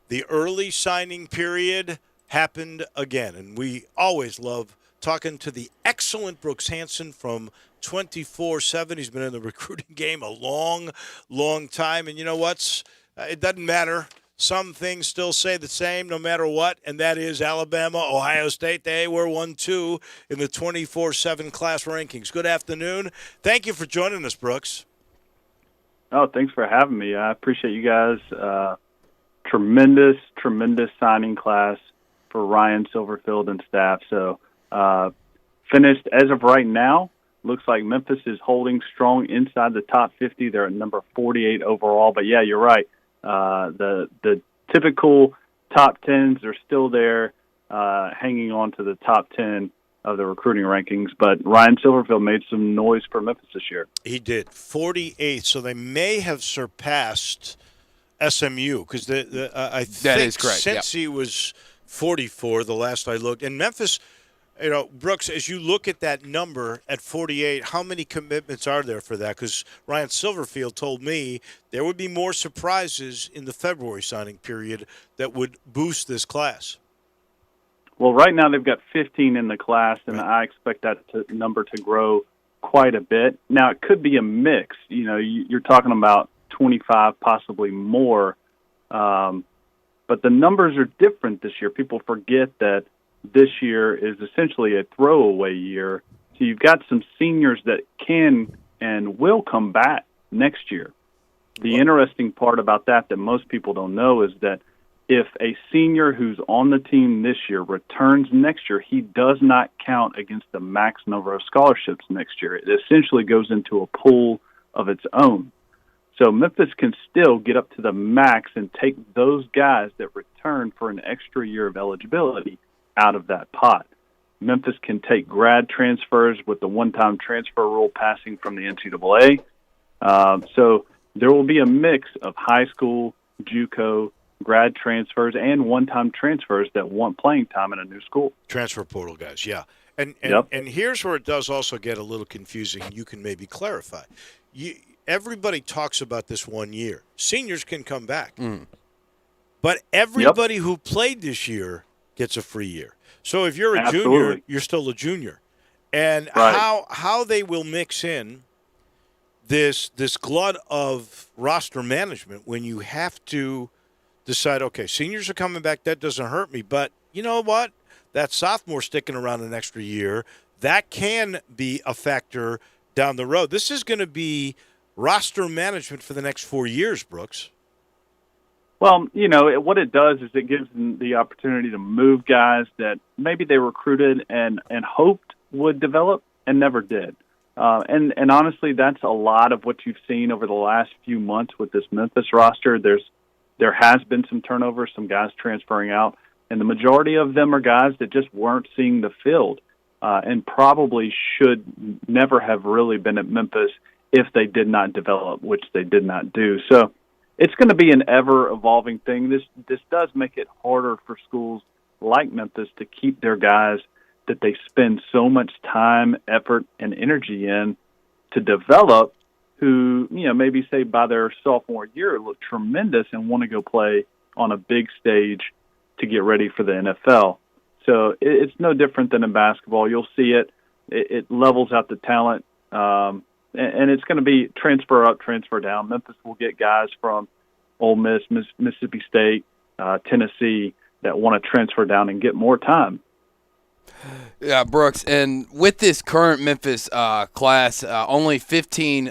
the early signing period happened again. And we always love talking to the excellent Brooks Hanson from 24/7. He's been in the recruiting game a long, long time. And you know what? It doesn't matter. Some things still say the same no matter what, and that is Alabama, Ohio State. They were 1-2 in the 24/7 class rankings. Good afternoon. Thank you for joining us, Brooks. Oh, thanks for having me. I appreciate you guys. Tremendous signing class for Ryan Silverfield and staff. So finished as of right now. Looks like Memphis is holding strong inside the top 50. They're at number 48 overall. But, yeah, you're right. The typical top 10s are still there, hanging on to the top 10 of the recruiting rankings. But Ryan Silverfield made some noise for Memphis this year. He did, 48. So they may have surpassed SMU because I think that is correct. Since he was 44, the last I looked, and Memphis. You know, Brooks, as you look at that number at 48, how many commitments are there for that? Because Ryan Silverfield told me there would be more surprises in the February signing period that would boost this class. Well, right now they've got 15 in the class, and I expect that number to grow quite a bit. Now, it could be a mix. You know, you're talking about 25, possibly more. But the numbers are different this year. People forget that this year is essentially a throwaway year. So you've got some seniors that can and will come back next year. The interesting part about that most people don't know is that if a senior who's on the team this year returns next year, he does not count against the max number of scholarships next year. It essentially goes into a pool of its own. So Memphis can still get up to the max and take those guys that return for an extra year of eligibility out of that pot. Memphis can take grad transfers with the one-time transfer rule passing from the NCAA. So there will be a mix of high school, JUCO, grad transfers, and one-time transfers that want playing time in a new school. Transfer portal guys, yeah. And here's where it does also get a little confusing. You can maybe clarify. Everybody talks about this 1 year. Seniors can come back. But everybody who played this year gets a free year. So if you're a junior, you're still a junior. And how they will mix in this glut of roster management when you have to decide, okay, seniors are coming back, that doesn't hurt me. But you know what? That sophomore sticking around an extra year, that can be a factor down the road. This is going to be roster management for the next 4 years, Brooks. Well, you know, what it does is it gives them the opportunity to move guys that maybe they recruited and hoped would develop and never did. And honestly, that's a lot of what you've seen over the last few months with this Memphis roster. There has been some turnover, some guys transferring out, and the majority of them are guys that just weren't seeing the field and probably should never have really been at Memphis if they did not develop, which they did not do. So it's going to be an ever-evolving thing. This does make it harder for schools like Memphis to keep their guys that they spend so much time, effort, and energy in to develop, who, you know, maybe say by their sophomore year look tremendous and want to go play on a big stage to get ready for the NFL. So it's no different than in basketball. You'll see it. It levels out the talent. And it's going to be transfer up, transfer down. Memphis will get guys from Ole Miss, Mississippi State, Tennessee that want to transfer down and get more time. Yeah, Brooks, and with this current Memphis class, only 15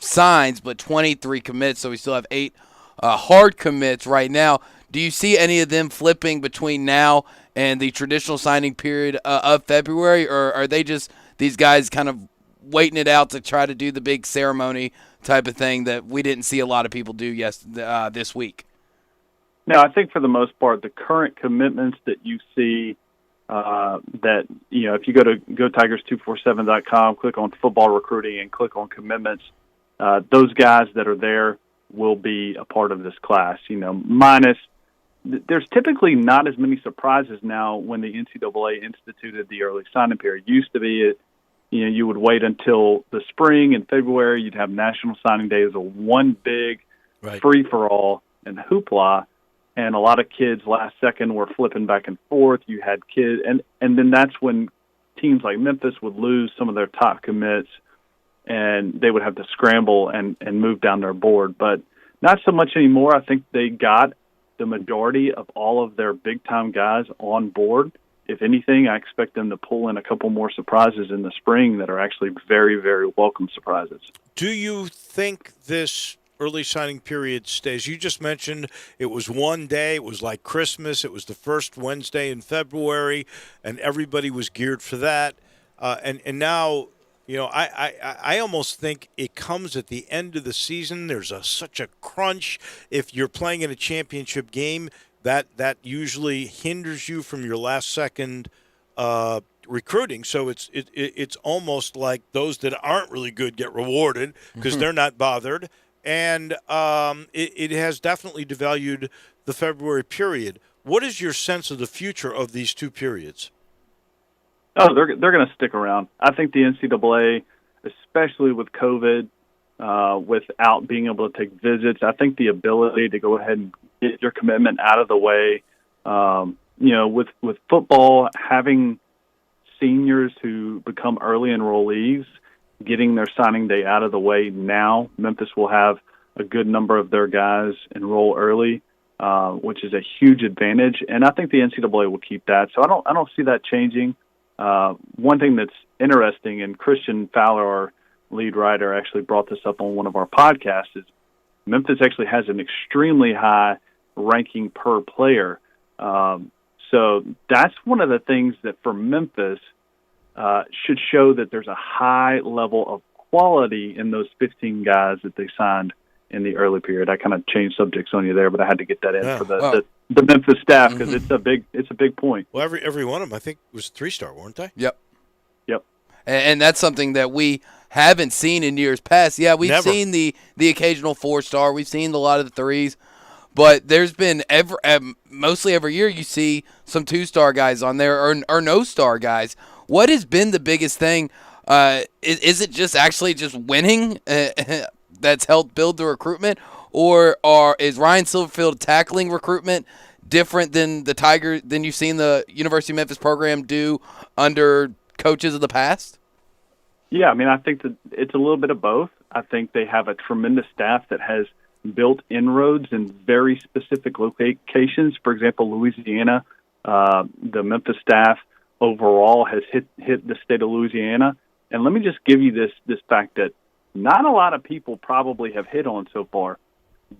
signs but 23 commits, so we still have 8 hard commits right now. Do you see any of them flipping between now and the traditional signing period of February, or are they just these guys kind of waiting it out to try to do the big ceremony type of thing that we didn't see a lot of people do this week? No, I think for the most part, the current commitments that you see that, you know, if you go to GoTigers247.com, click on football recruiting and click on commitments, those guys that are there will be a part of this class, you know, minus there's typically not as many surprises now when the NCAA instituted the early signing period. It used to be, you know, you would wait until the spring in February. You'd have National Signing Day as a one big free-for-all and hoopla, and a lot of kids last second were flipping back and forth. You had kids, and then that's when teams like Memphis would lose some of their top commits, and they would have to scramble and move down their board. But not so much anymore. I think they got the majority of all of their big-time guys on board. If anything, I expect them to pull in a couple more surprises in the spring that are actually very, very welcome surprises. Do you think this early signing period stays? You just mentioned it was one day. It was like Christmas. It was the first Wednesday in February, and everybody was geared for that. And now, I almost think it comes at the end of the season. There's such a crunch. If you're playing in a championship game, that usually hinders you from your last second recruiting. So it's almost like those that aren't really good get rewarded because they're not bothered. And it has definitely devalued the February period. What is your sense of the future of these two periods? Oh, they're going to stick around. I think the NCAA, especially with COVID, without being able to take visits, I think the ability to go ahead and get your commitment out of the way, with football, having seniors who become early enrollees, getting their signing day out of the way now, Memphis will have a good number of their guys enroll early, which is a huge advantage. And I think the NCAA will keep that. So I don't see that changing. One thing that's interesting, and Christian Fowler, our lead writer, actually brought this up on one of our podcasts, is Memphis actually has an extremely high ranking per player. So that's one of the things that for Memphis should show that there's a high level of quality in those 15 guys that they signed in the early period. I kind of changed subjects on you there, but I had to get that in for the Memphis staff because it's a big point. Well, every one of them, I think, was 3-star, weren't they? Yep. Yep. And that's something that we haven't seen in years past. Yeah, we've seen the occasional 4-star. We've seen a lot of the 3s. But there's been mostly every year you see some 2-star guys on there or no-star guys. What has been the biggest thing? Is it just actually just winning that's helped build the recruitment? Or is Ryan Silverfield tackling recruitment different than than you've seen the University of Memphis program do under coaches of the past? Yeah, I mean, I think that it's a little bit of both. I think they have a tremendous staff that has built inroads in very specific locations. For example, Louisiana, the Memphis staff overall has hit the state of Louisiana. And let me just give you this fact that not a lot of people probably have hit on so far.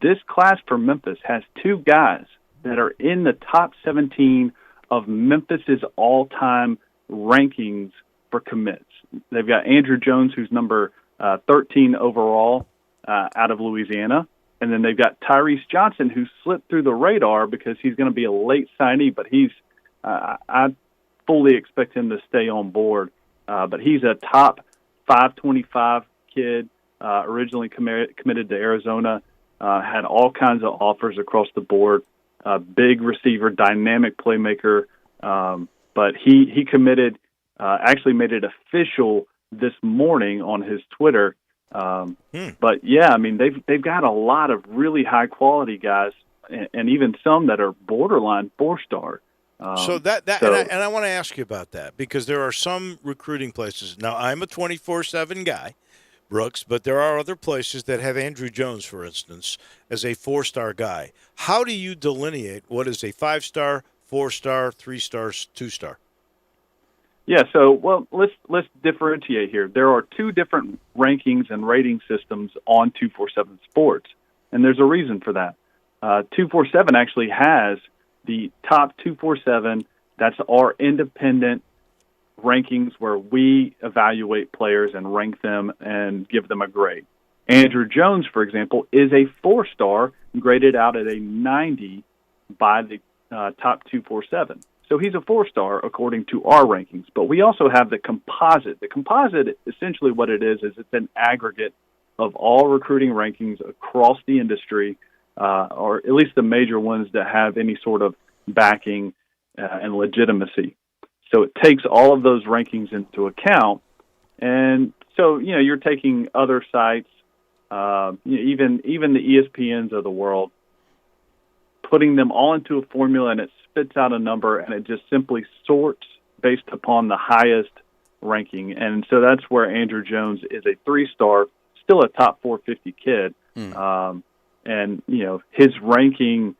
This class for Memphis has 2 guys that are in the top 17 of Memphis's all-time rankings for commits. They've got Andrew Jones, who's number 13 overall out of Louisiana. And then they've got Tyrese Johnson, who slipped through the radar because he's going to be a late signee, but I fully expect him to stay on board. But he's a top 525 kid, originally committed to Arizona, had all kinds of offers across the board, big receiver, dynamic playmaker. But he committed, actually made it official this morning on his Twitter. But yeah, I mean, they've got a lot of really high quality guys, and even some that are borderline 4-star. And I want to ask you about that because there are some recruiting places. Now, I'm a 24/7 guy, Brooks, but there are other places that have Andrew Jones, for instance, as a 4-star guy. How do you delineate what is a 5-star, 4-star, 3-star, 2-star? Yeah, so let's differentiate here. There are 2 different rankings and rating systems on 247 Sports, and there's a reason for that. 247 actually has the top 247. That's our independent rankings where we evaluate players and rank them and give them a grade. Andrew Jones, for example, is a 4-star graded out at a 90 by the top 247. So he's a 4-star according to our rankings. But we also have the composite. The composite, essentially what it is it's an aggregate of all recruiting rankings across the industry, or at least the major ones that have any sort of backing and legitimacy. So it takes all of those rankings into account. And so, you're taking other sites, even the ESPNs of the world, putting them all into a formula, and it spits out a number, and it just simply sorts based upon the highest ranking. And so that's where Andrew Jones is a 3-star, still a top 450 kid. And, his ranking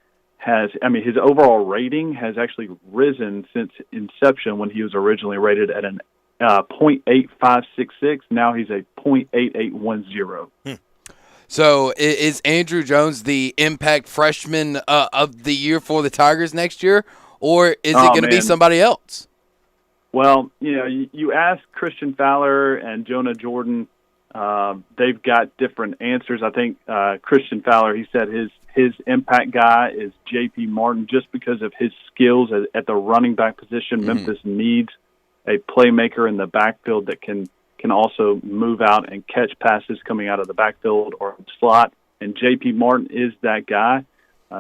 his overall rating has actually risen since inception when he was originally rated at an .8566. Now he's a .8810. So is Andrew Jones the impact freshman of the year for the Tigers next year, or is it going to be somebody else? Well, you ask Christian Fowler and Jonah Jordan, they've got different answers. I think Christian Fowler, he said his impact guy is J.P. Martin just because of his skills at the running back position. Memphis needs a playmaker in the backfield that can also move out and catch passes coming out of the backfield or slot. And J.P. Martin is that guy.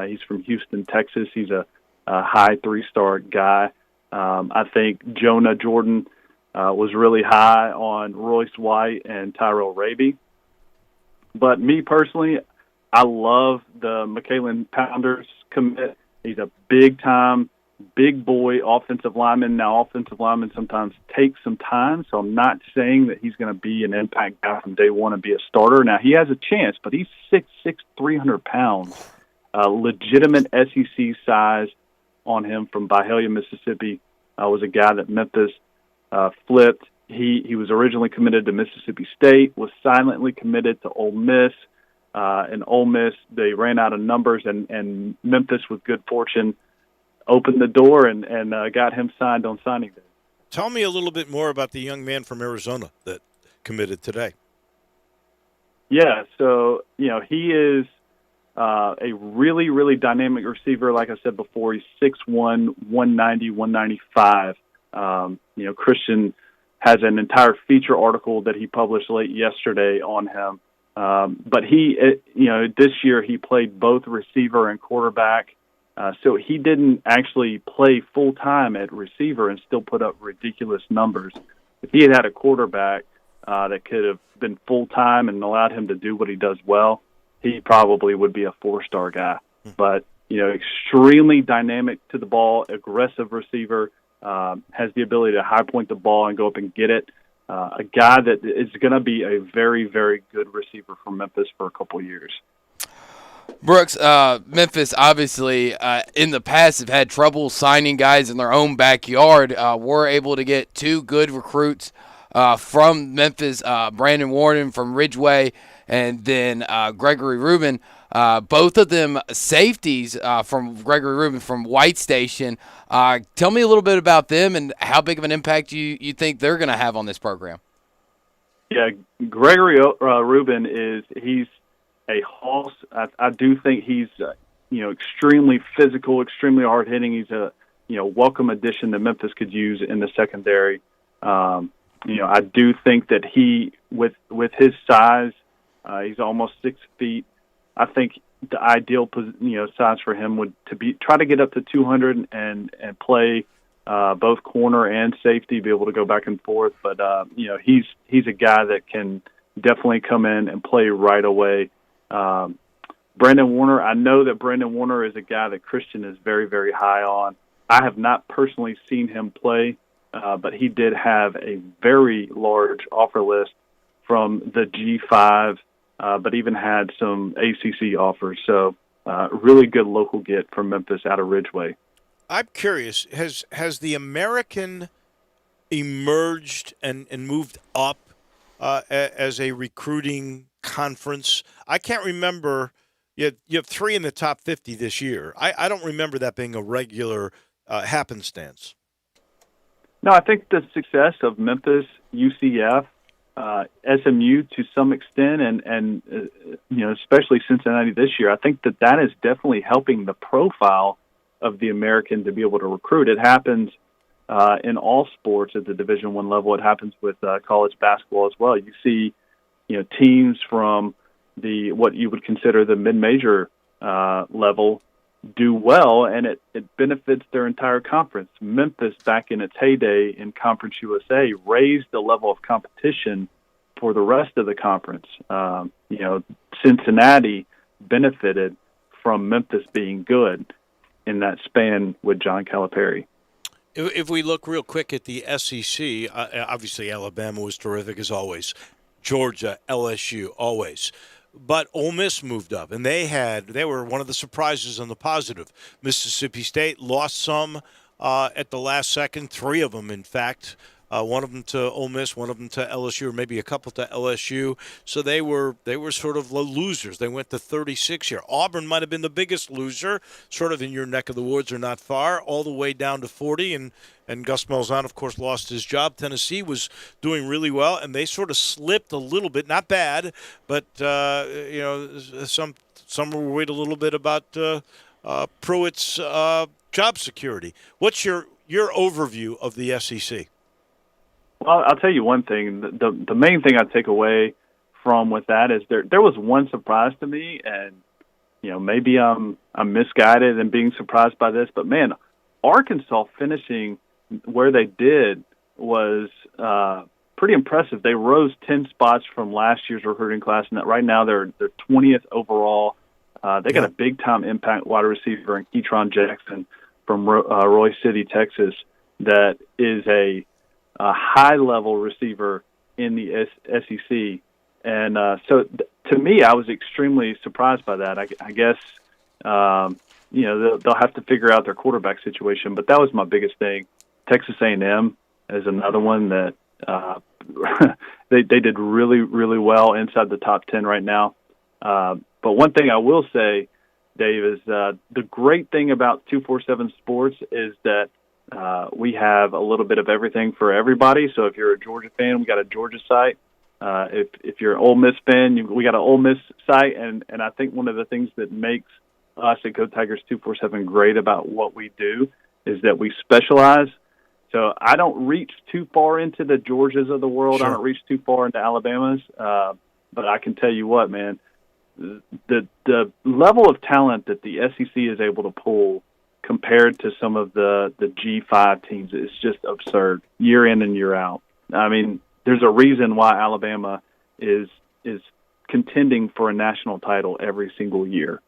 He's from Houston, Texas. He's a high 3-star guy. I think Jonah Jordan was really high on Royce White and Tyrell Raby. But me personally, I love the McKalen Pounders commit. He's a big boy offensive lineman. Now, offensive linemen sometimes take some time, so I'm not saying that he's going to be an impact guy from day one and be a starter. Now, he has a chance, but he's 6'6", 300 pounds. Legitimate SEC size on him from Byhalia, Mississippi. Was a guy that Memphis flipped. He was originally committed to Mississippi State, was silently committed to Ole Miss. And Ole Miss, they ran out of numbers, and Memphis, with good fortune, opened the door and got him signed on signing day. Tell me a little bit more about the young man from Arizona that committed today. Yeah, so, he is a really, really dynamic receiver. Like I said before, he's 6'1", 190, 195. Christian has an entire feature article that he published late yesterday on him. But he, this year he played both receiver and quarterback. So he didn't actually play full-time at receiver and still put up ridiculous numbers. If he had a quarterback that could have been full-time and allowed him to do what he does well, he probably would be a 4-star guy. But, extremely dynamic to the ball, aggressive receiver, has the ability to high point the ball and go up and get it. A guy that is going to be a very, very good receiver for Memphis for a couple of years. Brooks, Memphis obviously in the past have had trouble signing guys in their own backyard. We're able to get 2 good recruits from Memphis, Brandon Warren from Ridgeway, and then Gregory Rubin. Both of them safeties from Gregory Rubin from White Station. Tell me a little bit about them and how big of an impact you think they're going to have on this program. Yeah, Gregory Rubin he's a hoss. I do think he's extremely physical, extremely hard hitting. He's a welcome addition that Memphis could use in the secondary. I do think that he with his size, he's almost 6 feet. I think the ideal size for him would try to get up to 200 and play both corner and safety, be able to go back and forth. But he's a guy that can definitely come in and play right away. Brandon Warner, I know that Brandon Warner is a guy that Christian is very, very high on. I have not personally seen him play, but he did have a very large offer list from the G5, but even had some ACC offers. So really good local get from Memphis out of Ridgeway. I'm curious, has the American emerged and moved up as a recruiting conference? I can't remember. You have 3 in the top 50 this year. I don't remember that being a regular happenstance. No, I think the success of Memphis, UCF, SMU to some extent, and especially Cincinnati this year, I think that is definitely helping the profile of the American to be able to recruit. It happens in all sports at the Division I level. It happens with college basketball as well. You see, teams from what you would consider the mid-major level do well, and it benefits their entire conference. Memphis, back in its heyday in Conference USA, raised the level of competition for the rest of the conference. Cincinnati benefited from Memphis being good in that span with John Calipari. If we look real quick at the SEC, obviously Alabama was terrific as always. Georgia, LSU, always. But Ole Miss moved up, and they were one of the surprises on the positive. Mississippi State lost some at the last second, 3 of them, in fact. One of them to Ole Miss, one of them to LSU, or maybe a couple to LSU. So they were sort of the losers. They went to 36 here. Auburn might have been the biggest loser, sort of in your neck of the woods or not far, all the way down to 40. And Gus Malzahn, of course, lost his job. Tennessee was doing really well, and they sort of slipped a little bit. Not bad, but some were worried a little bit about Pruitt's job security. What's your overview of the SEC? Well, I'll tell you one thing. The main thing I take away from with that is there was one surprise to me, and maybe I'm misguided in being surprised by this, but man, Arkansas finishing where they did was pretty impressive. They rose 10 spots from last year's recruiting class, and right now they're 20th overall. They got a big time impact wide receiver in Ketron Jackson from Roy City, Texas. That is a high-level receiver in the SEC. And so to me, I was extremely surprised by that. I guess, they'll have to figure out their quarterback situation, but that was my biggest thing. Texas A&M is another one that they did really, really well inside the top 10 right now. But one thing I will say, Dave, is the great thing about 247 Sports is that we have a little bit of everything for everybody. So if you're a Georgia fan, we got a Georgia site. If you're an Ole Miss fan, we got an Ole Miss site. And I think one of the things that makes us at Go Tigers 247 great about what we do is that we specialize. So I don't reach too far into the Georgias of the world. Sure. I don't reach too far into Alabamas. But I can tell you what, man, the level of talent that the SEC is able to pull compared to some of the G5 teams is just absurd, year in and year out. I mean, there's a reason why Alabama is contending for a national title every single year.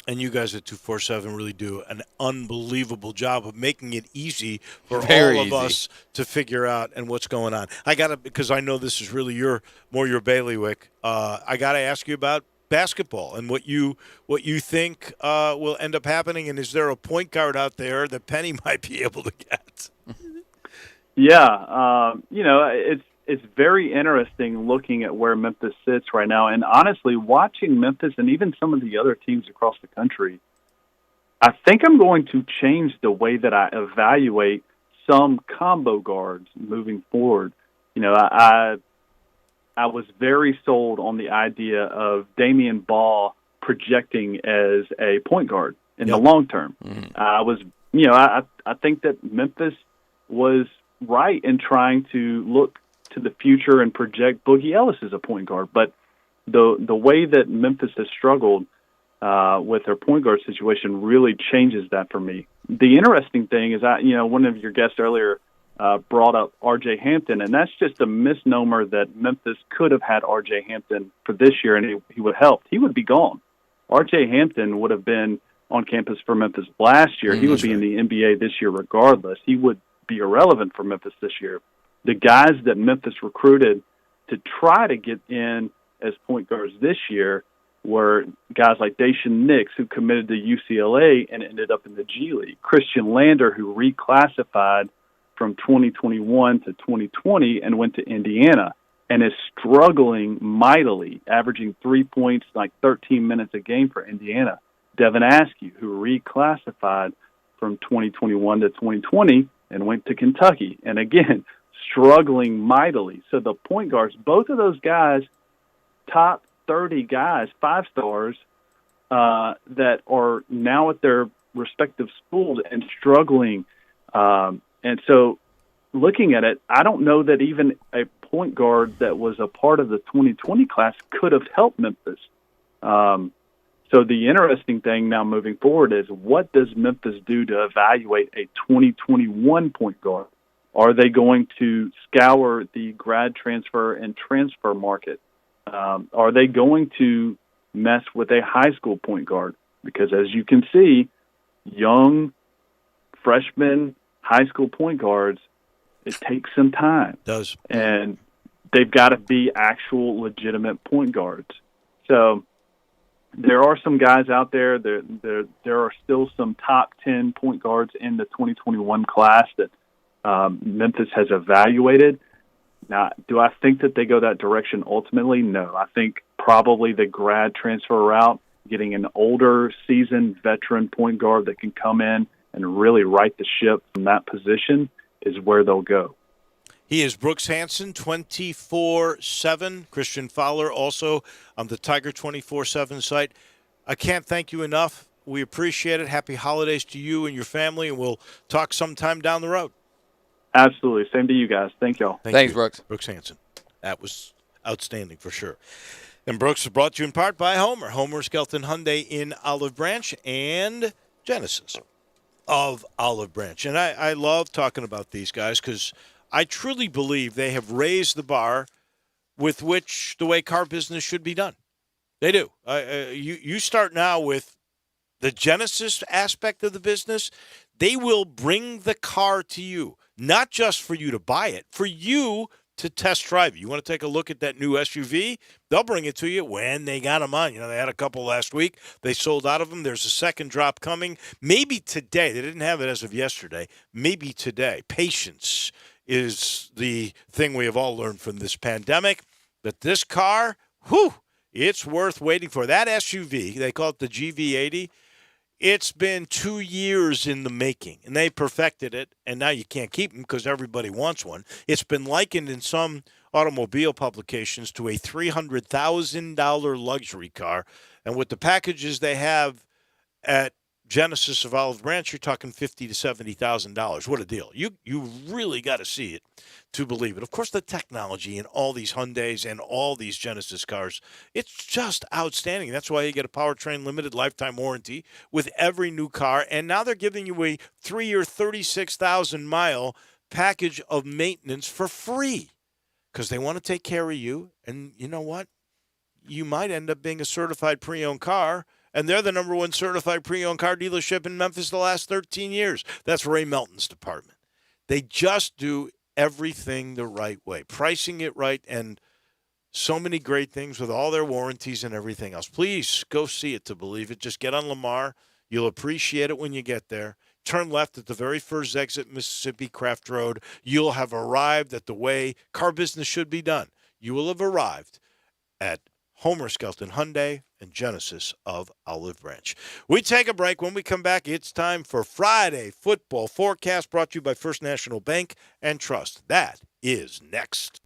And you guys at 247 really do an unbelievable job of making it easy for Very all of easy. us to figure out and what's going on. I got to, because I know this is really your bailiwick. I got to ask you about basketball and what you think will end up happening. And is there a point guard out there that Penny might be able to get? Yeah, it's very interesting looking at where Memphis sits right now. And honestly, watching Memphis and even some of the other teams across the country, I think I'm going to change the way that I evaluate some combo guards moving forward. I was very sold on the idea of Damian Ball projecting as a point guard in the long term. I was, I think that Memphis was right in trying to look to the future and project Boogie Ellis as a point guard. But the way that Memphis has struggled with their point guard situation really changes that for me. The interesting thing is, one of your guests earlier brought up R.J. Hampton, and that's just a misnomer that Memphis could have had R.J. Hampton for this year, and he would have helped. He would be gone. R.J. Hampton would have been on campus for Memphis last year. He would be in the NBA this year regardless. He would be irrelevant for Memphis this year. The guys that Memphis recruited to try to get in as point guards this year were guys like Daishen Nix, who committed to UCLA and ended up in the G League. Christian Lander, who reclassified from 2021 to 2020 and went to Indiana and is struggling mightily, averaging 3 points, like 13 minutes a game for Indiana. Devin Askew, who reclassified from 2021 to 2020 and went to Kentucky. And again, struggling mightily. So the point guards, both of those guys, top 30 guys, 5-stars, that are now at their respective schools and struggling. And so looking at it, I don't know that even a point guard that was a part of the 2020 class could have helped Memphis. So the interesting thing now moving forward is, what does Memphis do to evaluate a 2021 point guard? Are they going to scour the grad transfer and transfer market? Are they going to mess with a high school point guard? Because as you can see, young freshman high school point guards, it takes some time. It does. And they've got to be actual legitimate point guards. So there are some guys out there. There are still some top 10 point guards in the 2021 class that Memphis has evaluated. Now, do I think that they go that direction ultimately? No. I think probably the grad transfer route, getting an older, seasoned veteran point guard that can come in and really right the ship from that position is where they'll go. He is Brooks Hansen, 24/7. Christian Fowler also on the Tiger 24/7 site. I can't thank you enough. We appreciate it. Happy holidays to you and your family, and we'll talk sometime down the road. Absolutely. Same to you guys. Thank y'all. Thanks, Brooks. Brooks Hansen. That was outstanding for sure. And Brooks is brought to you in part by Homer. Homer Skelton Hyundai in Olive Branch and Genesis of Olive Branch. And I love talking about these guys because I truly believe they have raised the bar with which the way car business should be done. They do. You start now with the Genesis aspect of the business. They will bring the car to you, not just for you to buy it, for you to test drive it. You want to take a look at that new SUV? They'll bring it to you when they got them on. You know, they had a couple last week. They sold out of them. There's a second drop coming. Maybe today. They didn't have it as of yesterday. Maybe today. Patience is the thing we have all learned from this pandemic. But this car, it's worth waiting for. That SUV, they call it the GV80, it's been 2 years in the making, and they perfected it, and now you can't keep them because everybody wants one. It's been likened in some automobile publications to a $300,000 luxury car, and with the packages they have at Genesis of Olive Branch, you're talking $50,000 to $70,000. What a deal. You really got to see it to believe it. Of course, the technology in all these Hyundais and all these Genesis cars, it's just outstanding. That's why you get a powertrain limited lifetime warranty with every new car. And now they're giving you a 3-year, 36,000-mile package of maintenance for free because they want to take care of you. And you know what? You might end up being a certified pre-owned car. And they're the number one certified pre-owned car dealership in Memphis the last 13 years. That's Ray Melton's department. They just do everything the right way, pricing it right, and so many great things with all their warranties and everything else. Please go see it to believe it. Just get on Lamar. You'll appreciate it when you get there. Turn left at the very first exit, Mississippi Craft Road. You'll have arrived at the way car business should be done. You will have arrived at Homer Skelton Hyundai and Genesis of Olive Branch. We take a break. When we come back, it's time for Friday Football Forecast, brought to you by First National Bank and Trust. That is next.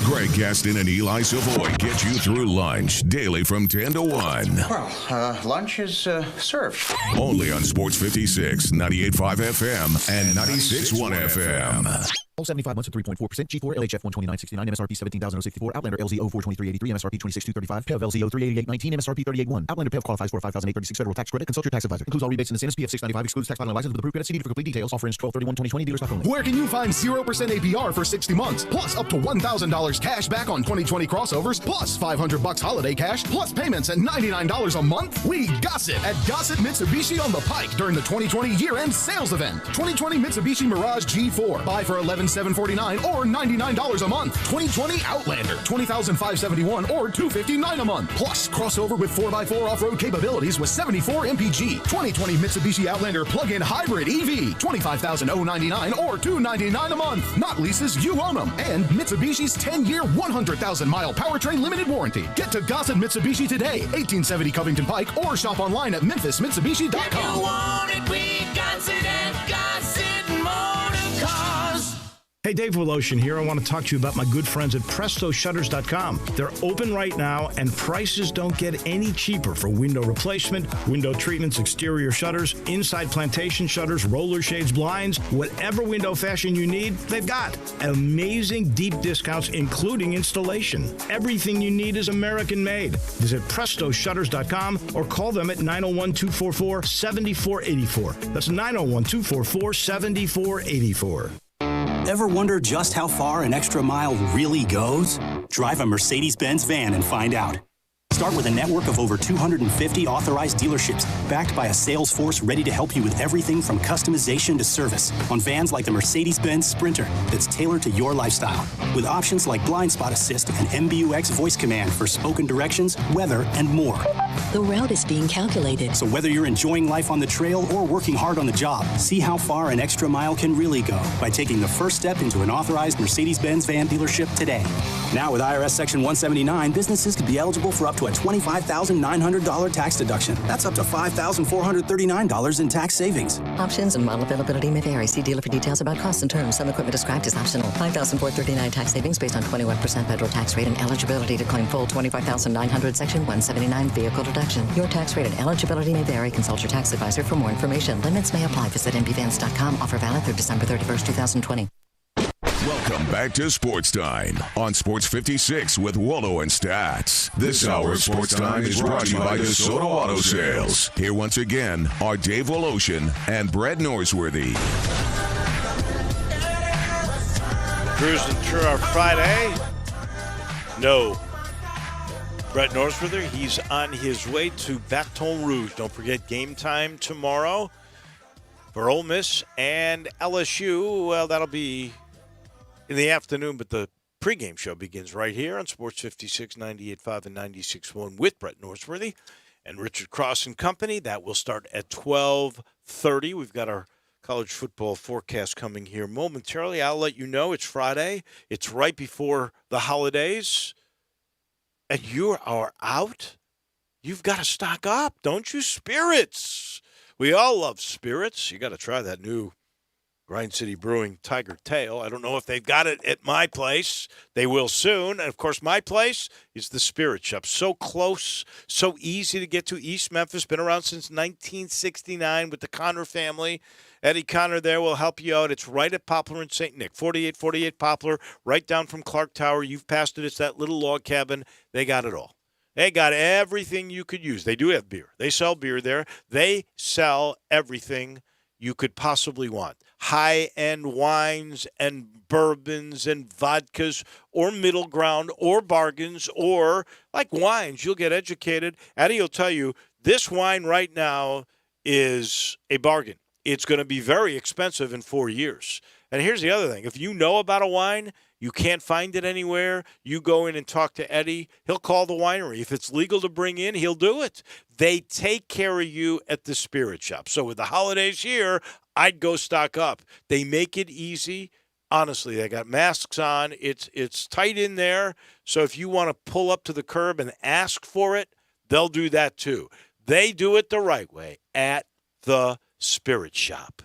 Greg Gaston and Eli Savoy get you through lunch daily from 10 to 1. Well, lunch is served. Only on Sports 56, 98.5 FM and 96.1 FM. All 75 months at 3.4%. G4 LHF 129.69. MSRP 17,064. Outlander LZO 423.83. MSRP 26,235. PEV LZO 388.19. MSRP 38.1. Outlander PEV qualifies for a $5,836 federal tax credit. Consult your tax advisor. Includes all rebates and incentives. PF 695 excludes tax filing license with approved credit. CD for complete details. Offer ends 12/31/2020. Dealer stock only. Where can you find 0% APR for 60 months, plus up to $1,000 cash back on 2020 crossovers, plus $500 holiday cash, plus payments at $99 a month? We Gossett at Gossett Mitsubishi on the Pike during the 2020 year-end sales event. 2020 Mitsubishi Mirage G4. Buy for $11,749 or $99 a month. 2020 Outlander. $20,571 or $259 a month. Plus crossover with 4x4 off-road capabilities with 74 MPG. 2020 Mitsubishi Outlander plug-in hybrid EV. $25,099 or $299 a month. Not leases, you own them. And Mitsubishi's 10-year, 100,000-mile powertrain limited warranty. Get to Gossett Mitsubishi today, 1870 Covington Pike, or shop online at memphismitsubishi.com. If you want it, we got it at Gossett Motor Cars. Hey, Dave Woloshin here. I want to talk to you about my good friends at PrestoShutters.com. They're open right now, and prices don't get any cheaper for window replacement, window treatments, exterior shutters, inside plantation shutters, roller shades, blinds, whatever window fashion you need, they've got. Amazing deep discounts, including installation. Everything you need is American-made. Visit PrestoShutters.com or call them at 901-244-7484. That's 901-244-7484. Ever wonder just how far an extra mile really goes? Drive a Mercedes-Benz van and find out. Start with a network of over 250 authorized dealerships, backed by a sales force ready to help you with everything from customization to service on vans like the Mercedes-Benz Sprinter that's tailored to your lifestyle. With options like Blind Spot Assist and MBUX voice command for spoken directions, weather, and more. The route is being calculated. So whether you're enjoying life on the trail or working hard on the job, see how far an extra mile can really go by taking the first step into an authorized Mercedes-Benz van dealership today. Now with IRS Section 179, businesses could be eligible for up to a $25,900 tax deduction. That's up to $5,439 in tax savings. Options and model availability may vary. See dealer for details about costs and terms. Some equipment described is optional. $5,439 tax savings based on 21% federal tax rate and eligibility to claim full $25,900 Section 179 vehicle deduction. Your tax rate and eligibility may vary. Consult your tax advisor for more information. Limits may apply. Visit mbvans.com. Offer valid through December 31st, 2020. Welcome back to Sports Time on Sports 56 with Wallo and Stats. This hour of Sports Time is brought to you by DeSoto Auto Sales. Here once again are Dave Woloshin and Brett Norsworthy. Cruising through our Friday. No. Brett Norsworthy, he's on his way to Baton Rouge. Don't forget game time tomorrow for Ole Miss and LSU. Well, that'll be in the afternoon, but the pregame show begins right here on Sports 56, 98.5 and 96.1 with Brett Norsworthy and Richard Cross and company. That will start at 12:30. We've got our college football forecast coming here momentarily. I'll let you know it's Friday. It's right before the holidays, and you are out. You've got to stock up, don't you? Spirits. We all love spirits. You got to try that new Grind City Brewing Tiger Tail. I don't know if they've got it at my place. They will soon. And, of course, my place is the Spirit Shop. So close, so easy to get to. East Memphis, been around since 1969 with the Connor family. Eddie Connor there will help you out. It's right at Poplar and St. Nick, 4848 Poplar, right down from Clark Tower. You've passed it. It's that little log cabin. They got it all. They got everything you could use. They do have beer. They sell beer there. They sell everything you could possibly want. High-end wines and bourbons and vodkas or middle ground or bargains or like wines. You'll get educated. Eddie will tell you this wine right now is a bargain. It's going to be very expensive in 4 years. And here's the other thing. If you know about a wine, you can't find it anywhere, you go in and talk to Eddie. He'll call the winery. If it's legal to bring in, he'll do it. They take care of you at the Spirit Shop. So with the holidays here, I'd go stock up. They make it easy. Honestly, they got masks on. It's tight in there. So if you want to pull up to the curb and ask for it, they'll do that too. They do it the right way at the Spirit Shop.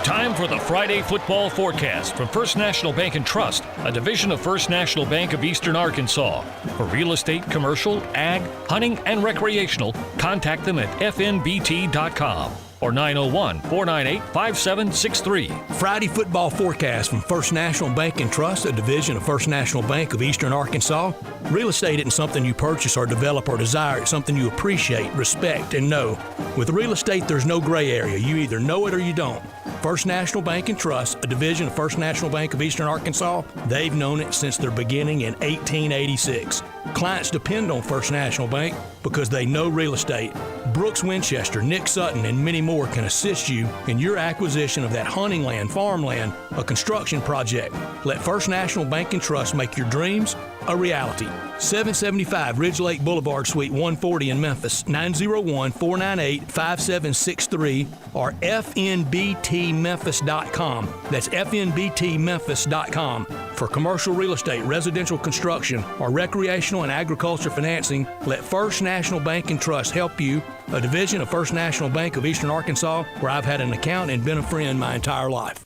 Time for the Friday football forecast from First National Bank and Trust, a division of First National Bank of Eastern Arkansas. For real estate, commercial, ag, hunting, and recreational, contact them at fnbt.com or 901-498-5763. Friday football forecast from First National Bank and Trust, a division of First National Bank of Eastern Arkansas. Real estate isn't something you purchase or develop or desire. It's something you appreciate, respect, and know. With real estate, there's no gray area. You either know it or you don't. First National Bank and Trust, a division of First National Bank of Eastern Arkansas, they've known it since their beginning in 1886. Clients depend on First National Bank because they know real estate. Brooks Winchester, Nick Sutton, and many more can assist you in your acquisition of that hunting land, farmland, a construction project. Let First National Bank and Trust make your dreams a reality. 775 Ridge Lake Boulevard, Suite 140 in Memphis, 901-498-5763 or fnbtmemphis.com. That's fnbtmemphis.com. For commercial real estate, residential construction, or recreational and agriculture financing, let First National Bank and Trust help you, a division of First National Bank of Eastern Arkansas, where I've had an account and been a friend my entire life.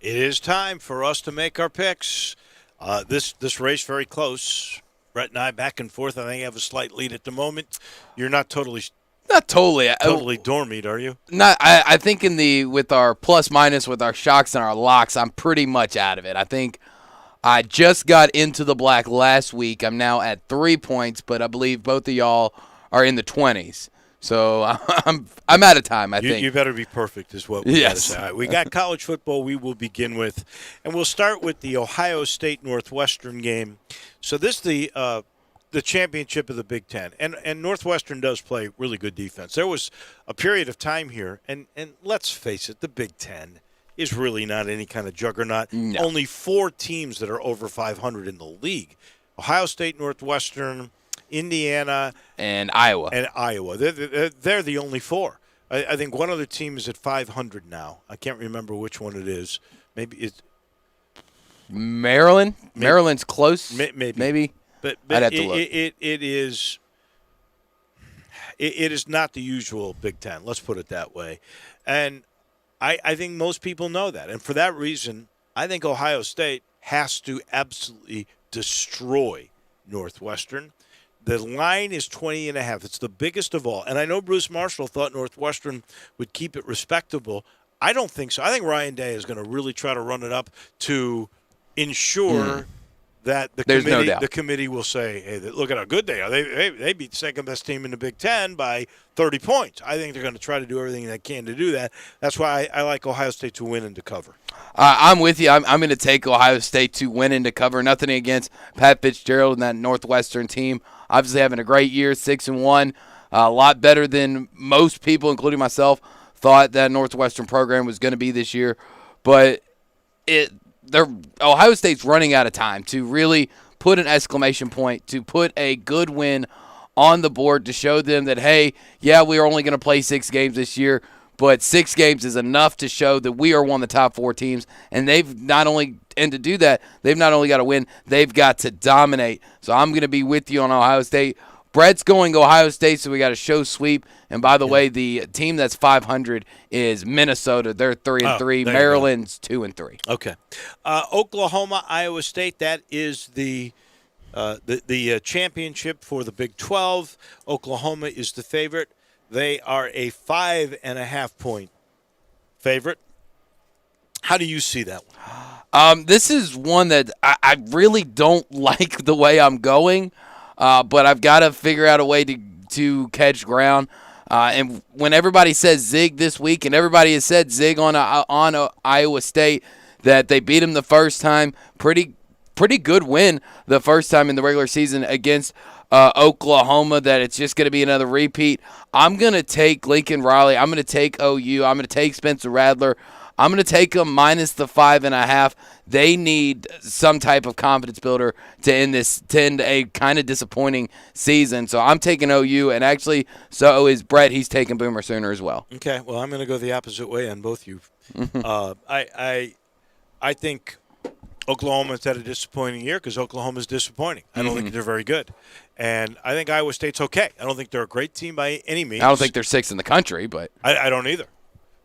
It is time for us to make our picks. This race very close. Brett and I back and forth. I think I have a slight lead at the moment. You're not totally dormied, are you? Not. I think with our plus minus with our shocks and our locks, I'm pretty much out of it. I think I just got into the black last week. I'm now at 3 points, but I believe both of y'all are in the 20s. So I'm out of time, I think. You better be perfect is what we got to say. All right, we got college football we will begin with, and we'll start with the Ohio State-Northwestern game. So this is the championship of the Big Ten, and Northwestern does play really good defense. There was a period of time here, and let's face it, the Big Ten is really not any kind of juggernaut. No. Only 4 teams that are over 500 in the league. Ohio State, Northwestern, Indiana, and Iowa. They're the only 4. I think one other team is at 500 now. I can't remember which one it is. Maybe it's Maryland. Maryland's close. Maybe. But I'd have to look. It is not the usual Big Ten. Let's put it that way. And I think most people know that. And for that reason, I think Ohio State has to absolutely destroy Northwestern. The line is 20.5. It's the biggest of all. And I know Bruce Marshall thought Northwestern would keep it respectable. I don't think so. I think Ryan Day is going to really try to run it up to ensure that the committee will say, hey, look at how good they are. They beat the second-best team in the Big Ten by 30 points. I think they're going to try to do everything they can to do that. That's why I like Ohio State to win and to cover. I'm with you. I'm going to take Ohio State to win and to cover. Nothing against Pat Fitzgerald and that Northwestern team. Obviously having a great year, 6-1. A lot better than most people, including myself, thought that Northwestern program was going to be this year. But Ohio State's running out of time to really put an exclamation point, to put a good win on the board to show them that, hey, yeah, we are only going to play 6 games this year, but 6 games is enough to show that we are one of the top 4 teams. And to do that, they've not only got to win, they've got to dominate. So I'm going to be with you on Ohio State. Brett's going Ohio State, so we got a show sweep. And by the way, the team that's 500 is Minnesota. They're 3-3. Maryland's 2-3. Okay. Oklahoma, Iowa State. That is the championship for the Big 12. Oklahoma is the favorite. They are a 5.5-point favorite. How do you see that one? This is one that I really don't like the way I'm going. But I've got to figure out a way to catch ground. And when everybody says zig this week, and everybody has said zig on Iowa State, that they beat them the first time, pretty good win the first time in the regular season against Oklahoma, that it's just going to be another repeat. I'm going to take Lincoln Riley. I'm going to take OU. I'm going to take Spencer Rattler. I'm going to take them minus the 5.5. They need some type of confidence builder to end a kind of disappointing season. So I'm taking OU, and actually, so is Brett. He's taking Boomer Sooner as well. Okay, well, I'm going to go the opposite way on both you. I think Oklahoma's had a disappointing year because Oklahoma's disappointing. I don't think they're very good. And I think Iowa State's okay. I don't think they're a great team by any means. I don't think they're 6th in the country, but I don't either.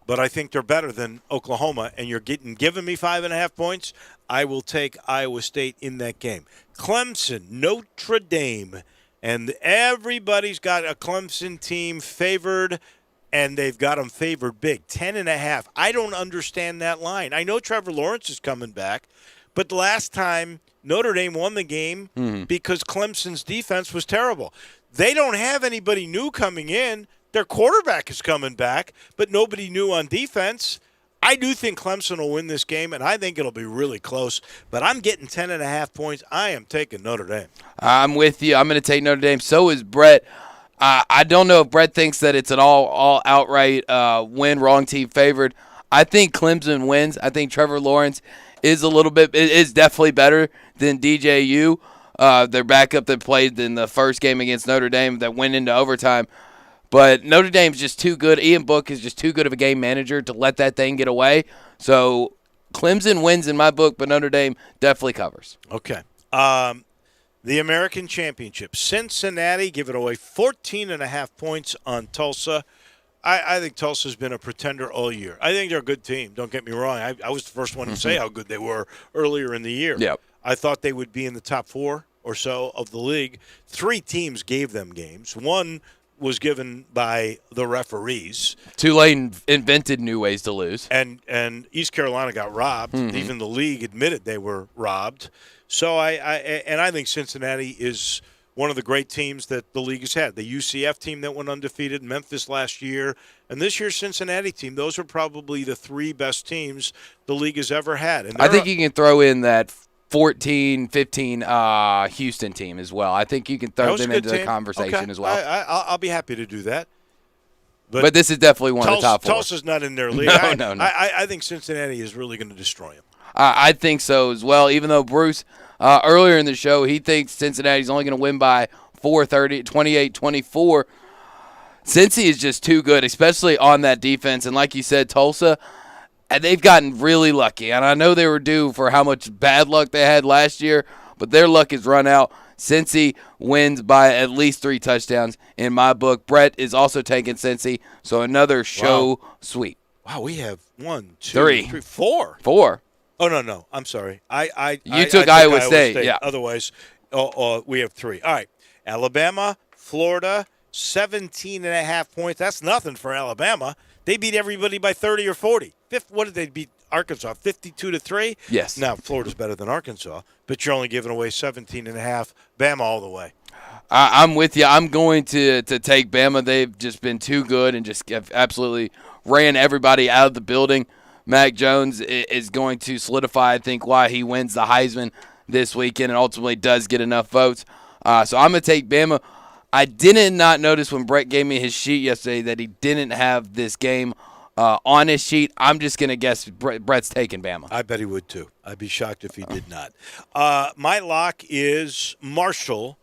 But I think they're better than Oklahoma, and you're giving me 5.5 points. I will take Iowa State in that game. Clemson, Notre Dame, and everybody's got a Clemson team favored, and they've got them favored big, 10.5. I don't understand that line. I know Trevor Lawrence is coming back, but the last time Notre Dame won the game because Clemson's defense was terrible. They don't have anybody new coming in. Their quarterback is coming back, but nobody new on defense. I do think Clemson will win this game, and I think it'll be really close. But I'm getting 10.5 points. I am taking Notre Dame. I'm with you. I'm going to take Notre Dame. So is Brett. I don't know if Brett thinks that it's an all outright win, wrong team favored. I think Clemson wins. I think Trevor Lawrence is definitely better than DJU. Their backup that played in the first game against Notre Dame that went into overtime. But Notre Dame's just too good. Ian Book is just too good of a game manager to let that thing get away. So Clemson wins in my book, but Notre Dame definitely covers. Okay. The American Championship. Cincinnati giving away 14.5 points on Tulsa. I think Tulsa's been a pretender all year. I think they're a good team. Don't get me wrong. I was the first one to say how good they were earlier in the year. Yep. I thought they would be in the top 4 or so of the league. 3 teams gave them games. One was given by the referees. Tulane invented new ways to lose. And East Carolina got robbed. Even the league admitted they were robbed. So I think Cincinnati is one of the great teams that the league has had. The UCF team that went undefeated, Memphis last year, and this year's Cincinnati team. Those are probably the three best teams the league has ever had. And I think you can throw in that 14-15 Houston team as well. I think you can throw them into the conversation as well. I'll be happy to do that. But this is definitely one of the top four. Tulsa's not in their league. No. I think Cincinnati is really going to destroy them. I think so as well, even though Bruce, earlier in the show, he thinks Cincinnati's only going to win by 28-24. Cincy is just too good, especially on that defense. And like you said, Tulsa, they've gotten really lucky. And I know they were due for how much bad luck they had last year, but their luck has run out. Cincy wins by at least 3 touchdowns in my book. Brett is also taking Cincy, so another show sweep. Wow, we have 1, 2, 3, 4. 4. Oh, no. I'm sorry. I took Iowa State. Yeah. Otherwise, we have 3. All right. Alabama, Florida, 17.5 points. That's nothing for Alabama. They beat everybody by 30 or 40. What did they beat Arkansas? 52-3? Yes. Now, Florida's better than Arkansas, but you're only giving away 17.5. Bama all the way. I'm with you. I'm going to take Bama. They've just been too good and just have absolutely ran everybody out of the building. Mac Jones is going to solidify, I think, why he wins the Heisman this weekend and ultimately does get enough votes. So I'm going to take Bama. I did not notice when Brett gave me his sheet yesterday that he didn't have this game on his sheet. I'm just going to guess Brett's taking Bama. I bet he would, too. I'd be shocked if he did not. My lock is Marshall,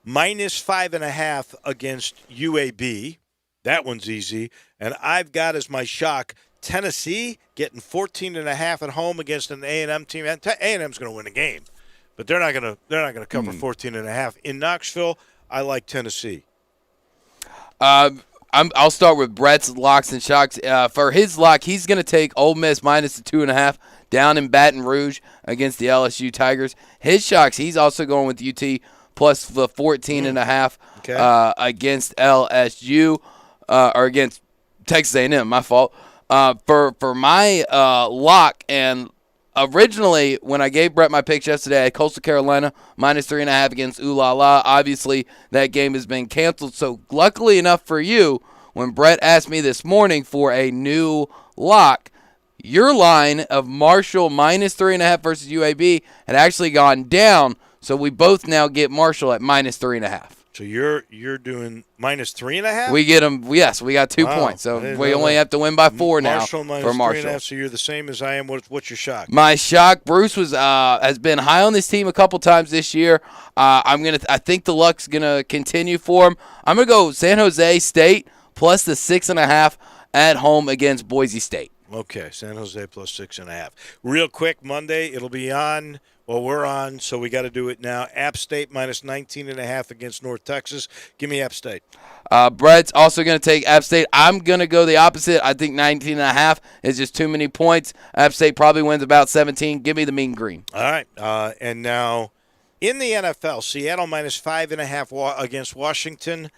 minus 5.5 against UAB. That one's easy. And I've got as my shock Tennessee getting 14.5 at home against an A&M team. A&M's going to win a game, but they're not going to cover 14.5 in Knoxville. I like Tennessee. I'll start with Brett's locks and shocks. For his lock, he's going to take Ole Miss minus the 2.5 down in Baton Rouge against the LSU Tigers. His shocks, he's also going with UT plus the 14.5 against LSU or against Texas A&M. My fault. For my lock, and originally when I gave Brett my picks yesterday, I had Coastal Carolina minus 3.5 against Ooh La La. Obviously, that game has been canceled. So luckily enough for you, when Brett asked me this morning for a new lock, your line of Marshall minus 3.5 versus UAB had actually gone down. So we both now get Marshall at minus 3.5. So you're doing minus 3.5? We get them. Yes, we got 2 points. So we only have to win by 4 now for Marshall. 3.5. So you're the same as I am. What's your shock? My shock, Bruce has been high on this team a couple times this year. I think the luck's gonna continue for him. I'm gonna go San Jose State plus the 6.5 at home against Boise State. Okay, San Jose plus 6.5. Real quick, Monday it'll be on. Well, we're on, so we got to do it now. App State minus 19.5 against North Texas. Give me App State. Brett's also going to take App State. I'm going to go the opposite. I think 19.5 is just too many points. App State probably wins about 17. Give me the Mean Green. All right. And now in the NFL, Seattle minus 5.5 against Washington.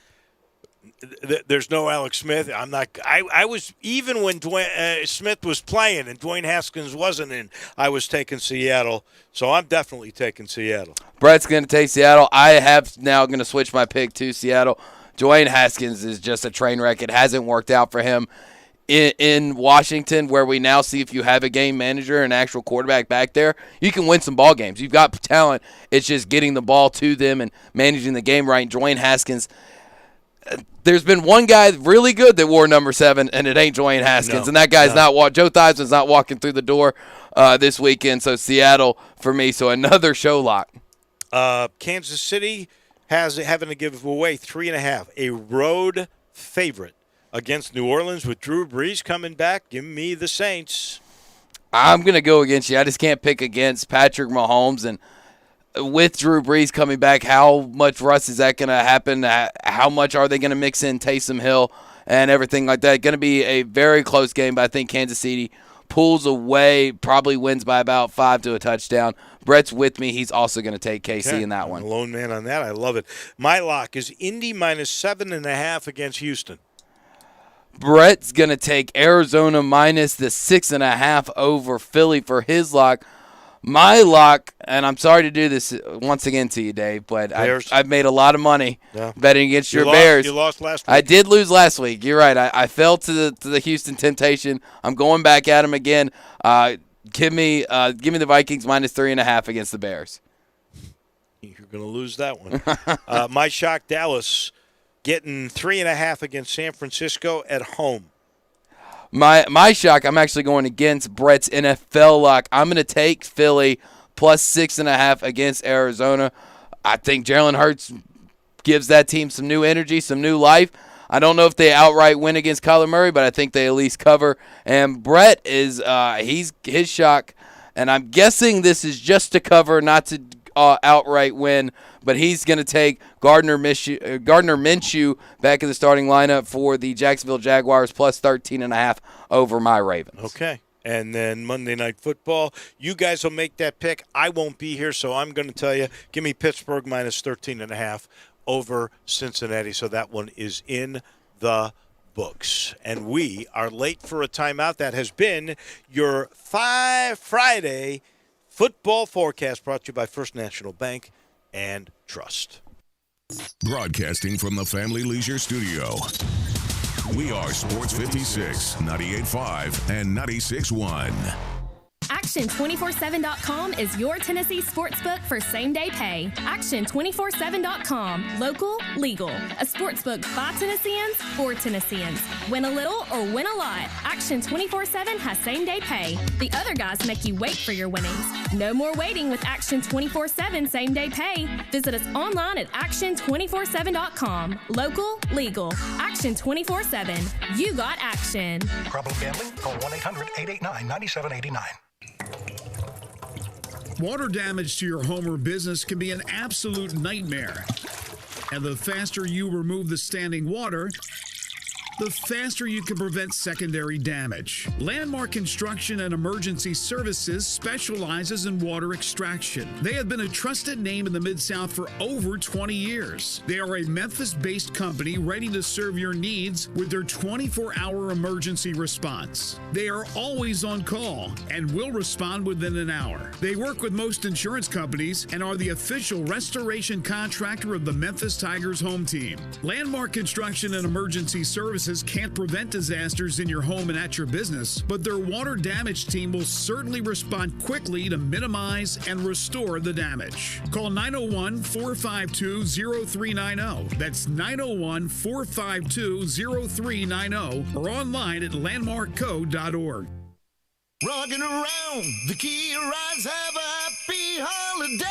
There's no Alex Smith. I'm not. I was even when Smith was playing and Dwayne Haskins wasn't in. I was taking Seattle, so I'm definitely taking Seattle. Brett's going to take Seattle. I have now going to switch my pick to Seattle. Dwayne Haskins is just a train wreck. It hasn't worked out for him in Washington, where we now see if you have a game manager and actual quarterback back there, you can win some ball games. You've got talent. It's just getting the ball to them and managing the game right. Dwayne Haskins. There's been one guy really good that wore number 7, and it ain't Dwayne Haskins. And that guy's not Joe Theismann's not walking through the door this weekend. So Seattle for me. So another show lock. Kansas City having to give away 3.5, a road favorite against New Orleans with Drew Brees coming back. Give me the Saints. I'm going to go against you. I just can't pick against Patrick Mahomes. And with Drew Brees coming back, how much rust is that going to happen? How much are they going to mix in Taysom Hill and everything like that? Going to be a very close game, but I think Kansas City pulls away, probably wins by about 5 to a touchdown. Brett's with me. He's also going to take KC in that one. I'm a lone man on that. I love it. My lock is Indy minus 7.5 against Houston. Brett's going to take Arizona minus the 6.5 over Philly for his lock. My lock, and I'm sorry to do this once again to you, Dave, but I've made a lot of money betting against your Bears. You lost last week. I did lose last week. You're right. I fell to the Houston Temptation. I'm going back at them again. Give me the Vikings -3.5 against the Bears. You're going to lose that one. My shock, Dallas, getting 3.5 against San Francisco at home. My shock, I'm actually going against Brett's NFL lock. I'm going to take Philly +6.5 against Arizona. I think Jalen Hurts gives that team some new energy, some new life. I don't know if they outright win against Kyler Murray, but I think they at least cover. And Brett is his shock, and I'm guessing this is just to cover, not to outright win. But he's going to take Gardner Minshew back in the starting lineup for the Jacksonville Jaguars +13.5 over my Ravens. Okay. And then Monday Night Football. You guys will make that pick. I won't be here, so I'm going to tell you, give me Pittsburgh -13.5 over Cincinnati. So that one is in the books. And we are late for a timeout. That has been your Friday football forecast, brought to you by First National Bank and Trust. Broadcasting from the Family Leisure Studio. We are Sports 56, 98.5, and 96.1. Action247.com is your Tennessee sportsbook for same-day pay. Action247.com. Local, legal. A sportsbook by Tennesseans for Tennesseans. Win a little or win a lot. Action247 has same-day pay. The other guys make you wait for your winnings. No more waiting with Action247 same-day pay. Visit us online at Action247.com. Local, legal. Action247. You got action. Problem gambling? Call 1-800-889-9789. Water damage to your home or business can be an absolute nightmare. And the faster you remove the standing water, the faster you can prevent secondary damage. Landmark Construction and Emergency Services specializes in water extraction. They have been a trusted name in the Mid-South for over 20 years. They are a Memphis-based company ready to serve your needs with their 24-hour emergency response. They are always on call and will respond within an hour. They work with most insurance companies and are the official restoration contractor of the Memphis Tigers home team. Landmark Construction and Emergency Services can't prevent disasters in your home and at your business, but their water damage team will certainly respond quickly to minimize and restore the damage. Call 901-452-0390. That's 901-452-0390 or online at landmarkco.org. Rocking around the Kia rides, have a happy holiday.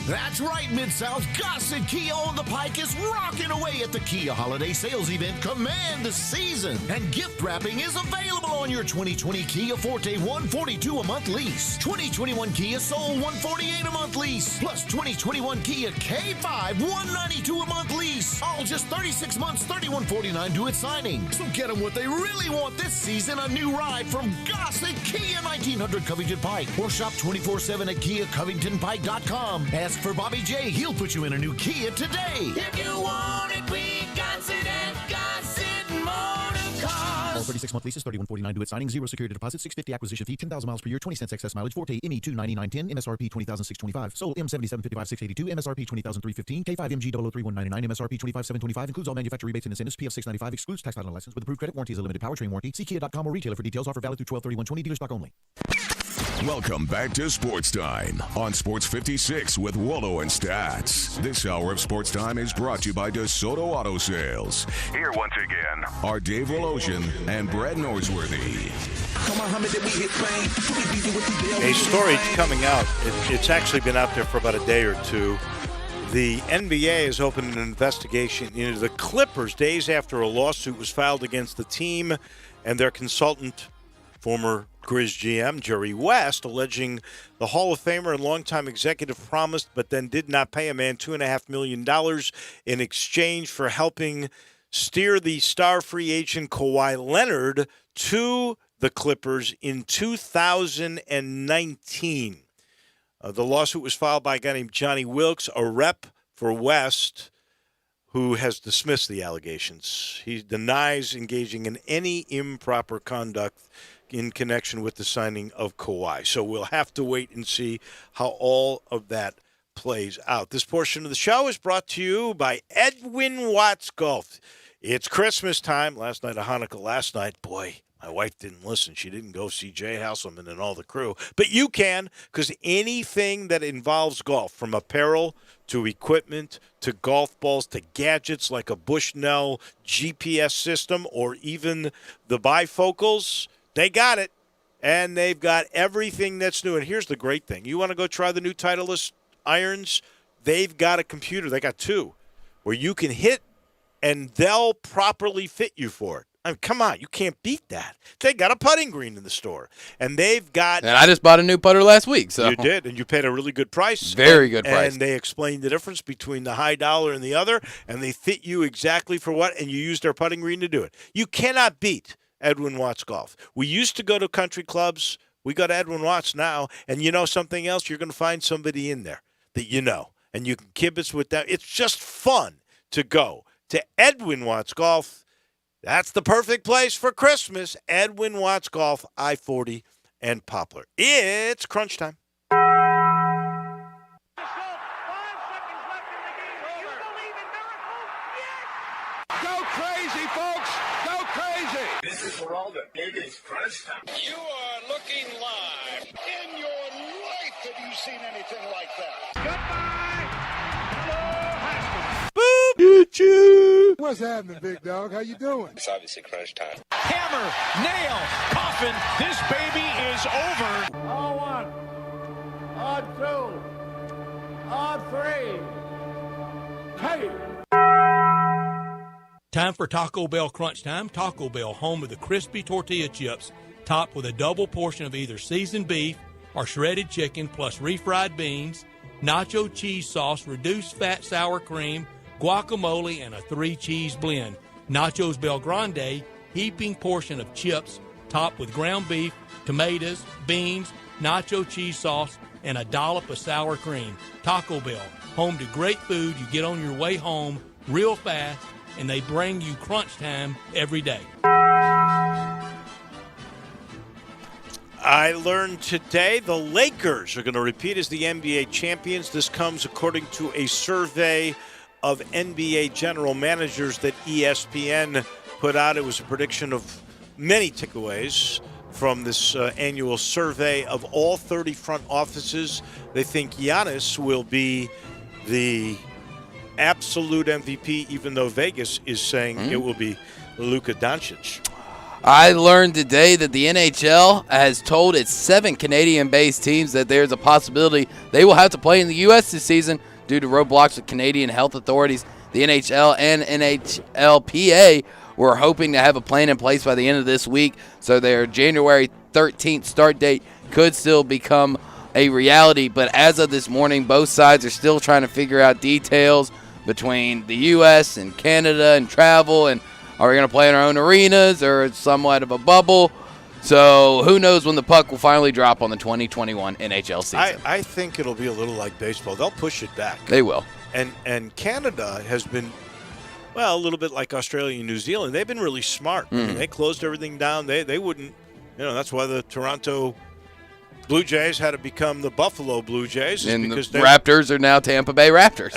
That's right, Mid-South. Gossett Kia on the Pike is rocking away at the Kia Holiday Sales Event. Command the season. And gift wrapping is available on your 2020 Kia Forte $142 a month lease. 2021 Kia Soul $148 a month lease. Plus 2021 Kia K5 $192 a month lease. All just 36 months, $3149 due at signing. So get them what they really want this season, a new ride from Gossett Kia 1900 Covington Pike. Or shop 24/7 at KiaCovingtonPike.com. Ask for Bobby J. He'll put you in a new Kia today. If you want it, we got it at Gossett Motor Cars. All 36-month leases, $3149 due at signing, 0 security deposit, $650 acquisition fee, 10,000 miles per year, 20 cents excess mileage, Forte ME 29910, MSRP 20,625, Soul M7755,682, MSRP 20,315, K5 MG 003,199, MSRP 25,725, includes all manufacturer rebates and incentives, PF 695, excludes tax title and license with approved credit, warranty is a limited powertrain warranty. See Kia.com or retailer for details. Offer valid through 12/31/20, dealer stock only. Welcome back to Sports Time on Sports 56 with Wallo and Stats. This hour of Sports Time is brought to you by DeSoto Auto Sales. Here once again are Dave Woloshin and Brad Norsworthy. A story coming out. It's actually been out there for about a day or two. The NBA has opened an investigation into the Clippers days after a lawsuit was filed against the team and their consultant, former Grizz GM Jerry West, alleging the Hall of Famer and longtime executive promised but then did not pay a man $2.5 million in exchange for helping steer the star free agent Kawhi Leonard to the Clippers in 2019. The lawsuit was filed by a guy named Johnny Wilkes, a rep for West, who has dismissed the allegations. He denies engaging in any improper conduct. in connection with the signing of Kawhi. So we'll have to wait and see how all of that plays out. This portion of the show is brought to you by Edwin Watts Golf. It's Christmas time. Last night, Hanukkah last night. Boy, my wife didn't listen. She didn't go see Jay Hasselman and all the crew. But you can, because anything that involves golf, from apparel to equipment to golf balls to gadgets like a Bushnell GPS system or even the bifocals, they got it. And they've got everything that's new. And here's the great thing. You want to go try the new Titleist irons? They've got a computer. They got two where you can hit and they'll properly fit you for it. I mean, come on, you can't beat that. They got a putting green in the store, and they've got. And I just bought a new putter last week, so you did, and you paid a really good price. Very good price. And they explained the difference between the high dollar and the other, and they fit you exactly for what, and you used their putting green to do it. You cannot beat Edwin Watts Golf. We used to go to country clubs. We go to Edwin Watts now, and you know something else? You're going to find somebody in there that you know, and you can kibitz with them. It's just fun to go to Edwin Watts Golf. That's the perfect place for Christmas. Edwin Watts Golf, I-40 and Poplar. It's crunch time. Go crazy, folks! Go crazy! This is for all the biggest crunch time. You are looking live. In your life have you seen anything like that? Goodbye! Hello, Haskins. Boop! Choo-choo! What's happening, big dog? How you doing? It's obviously crunch time. Hammer, nail, coffin, this baby is over. On one, on two, on three. Hey! Time for Taco Bell Crunch Time. Taco Bell, home of the crispy tortilla chips, topped with a double portion of either seasoned beef or shredded chicken, plus refried beans, nacho cheese sauce, reduced fat sour cream, guacamole, and a 3-cheese blend. Nachos Bel Grande, heaping portion of chips, topped with ground beef, tomatoes, beans, nacho cheese sauce, and a dollop of sour cream. Taco Bell, home to great food you get on your way home real fast, and they bring you crunch time every day. I learned today the Lakers are going to repeat as the NBA champions. This comes according to a survey of NBA general managers that ESPN put out. It was a prediction of many takeaways from this annual survey of all 30 front offices. They think Giannis will be the absolute MVP, even though Vegas is saying it will be Luka Doncic. I learned today that the NHL has told its 7 Canadian-based teams that there's a possibility they will have to play in the U.S. this season due to roadblocks with Canadian health authorities. The NHL and NHLPA were hoping to have a plan in place by the end of this week, so their January 13th start date could still become a reality. But as of this morning, both sides are still trying to figure out details between the U.S. and Canada and travel, and are we going to play in our own arenas or it's somewhat of a bubble? So who knows when the puck will finally drop on the 2021 NHL season. I think it'll be a little like baseball. They'll push it back. They will. And Canada has been, well, a little bit like Australia and New Zealand. They've been really smart. I mean, they closed everything down. They wouldn't, that's why the Toronto Blue Jays had to become the Buffalo Blue Jays. And the Raptors are now Tampa Bay Raptors.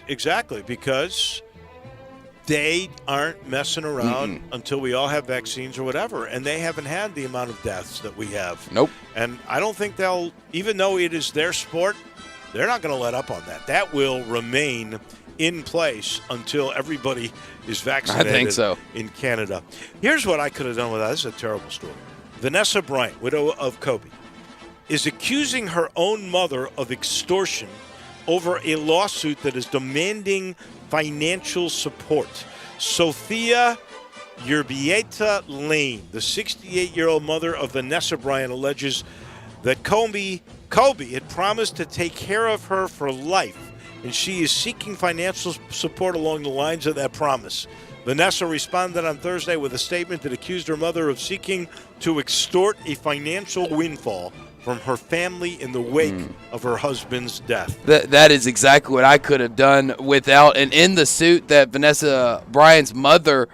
Exactly, because they aren't messing around until we all have vaccines or whatever, and they haven't had the amount of deaths that we have. Nope. And I don't think they'll, even though it is their sport, they're not going to let up on that. That will remain in place until everybody is vaccinated. I think so. In Canada. Here's what I could have done with that. This is a terrible story. Vanessa Bryant, widow of Kobe, is accusing her own mother of extortion over a lawsuit that is demanding financial support. Sophia Yerbieta Lane, the 68-year-old mother of Vanessa Bryant, alleges that Kobe had promised to take care of her for life, and she is seeking financial support along the lines of that promise. Vanessa responded on Thursday with a statement that accused her mother of seeking to extort a financial windfall from her family in the wake of her husband's death. That is exactly what I could have done without. And in the suit that Vanessa Bryant's mother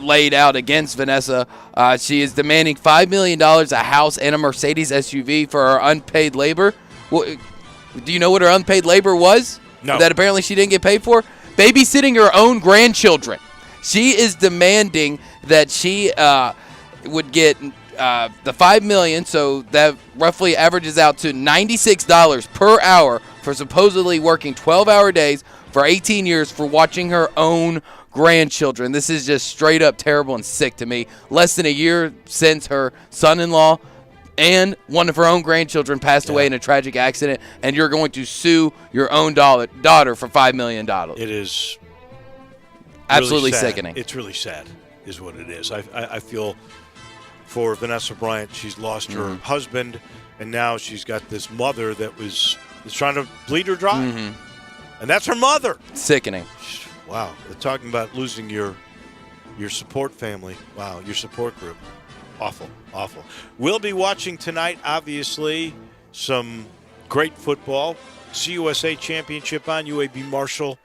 laid out against Vanessa. She is demanding $5 million, a house, and a Mercedes SUV for her unpaid labor. Well, do you know what her unpaid labor was? No. That apparently she didn't get paid for? Babysitting her own grandchildren. She is demanding that she would get the $5 million, so that roughly averages out to $96 per hour for supposedly working 12-hour days for 18 years for watching her own grandchildren. This is just straight up terrible and sick to me. Less than a year since her son-in-law and one of her own grandchildren passed away in a tragic accident, and you're going to sue your own daughter for $5 million. It is absolutely really sad. sickening. It's really sad is what it is. I feel for Vanessa Bryant. She's lost her husband, and now she's got this mother that is trying to bleed her dry. And that's her mother. Sickening. Wow. They're talking about losing your support family. Wow, your support group. Awful, awful. We'll be watching tonight, obviously, some great football. CUSA Championship on, UAB Marshall.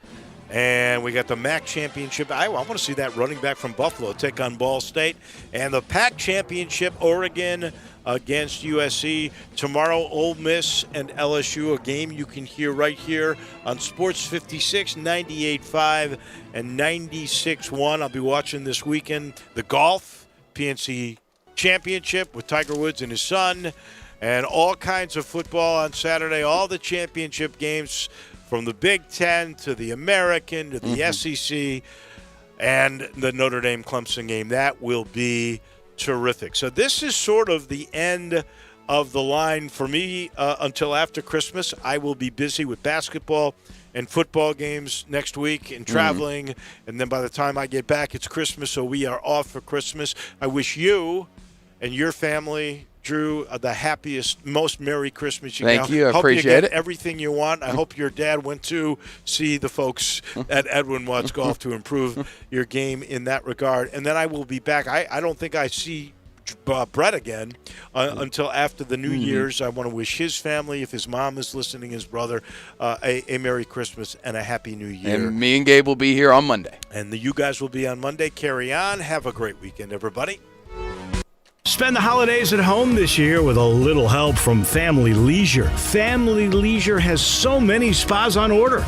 And we got the MAC Championship. I want to see that running back from Buffalo take on Ball State. And the PAC Championship, Oregon against USC. Tomorrow, Ole Miss and LSU, a game you can hear right here on Sports 56, 98.5 and 96.1. I'll be watching this weekend the golf, PNC Championship with Tiger Woods and his son, and all kinds of football on Saturday, all the championship games from the Big Ten to the American to the SEC and the Notre Dame Clemson game. That will be terrific. So this is sort of the end of the line for me until after Christmas. I will be busy with basketball and football games next week and traveling. And then by the time I get back, it's Christmas, so we are off for Christmas. I wish you and your family, Drew, the happiest, most Merry Christmas you can. Thank you. I hope appreciate you get it. everything you want. I hope your dad went to see the folks at Edwin Watts Golf to improve your game in that regard. And then I will be back. I don't think I see Brett again until after the New Year's. I want to wish his family, if his mom is listening, his brother, a Merry Christmas and a Happy New Year. And me and Gabe will be here on Monday. And you guys will be on Monday. Carry on. Have a great weekend, everybody. Spend the holidays at home this year with a little help from Family Leisure. Family Leisure has so many spas on order.